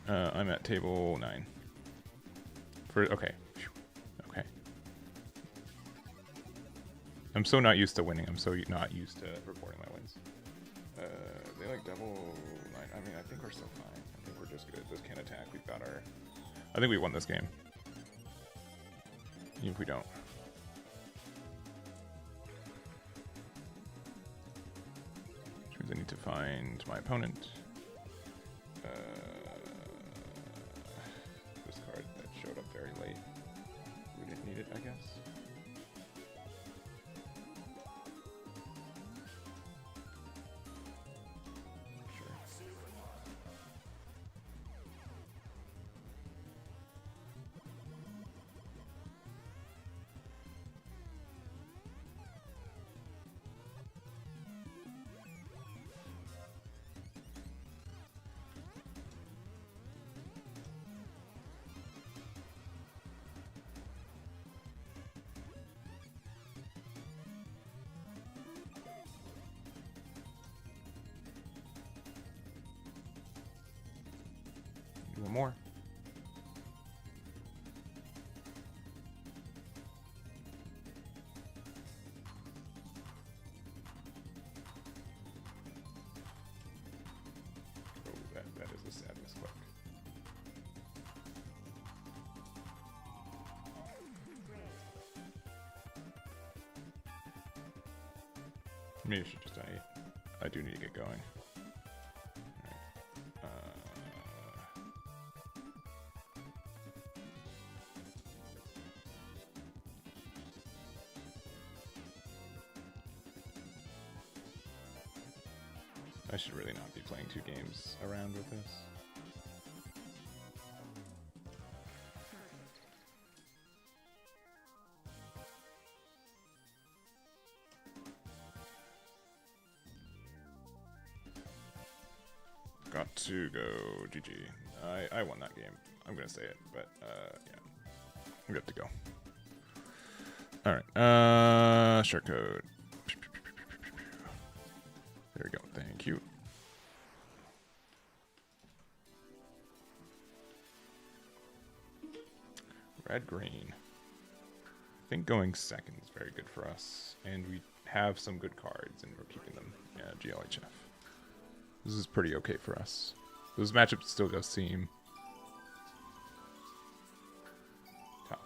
All right. I'm at table 9. Okay. Okay. I'm so not used to winning. I'm so not used to reporting my wins. They like double 9. I mean, I think we're still fine. I think we're just good. This can attack. We've got our... I think we won this game. Even if we don't. Which means I need to find my opponent. This card that showed up very late. We didn't need it, I guess. One more. Oh, that is a sad misclick. Maybe I should just I do need to get going. I should really not be playing 2 games around with this. Got to go GG. I won that game. I'm gonna say it, but yeah. I'm good to go. Alright, share code. There we go. Thank you. Red green. I think going second is very good for us, and we have some good cards, and we're keeping them. Yeah, GLHF. This is pretty okay for us. Those matchups still does seem tough.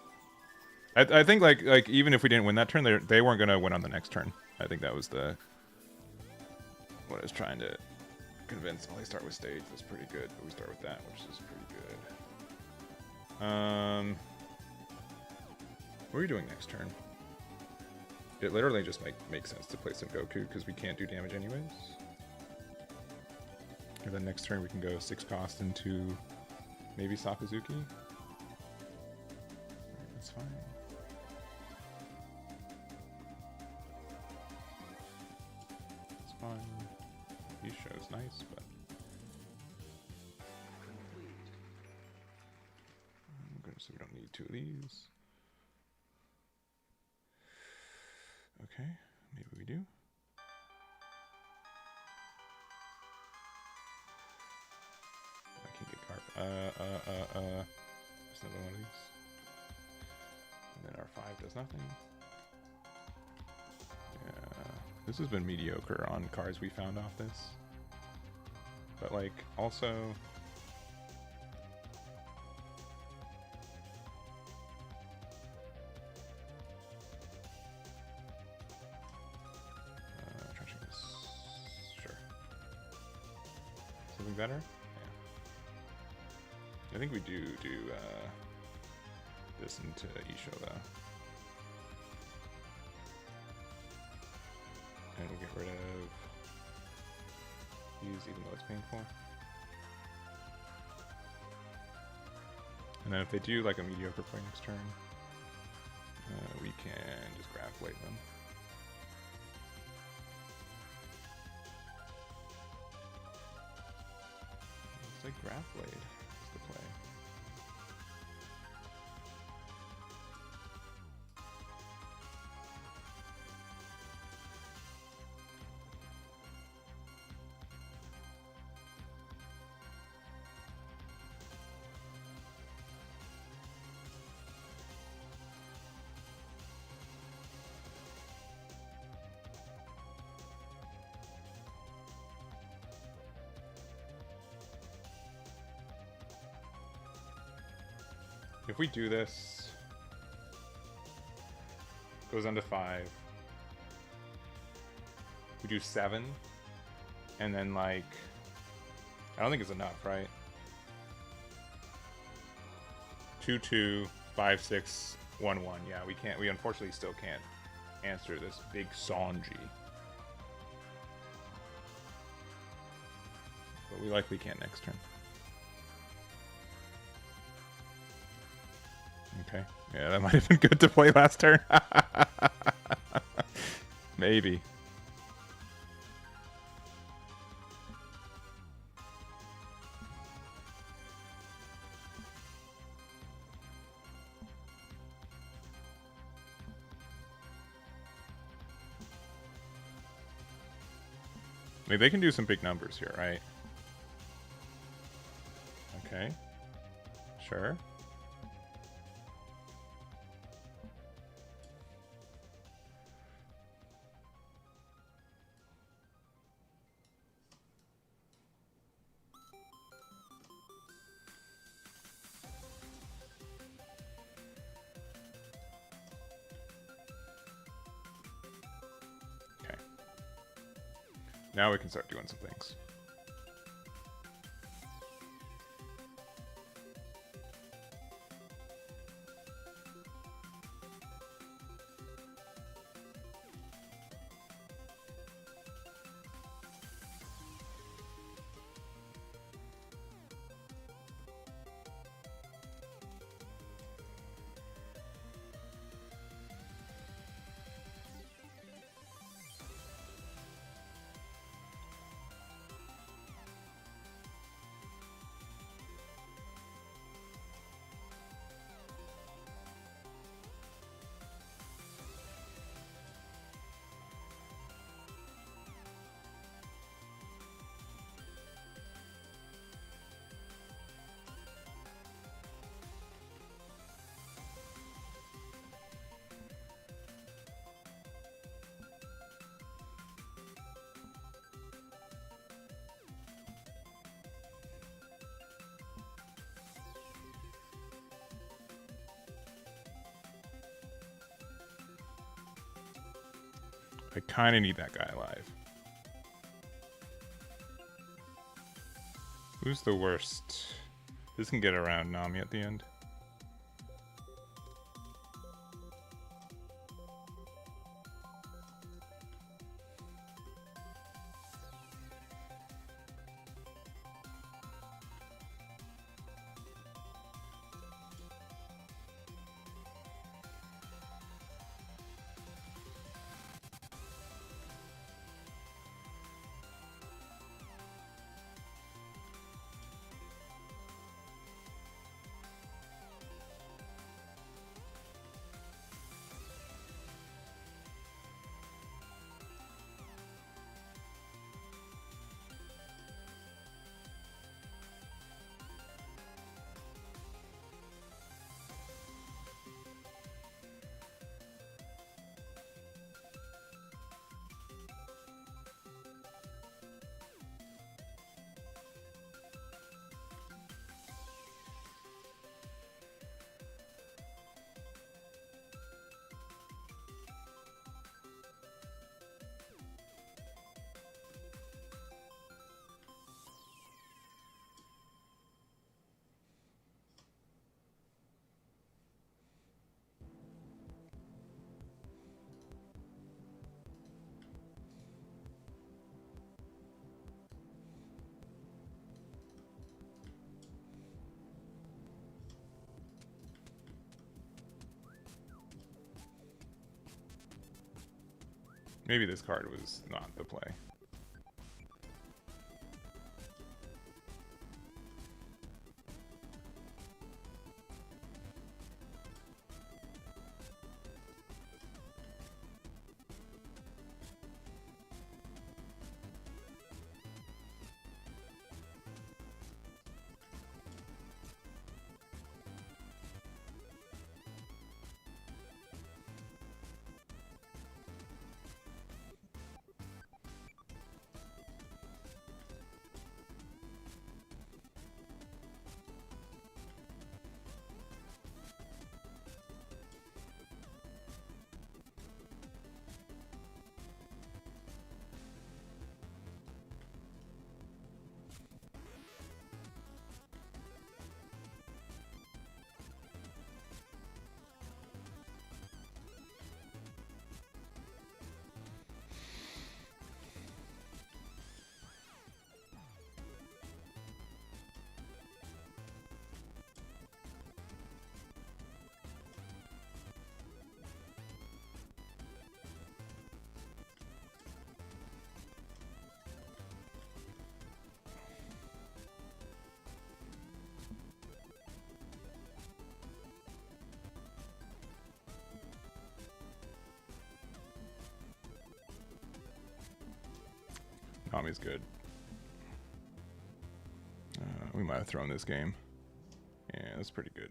I think like even if we didn't win that turn, they weren't gonna win on the next turn. I think that was what I was trying to convince. Well, they start with stage. That's pretty good. But we start with that, which is pretty good. What are we doing next turn? It literally just makes sense to play some Goku because we can't do damage anyways. And then next turn we can go 6 cost into maybe Sakazuki. That's fine. It's fine. Isho's nice, but I'm gonna say we don't need 2 of these. Okay, maybe we do. I can get carp. There's another one of these. And then our 5 does nothing. Yeah, this has been mediocre on cards we found off this. But like, also... trashing this. Sure. Something better? Yeah. I think we do this into Isho though. And we'll get rid of these even though it's painful. And then if they do like a mediocre play next turn, we can just grab blade them. It's like grab blade is the play. If we do this, goes on to 5. We do 7, and then like, I don't think it's enough, right? 2, 2, 5, 6, 1, 1. Yeah, we can't. We unfortunately still can't answer this big Sanji, but we likely can next turn. Okay. Yeah, that might have been good to play last turn. Maybe. I mean, they can do some big numbers here, right? Okay. Sure. Now we can start doing some things. I kind of need that guy alive. Who's the worst? This can get around Nami at the end. Maybe this card was not the play. Nami's good. We might have thrown this game. Yeah, that's pretty good.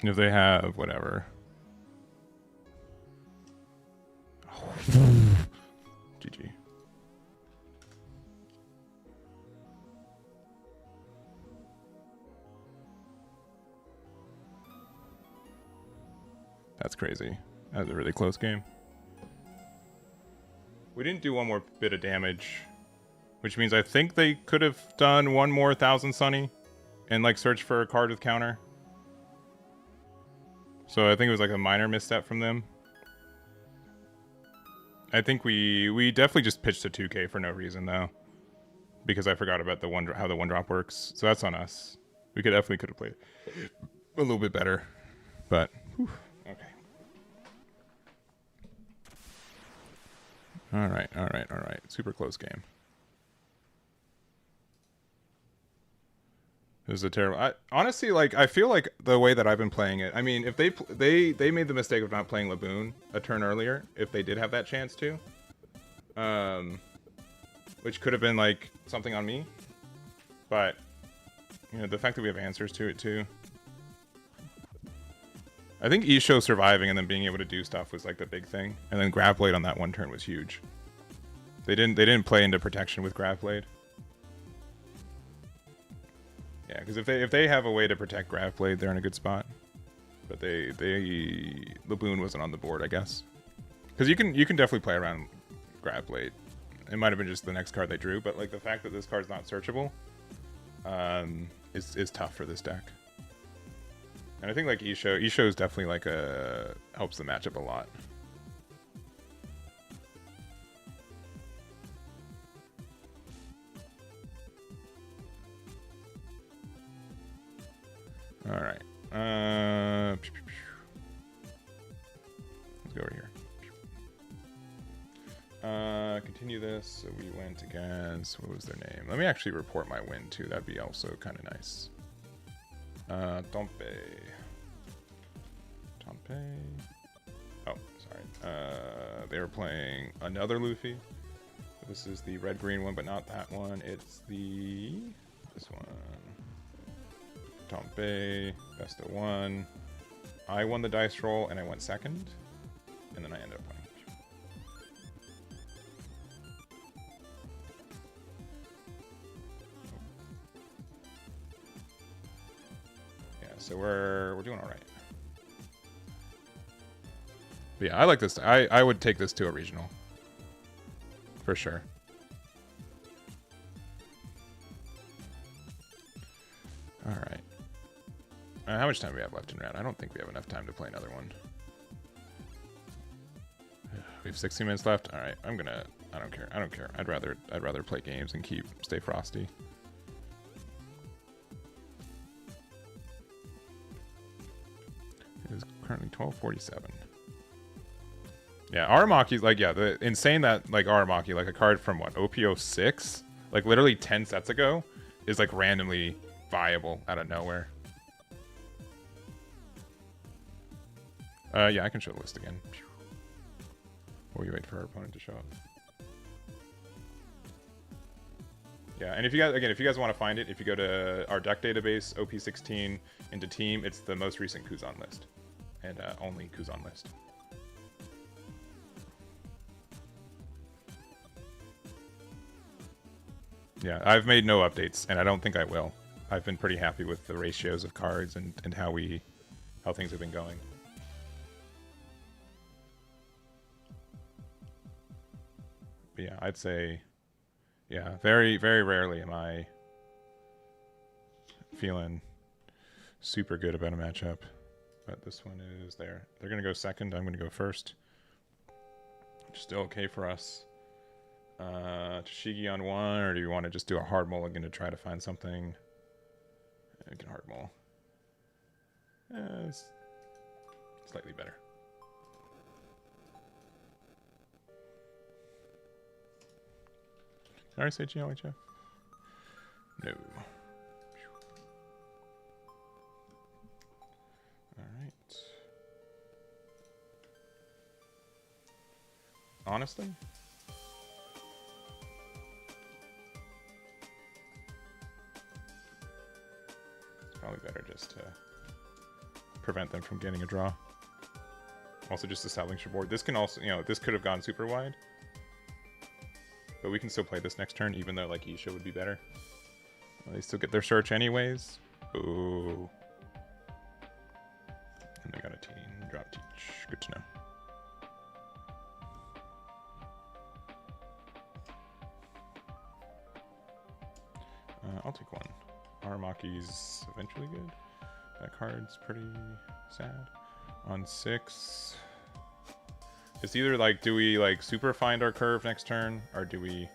If they have whatever. GG. That's crazy. That was a really close game. We didn't do one more bit of damage, which means I think they could have done one more 1,000 Sunny and like search for a card with counter. So I think it was like a minor misstep from them. I think we definitely just pitched a 2K for no reason though, because I forgot about the how the one drop works. So that's on us. We could have played a little bit better, but whew, okay. All right. Super close game. It was a terrible. Honestly, like I feel like the way that I've been playing it. I mean, if they made the mistake of not playing Laboon a turn earlier, if they did have that chance to, which could have been like something on me, but you know the fact that we have answers to it too. I think Isho surviving and then being able to do stuff was like the big thing, and then Grab Blade on that one turn was huge. They didn't play into protection with Grab Blade. Yeah, because if they have a way to protect Grab Blade, they're in a good spot. But Laboon wasn't on the board, I guess. Because you can definitely play around Grab Blade. It might have been just the next card they drew, but like the fact that this card's not searchable, is tough for this deck. And I think like Isho is definitely like helps the matchup a lot. All right. Let's go over here. Continue this. So we went against, what was their name? Let me actually report my win too. That'd be also kind of nice. Tompe. Oh, sorry. They were playing another Luffy. This is the red-green one, but not that one. It's this one. Tompe, best of one. I won the dice roll and I went second, and then I ended up winning. So we're doing all right. But yeah, I like this. I would take this to a regional for sure. All right. How much time do we have left in round? I don't think we have enough time to play another one. We have 60 minutes left. All right. I don't care. I'd rather play games and stay frosty. It is currently 12:47. Yeah, Aramaki's like, yeah, the insane that like Aramaki, like a card from what, OPO 6, like literally 10 sets ago, is like randomly viable out of nowhere. Yeah, I can show the list again. While we wait for our opponent to show up. Yeah, and if you guys want to find it, if you go to our deck database, OP16 into team, it's the most recent Kuzan list, and only Kuzan list. Yeah, I've made no updates, and I don't think I will. I've been pretty happy with the ratios of cards and how things have been going. But yeah, I'd say, yeah, very, very rarely am I feeling super good about a matchup. But this one is there. They're going to go second. I'm going to go first. Still okay for us. Tashigi on one, or do you want to just do a hard mulligan to try to find something? We can hard mull. It's slightly better. Did I already say Chinoize? No. Alright. Honestly? It's probably better just to prevent them from getting a draw. Also just establishing your board. This can also, this could have gone super wide. But we can still play this next turn, even though, like, Isha would be better. Well, they still get their search anyways. Ooh. And they got a teen. Drop teach. Good to know. I'll take one. Aramaki's eventually good. That card's pretty sad. On 6... It's either like, do we like super find our curve next turn, or do we?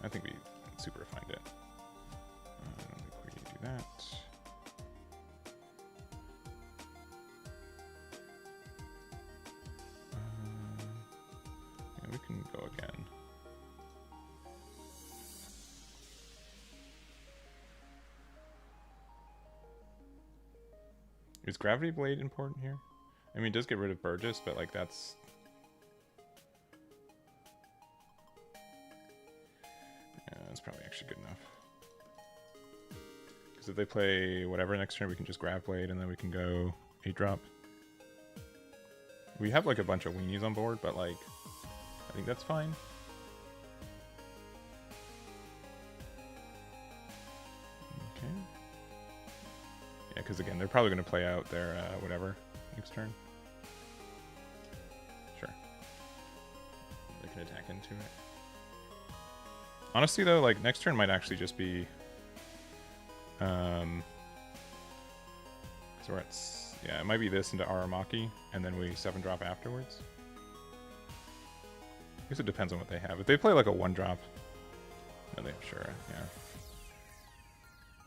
I think we super find it. I don't think we do that. Yeah, we can go again. Is Gravity Blade important here? I mean, it does get rid of Burgess, but, like, that's... Yeah, that's probably actually good enough. Because if they play whatever next turn, we can just Grav Blade, and then we can go 8-drop. We have, like, a bunch of weenies on board, but, like, I think that's fine. Okay. Yeah, because, again, they're probably going to play out their whatever next turn. Attack into it. Honestly, though, like, next turn might actually just be because we're at, yeah, it might be this into Aramaki, and then we 7-drop afterwards. I guess it depends on what they have. If they play like a 1-drop, no, they have Shura, yeah.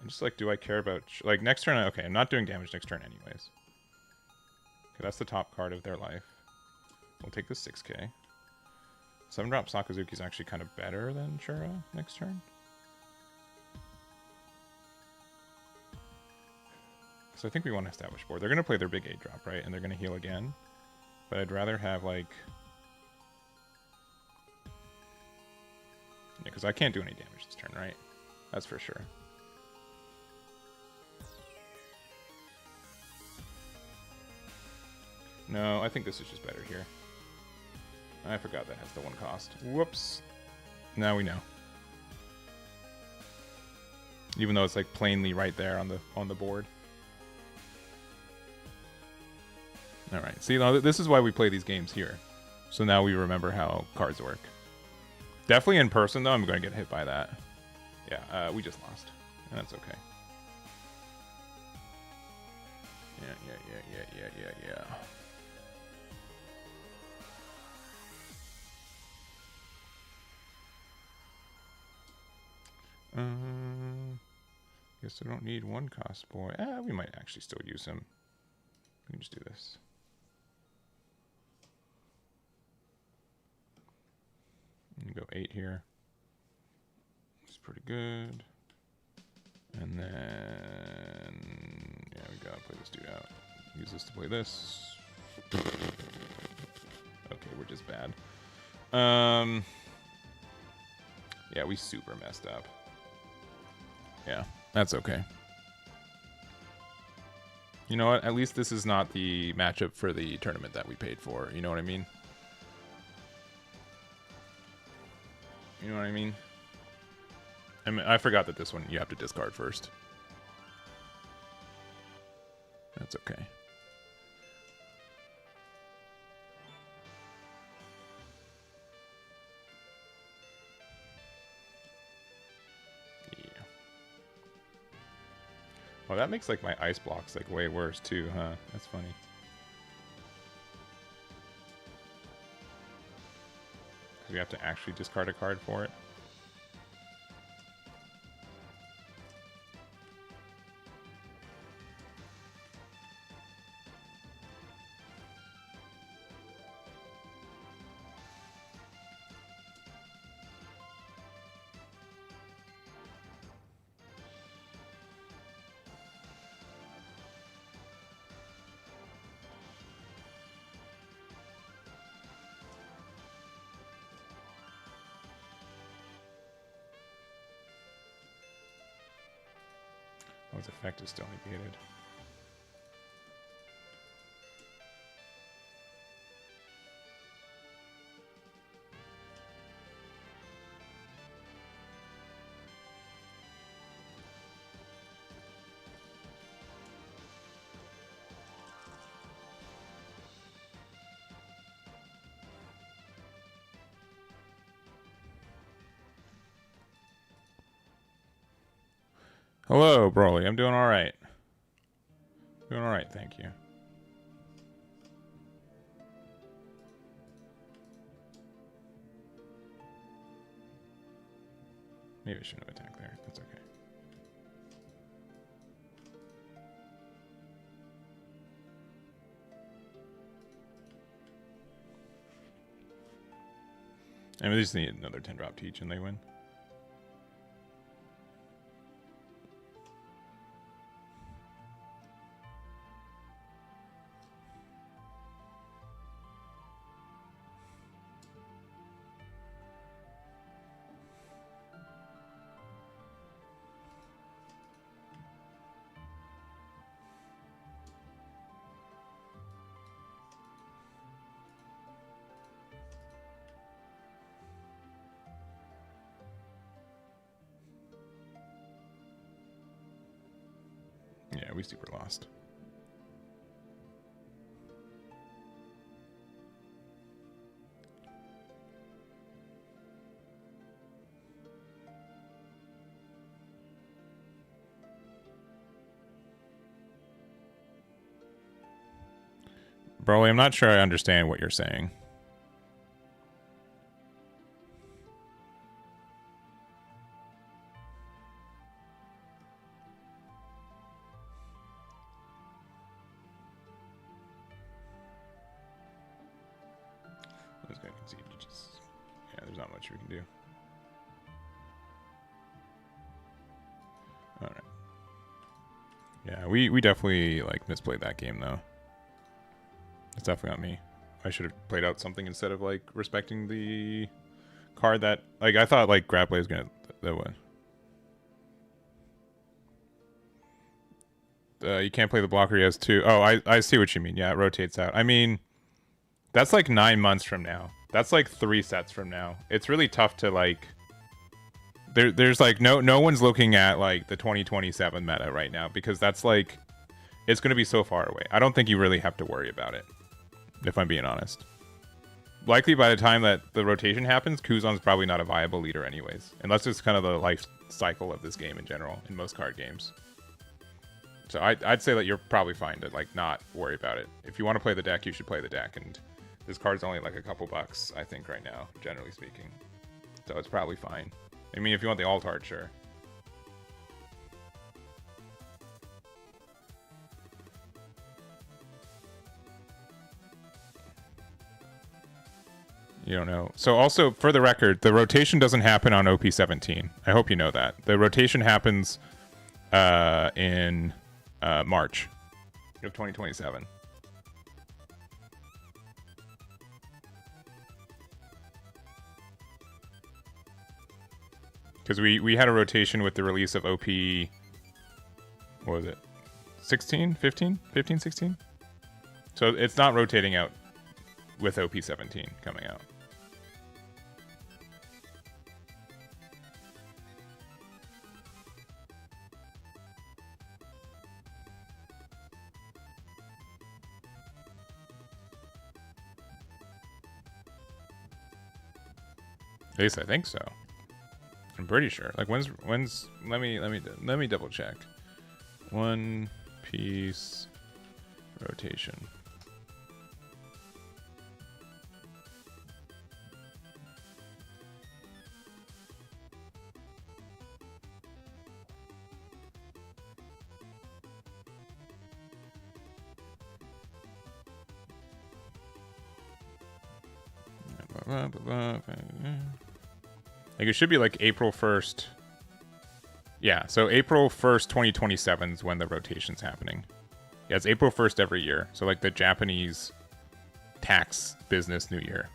And just like, do I care about like next turn? Okay, I'm not doing damage next turn anyways. Okay, that's the top card of their life. We'll take the 6k. 7-drop Sakazuki is actually kind of better than Shura next turn. So I think we want to establish board. They're going to play their big 8-drop, right? And they're going to heal again. But I'd rather have, like... Yeah, because I can't do any damage this turn, right? That's for sure. No, I think this is just better here. I forgot that has the 1 cost. Whoops. Now we know. Even though it's like plainly right there on the board. All right. See, this is why we play these games here. So now we remember how cards work. Definitely in person though, I'm going to get hit by that. Yeah, we just lost. And that's okay. Yeah. Guess I don't need 1 cost boy. We might actually still use him. We can just do this. And go 8 here. It's pretty good. And then yeah, we gotta play this dude out. Use this to play this. Okay, we're just bad. Yeah, we super messed up. Yeah, that's okay. You know what? At least this is not the matchup for the tournament that we paid for. You know what I mean? You know what I mean? I forgot that this one you have to discard first. That's okay. Yeah. Well, that makes like my ice blocks like way worse too, huh? That's funny. We have to actually discard a card for it. Oh, its effect is still negated. Hello, Broly. I'm doing all right. Doing all right, thank you. Maybe I shouldn't have attacked there. That's okay. I mean, they just need another 10-drop to each and they win. Yeah, we super lost. Broly, I'm not sure I understand what you're saying. This guy can see just... Yeah, there's not much we can do. Alright. Yeah, we definitely, like, misplayed that game, though. It's definitely on me. I should have played out something instead of, like, respecting the card that... Like, I thought, like, Grab Play was gonna... That one. You can't play the blocker he has two. Oh, I see what you mean. Yeah, it rotates out. I mean, that's like 9 months from now. That's like 3 sets from now. It's really tough to like... There's like no one's looking at like the 2027 meta right now because that's like... It's going to be so far away. I don't think you really have to worry about it, if I'm being honest. Likely by the time that the rotation happens, Kuzan's probably not a viable leader anyways. And that's just kind of the life cycle of this game in general, in most card games. So I'd say that you're probably fine to like not worry about it. If you want to play the deck, you should play the deck. And this card's only like a couple bucks, I think, right now, generally speaking. So it's probably fine. I mean, if you want the alt art, sure. You don't know. So also, for the record, the rotation doesn't happen on OP17. I hope you know that. The rotation happens in March of 2027. Because we had a rotation with the release of OP, what was it, 16, 15, 15, 16? So it's not rotating out with OP 17 coming out. At least I think so. I'm pretty sure. Like when's let me double check. One Piece rotation. Like it should be like April 1st. Yeah, so April 1st, 2027 is when the rotation's happening. Yeah, it's April 1st every year. So like the Japanese tax business new year.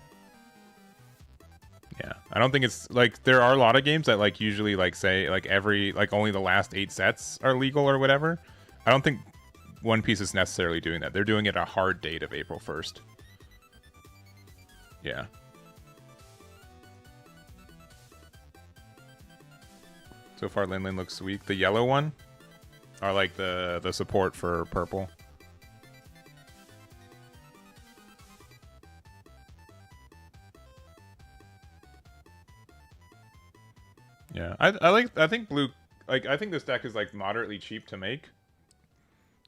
Yeah, I don't think it's like there are a lot of games that like usually like say like every like only the last 8 sets are legal or whatever. I don't think One Piece is necessarily doing that. They're doing it a hard date of April 1st. Yeah. So far, Lin Lin looks weak. The yellow one are like the support for purple. Yeah, I think blue. Like I think this deck is like moderately cheap to make.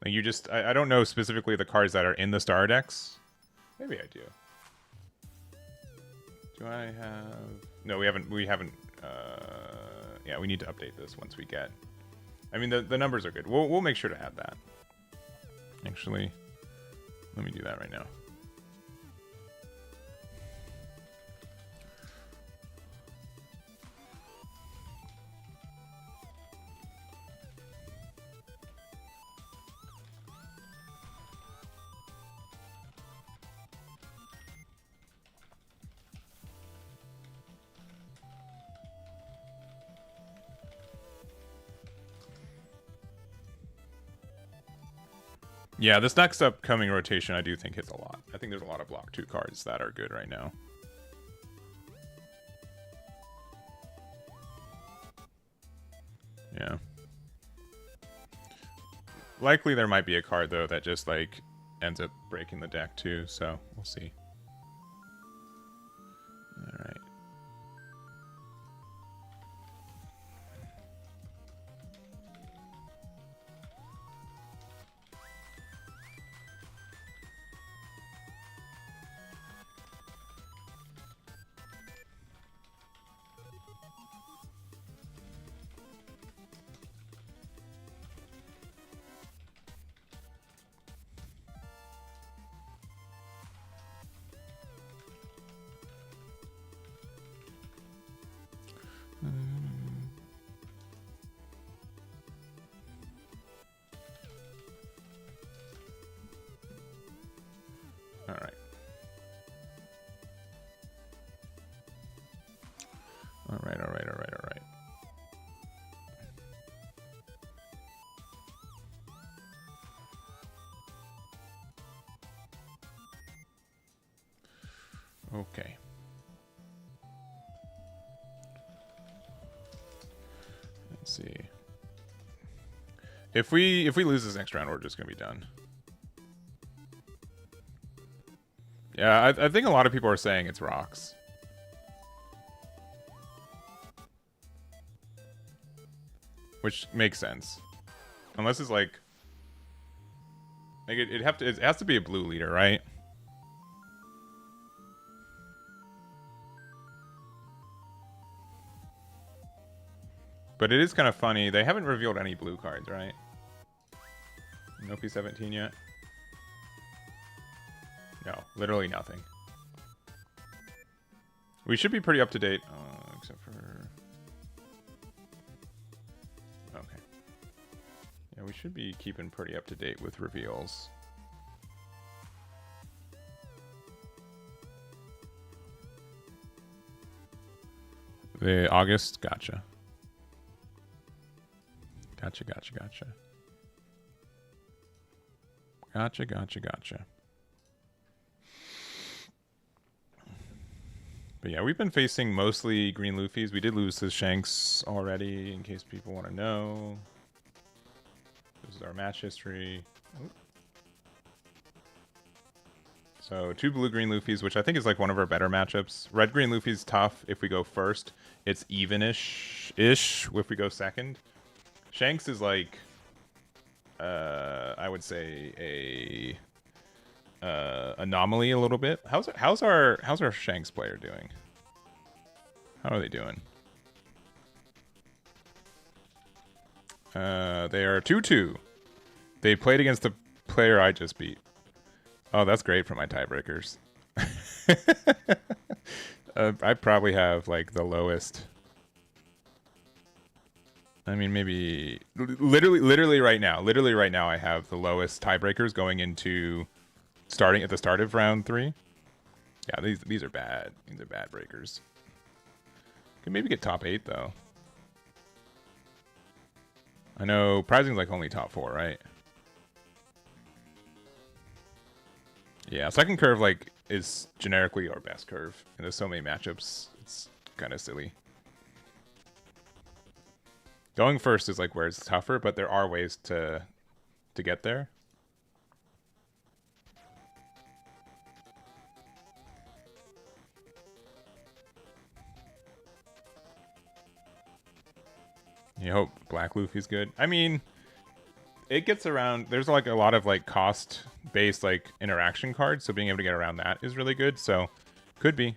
Like you just I don't know specifically the cards that are in the star decks. Maybe I do. Do I have? No, we haven't. Yeah, we need to update this once we get. I mean, the numbers are good. We'll make sure to add that. Actually, let me do that right now. Yeah, this next upcoming rotation I do think hits a lot. I think there's a lot of block 2 cards that are good right now. Yeah. Likely there might be a card though that just like ends up breaking the deck too, so we'll see. All right. All right. Okay. Let's see. If we lose this next round, we're just gonna be done. Yeah, I think a lot of people are saying it's rocks. Which makes sense. Unless it's like it has to be a blue leader, right? But it is kind of funny. They haven't revealed any blue cards, right? No P17 yet? No, literally nothing. We should be pretty up to date, except for... Okay. Yeah, we should be keeping pretty up to date with reveals. The August? Gotcha. Gotcha, gotcha, gotcha. Gotcha, gotcha, gotcha. But yeah, we've been facing mostly green Luffys. We did lose to Shanks already, in case people want to know. This is our match history. Oop. So 2 blue-green Luffys, which I think is like one of our better matchups. Red-green Luffy's tough if we go first. It's even-ish if we go second. Shanks is like, I would say a anomaly a little bit. How's our Shanks player doing? How are they doing? They are 2-2. They played against the player I just beat. Oh, that's great for my tiebreakers. I probably have like the lowest. I mean, maybe literally right now. Literally right now, I have the lowest tiebreakers going into starting at the start of round 3. Yeah, these are bad. These are bad breakers. Can maybe get top 8 though. I know prizing's like only top 4, right? Yeah, second curve like is generically our best curve, and there's so many matchups. It's kind of silly. Going first is like where it's tougher, but there are ways to get there. You hope Black Luffy's good. I mean, it gets around. There's like a lot of like cost-based like interaction cards, so being able to get around that is really good. So, could be.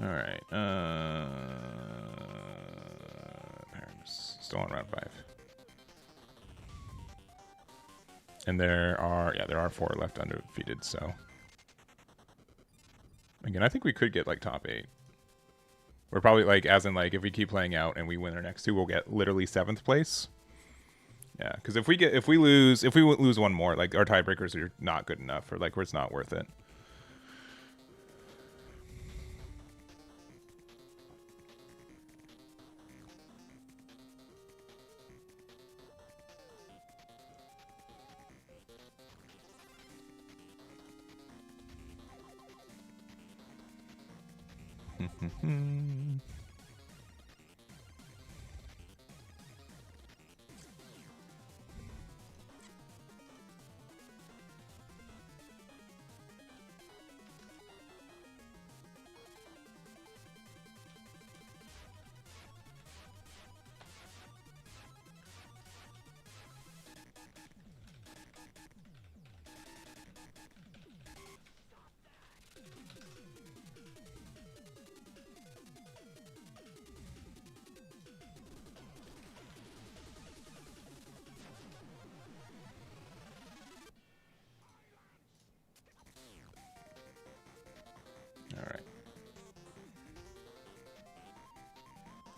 All right. Still on round 5. And there are 4 left undefeated. So, again, I think we could get like top 8. We're probably like, as in like, if we keep playing out and we win our next 2, we'll get literally 7th place. Yeah, because if we lose one more, like our tiebreakers are not good enough, or like where it's not worth it.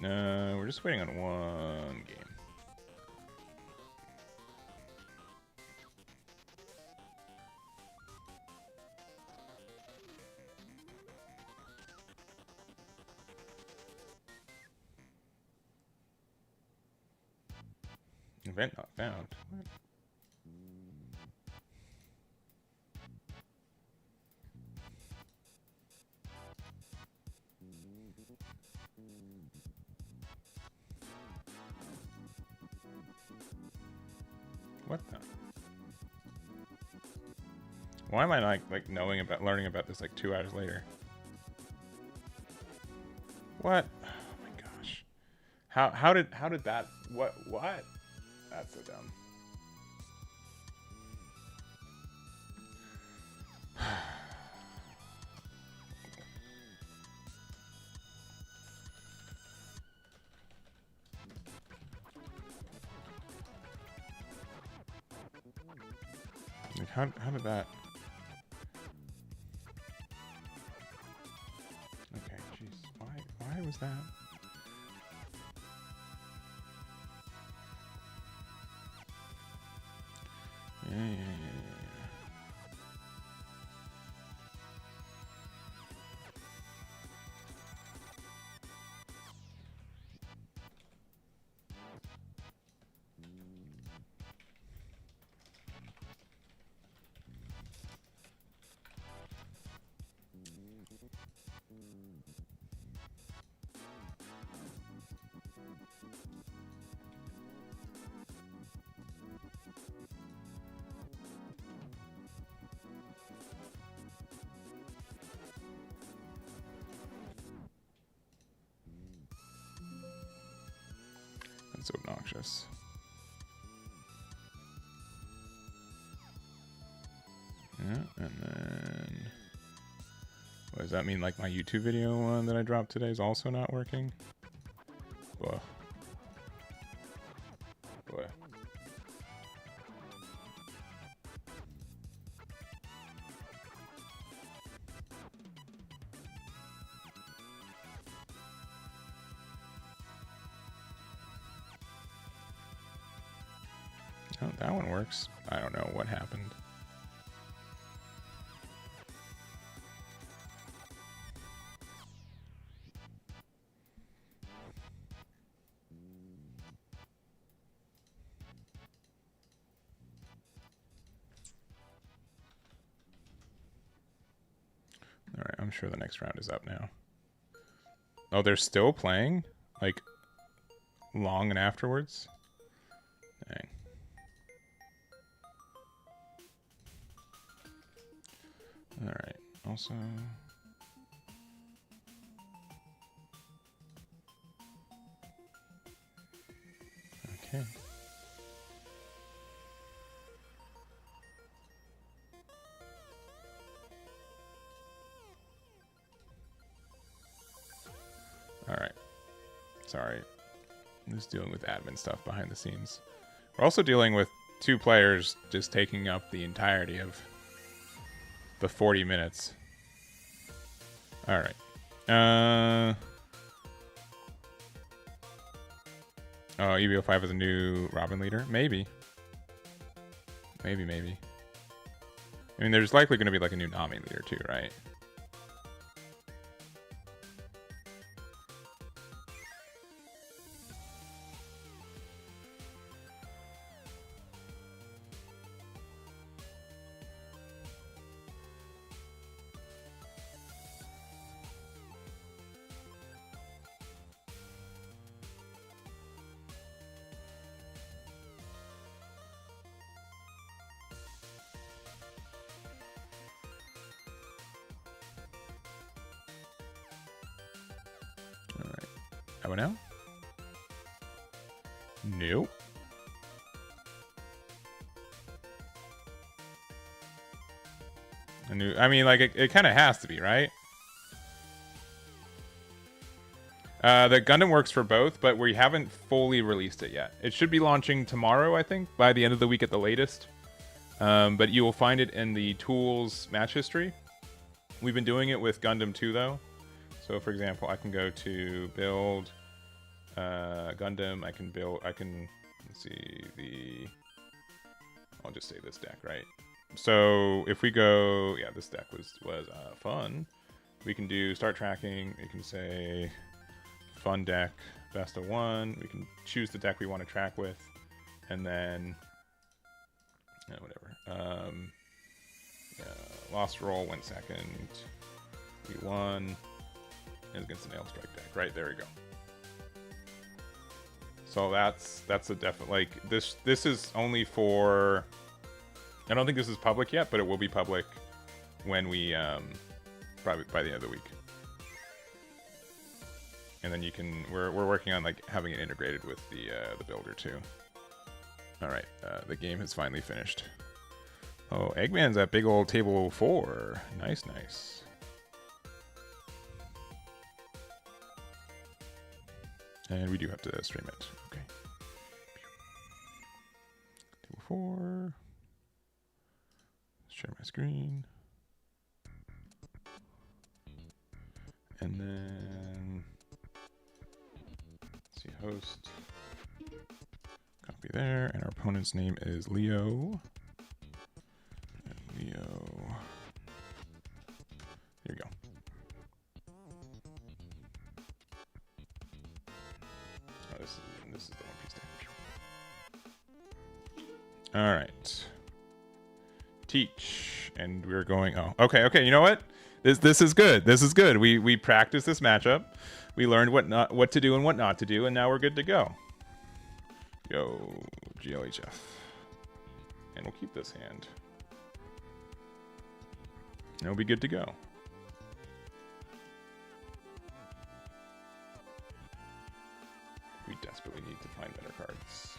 We're just waiting on one game. Event not found. What the? Why am I not like learning about this like 2 hours later? What? Oh my gosh. How did that what? That's so dumb. Like how did that? Okay, jeez. Why was that? Yeah. It's obnoxious. Yeah, and then what does that mean? Like my YouTube video one that I dropped today is also not working? Whoa. Boy. Oh, that one works. I don't know what happened. All right, I'm sure the next round is up now. Oh, they're still playing? Like, long and afterwards? Dang. All right. Also, okay. All right. Sorry. I'm just dealing with admin stuff behind the scenes. We're also dealing with 2 players just taking up the entirety of the 40 minutes. All right. Oh, EBO5 is a new Robin leader? Maybe. Maybe. I mean, there's likely going to be like a new Nami leader too, right? Oh, no? Nope. I mean, like, it kind of has to be, right? The Gundam works for both, but we haven't fully released it yet. It should be launching tomorrow, I think, by the end of the week at the latest. But you will find it in the tools match history. We've been doing it with Gundam 2, though. So, for example, I can go to build Gundam. Let's see, I'll just say this deck, right? So if we go, yeah, this deck was fun. We can do start tracking. You can say fun deck, best of 1. We can choose the deck we want to track with, and then whatever. Lost roll went second. We won. And against the nail strike deck, right? There we go. So that's a definite, like, this is only for, I don't think this is public yet, but it will be public when we probably by the end of the week. And then you can, we're working on like having it integrated with the builder too. All right, the game has finally finished. Oh, Eggman's at big old table 4. Nice. And we do have to stream it. Okay. Table 4. Share my screen. And then let's see, host. Copy there. And our opponent's name is Leo. Here we go. Oh, this is the One Piece deck. All right. Teach, and we're going. Oh, okay. You know what? This is good. This is good. We practiced this matchup. We learned what to do and what not to do, and now we're good to go. Yo, GLHF, and we'll keep this hand. And we'll be good to go. We desperately need need to find better cards.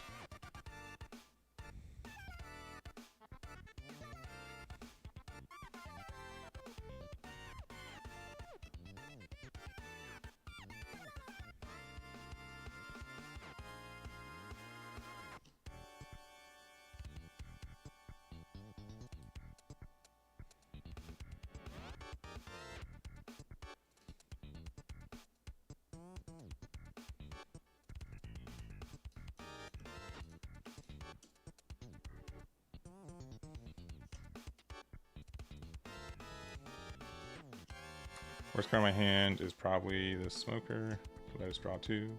Worst card in my hand is probably the Smoker. Let us draw 2.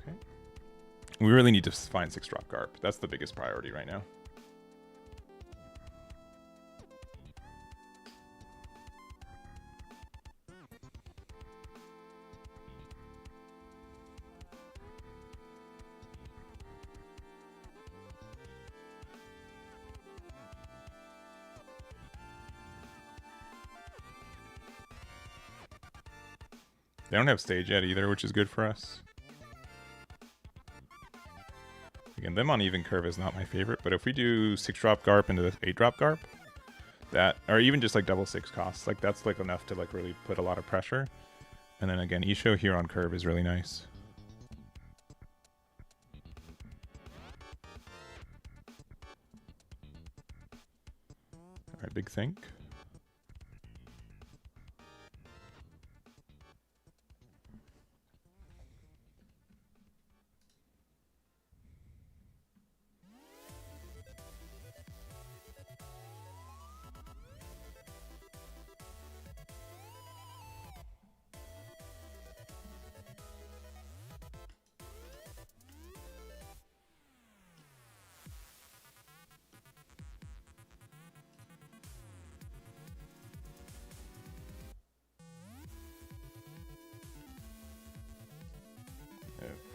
Okay. We really need to find 6-drop Garp. That's the biggest priority right now. They don't have stage yet either, which is good for us. Again, them on even curve is not my favorite, but if we do 6-drop Garp into the 8-drop Garp, that, or even just like double 6 costs, like that's like enough to like really put a lot of pressure. And then again, Isho here on curve is really nice. All right, big think.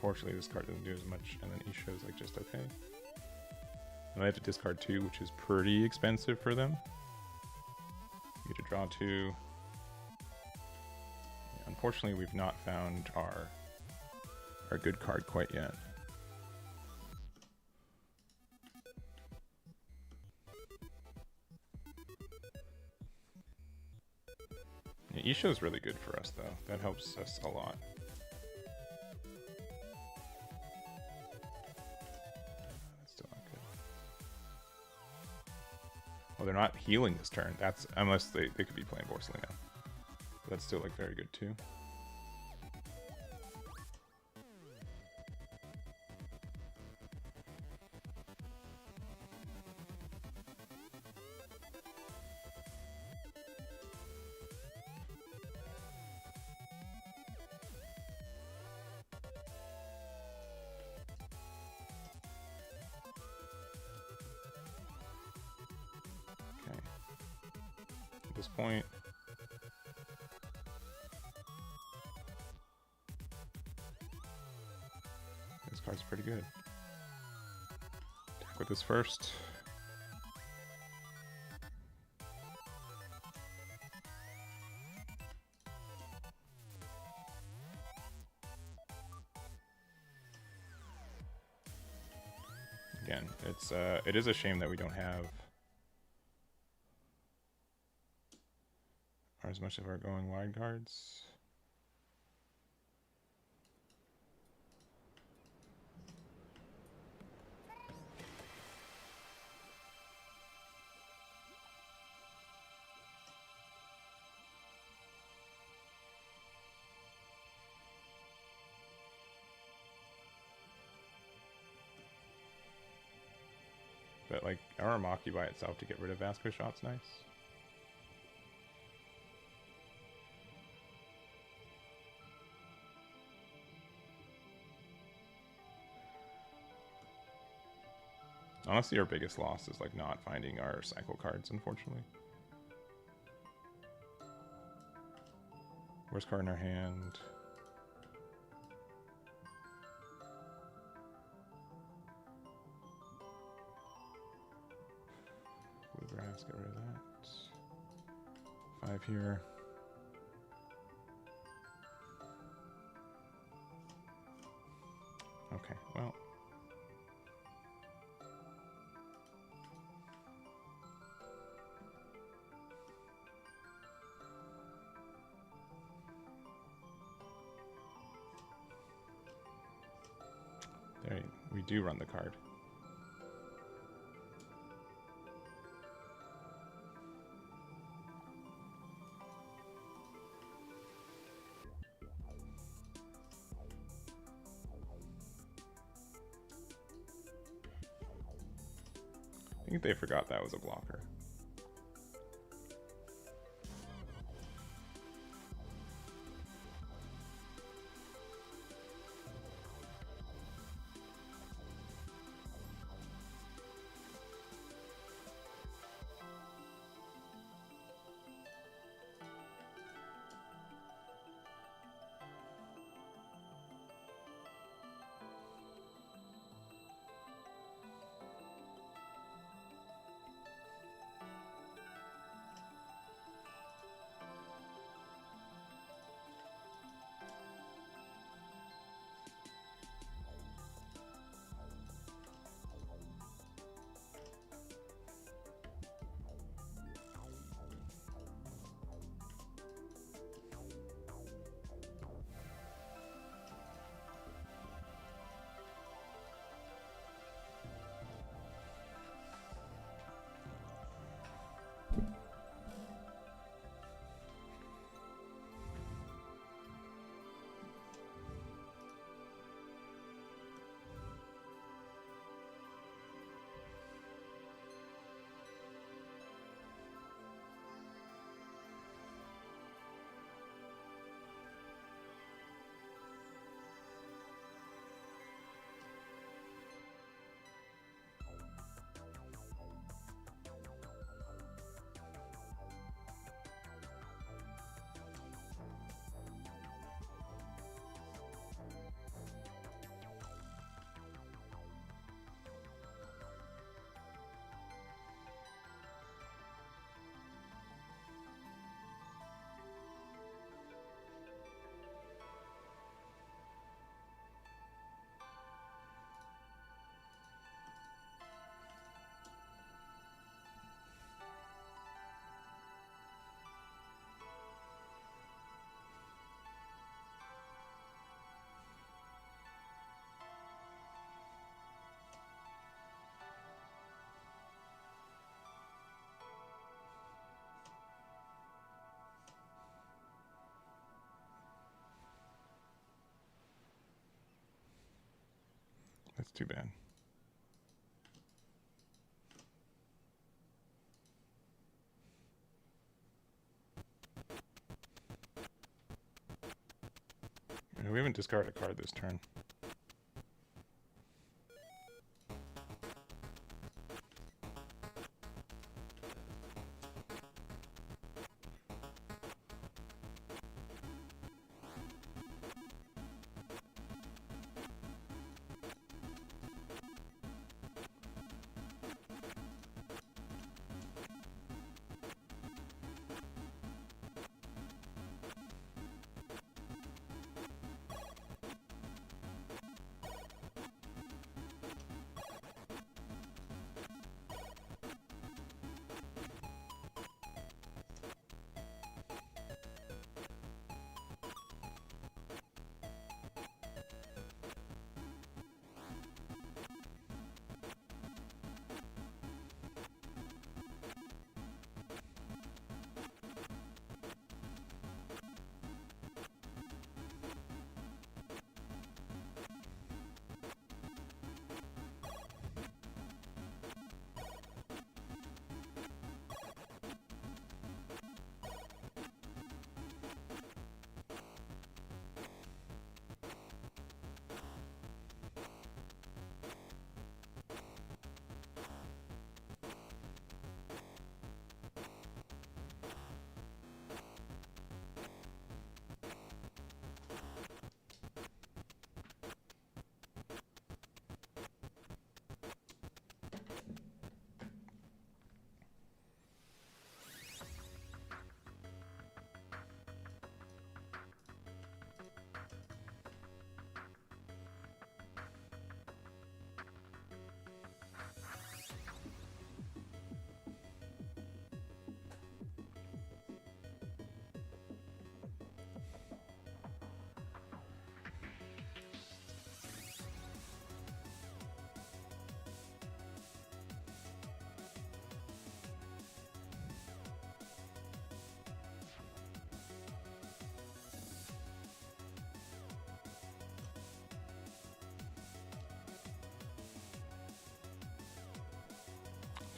Fortunately, this card doesn't do as much, and then Isho's like just okay. And I have to discard 2, which is pretty expensive for them. You get to draw 2. Unfortunately, we've not found our good card quite yet. Yeah, Isho's really good for us, though. That helps us a lot. Well, they're not healing this turn. That's unless they could be playing Borsalino. But that's still like very good too. This point. This card's pretty good. Attack with this first. Again, it is a shame that we don't have as much of our going wide cards. But like Aramaki by itself to get rid of Vasco Shot's nice. Honestly, our biggest loss is like not finding our cycle cards, unfortunately. Worst card in our hand. Bluegrass, get rid of that. 5 here. Okay. do run the card. I think they forgot that was a blocker. That's too bad. We haven't discarded a card this turn.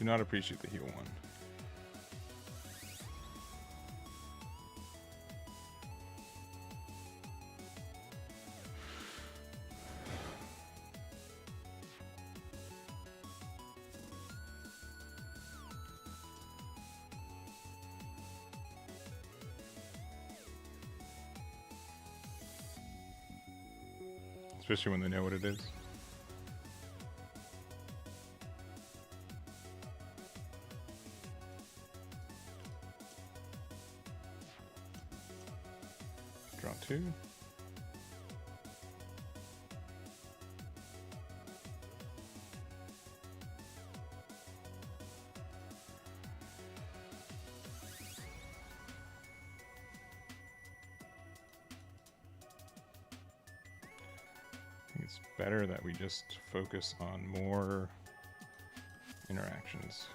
Do not appreciate the heal one. Especially when they know what it is. Draw 2. It's better that we just focus on more interactions.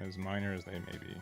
As minor as they may be.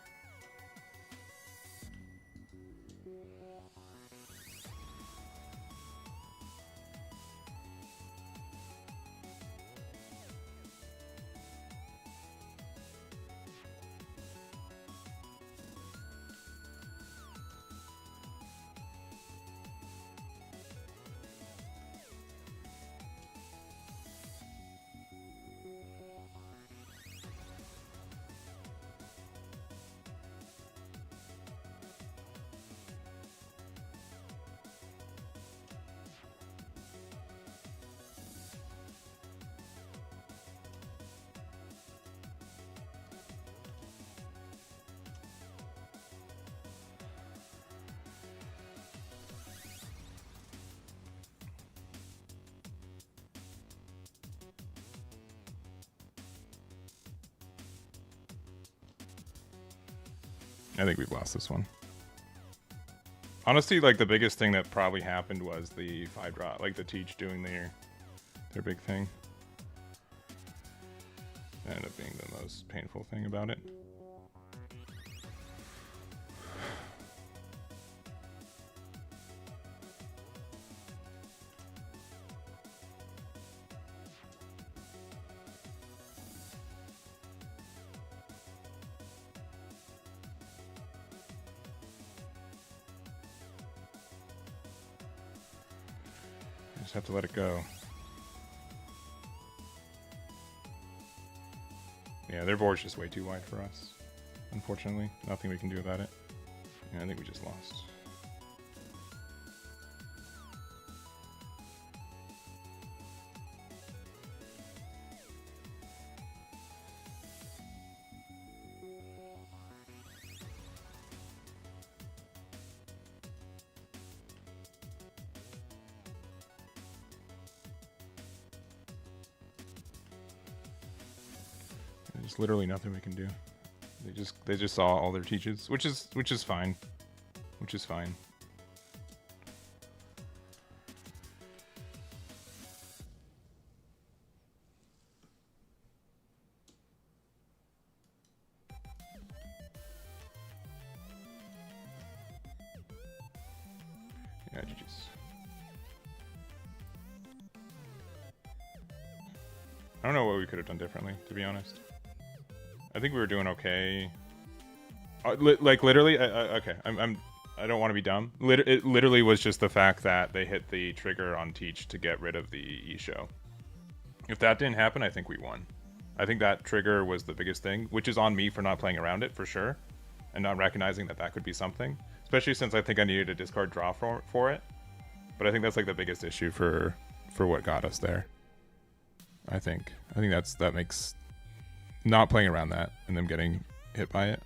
I think we've lost this one. Honestly, like the biggest thing that probably happened was the 5-drop, like the Teach doing their big thing. That ended up being the most painful thing about it. Just have to let it go. Yeah, their board's just way too wide for us. Unfortunately, nothing we can do about it. Yeah, I think we just lost. There's literally nothing we can do. They just saw all their teaches, which is fine. Which is fine. Yeah, GG's. I don't know what we could have done differently, to be honest. I think we were doing okay. Like literally, okay. I don't want to be dumb. It literally was just the fact that they hit the trigger on Teach to get rid of the E-show. If that didn't happen, I think we won. I think that trigger was the biggest thing, which is on me for not playing around it for sure, and not recognizing that that could be something. Especially since I think I needed a discard draw for it. But I think that's like the biggest issue for what got us there. I think that makes not playing around that and them getting hit by it.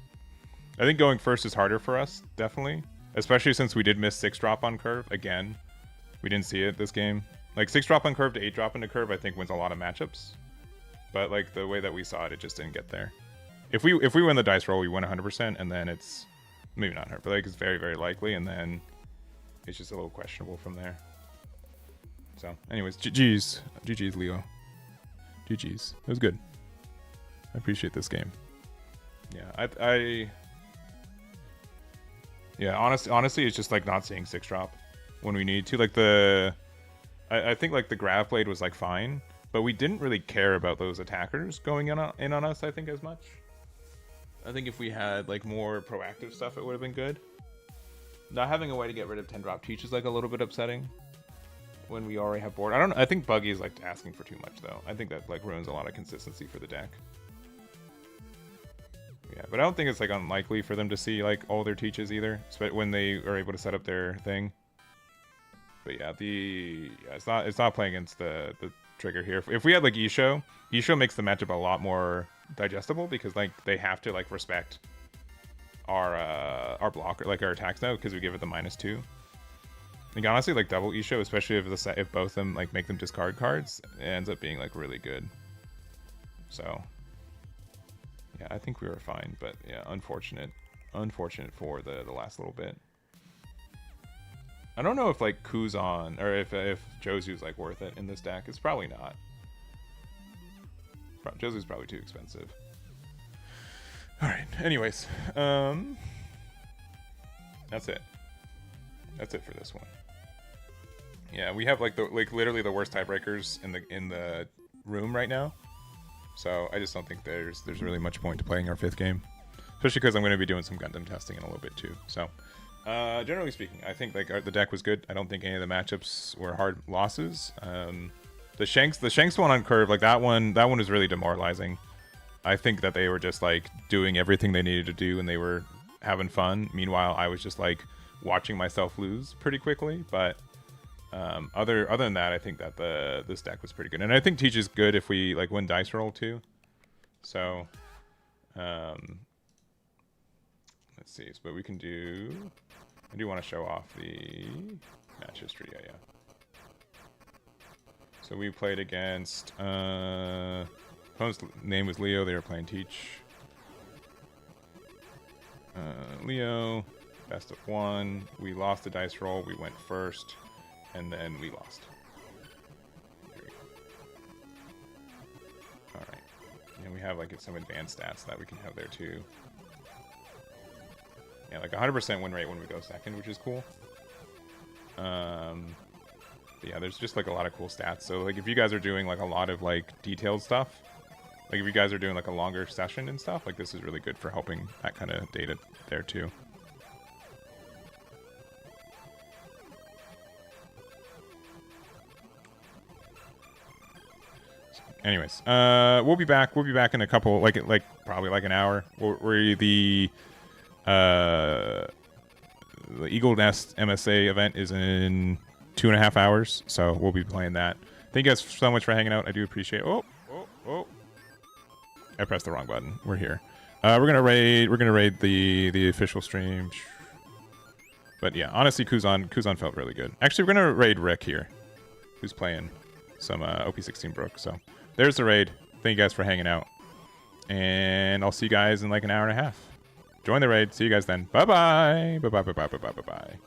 I think going first is harder for us, definitely. Especially since we did miss 6-drop on curve. Again, we didn't see it this game. Like 6-drop on curve to 8-drop into curve, I think wins a lot of matchups. But like the way that we saw it, it just didn't get there. If we win the dice roll, we win 100%, and then it's maybe not 100%, but like it's very, very likely, and then it's just a little questionable from there. So, anyways, GG's, Leo. GG's. It was good. I appreciate this game. Yeah, yeah, honestly, it's just like not seeing 6-drop when we need to. Like I think like the grav blade was like fine, But we didn't really care about those attackers going in on us, I think, as much. I think if we had like more proactive stuff, it would have been good. Not having a way to get rid of 10-drop teach is like a little bit upsetting when we already have board. I think Buggy is like asking for too much though. I think that like ruins a lot of consistency for the deck. Yeah, but I don't think it's like unlikely for them to see like all their teaches either, when they are able to set up their thing. But yeah, it's not playing against the trigger here. If we had like Isho makes the matchup a lot more digestible because like they have to like respect our blocker, like our attacks now, because we give it the -2. Like honestly, like double Isho, especially if both of them like make them discard cards, it ends up being like really good. So yeah, I think we were fine, but yeah, unfortunate for the last little bit. I don't know if like Kuzan or if Josu's like worth it in this deck. It's probably not. Josu's probably too expensive. All right. Anyways, that's it. That's it for this one. Yeah, we have like literally the worst tiebreakers in the room right now. So I just don't think there's really much point to playing our 5th game, especially because I'm going to be doing some Gundam testing in a little bit too. So. Generally speaking, I think like the deck was good. I don't think any of the matchups were hard losses. The Shanks one on curve, like that one was really demoralizing. I think that they were just like doing everything they needed to do and they were having fun. Meanwhile, I was just like watching myself lose pretty quickly. But other than that, I think that this deck was pretty good. And I think Teach is good if we like win dice roll too. So let's see. But we can do. I do want to show off the match history. Yeah. So we played against. Opponent's name was Leo. They were playing Teach. Leo, best of 1. We lost the dice roll. We went first, and then we lost. All right, and we have like some advanced stats that we can have there too. Yeah, like 100% win rate when we go second, which is cool. But yeah, there's just like a lot of cool stats. So like if you guys are doing like a lot of like detailed stuff, like if you guys are doing like a longer session and stuff, like this is really good for helping that kind of data there too. Anyways, we'll be back. We'll be back in a couple, like probably like an hour. The Eagle Nest MSA event is in 2.5 hours, so we'll be playing that. Thank you guys so much for hanging out. I do appreciate it. Oh. I pressed the wrong button. We're here. We're gonna raid the official stream. But yeah, honestly, Kuzan felt really good. Actually, we're gonna raid Rick here, who's playing some OP16 Brook. So there's the raid. Thank you guys for hanging out, and I'll see you guys in like an hour and a half. Join the raid. See you guys then. Bye bye. Bye bye. Bye bye. Bye bye. Bye bye.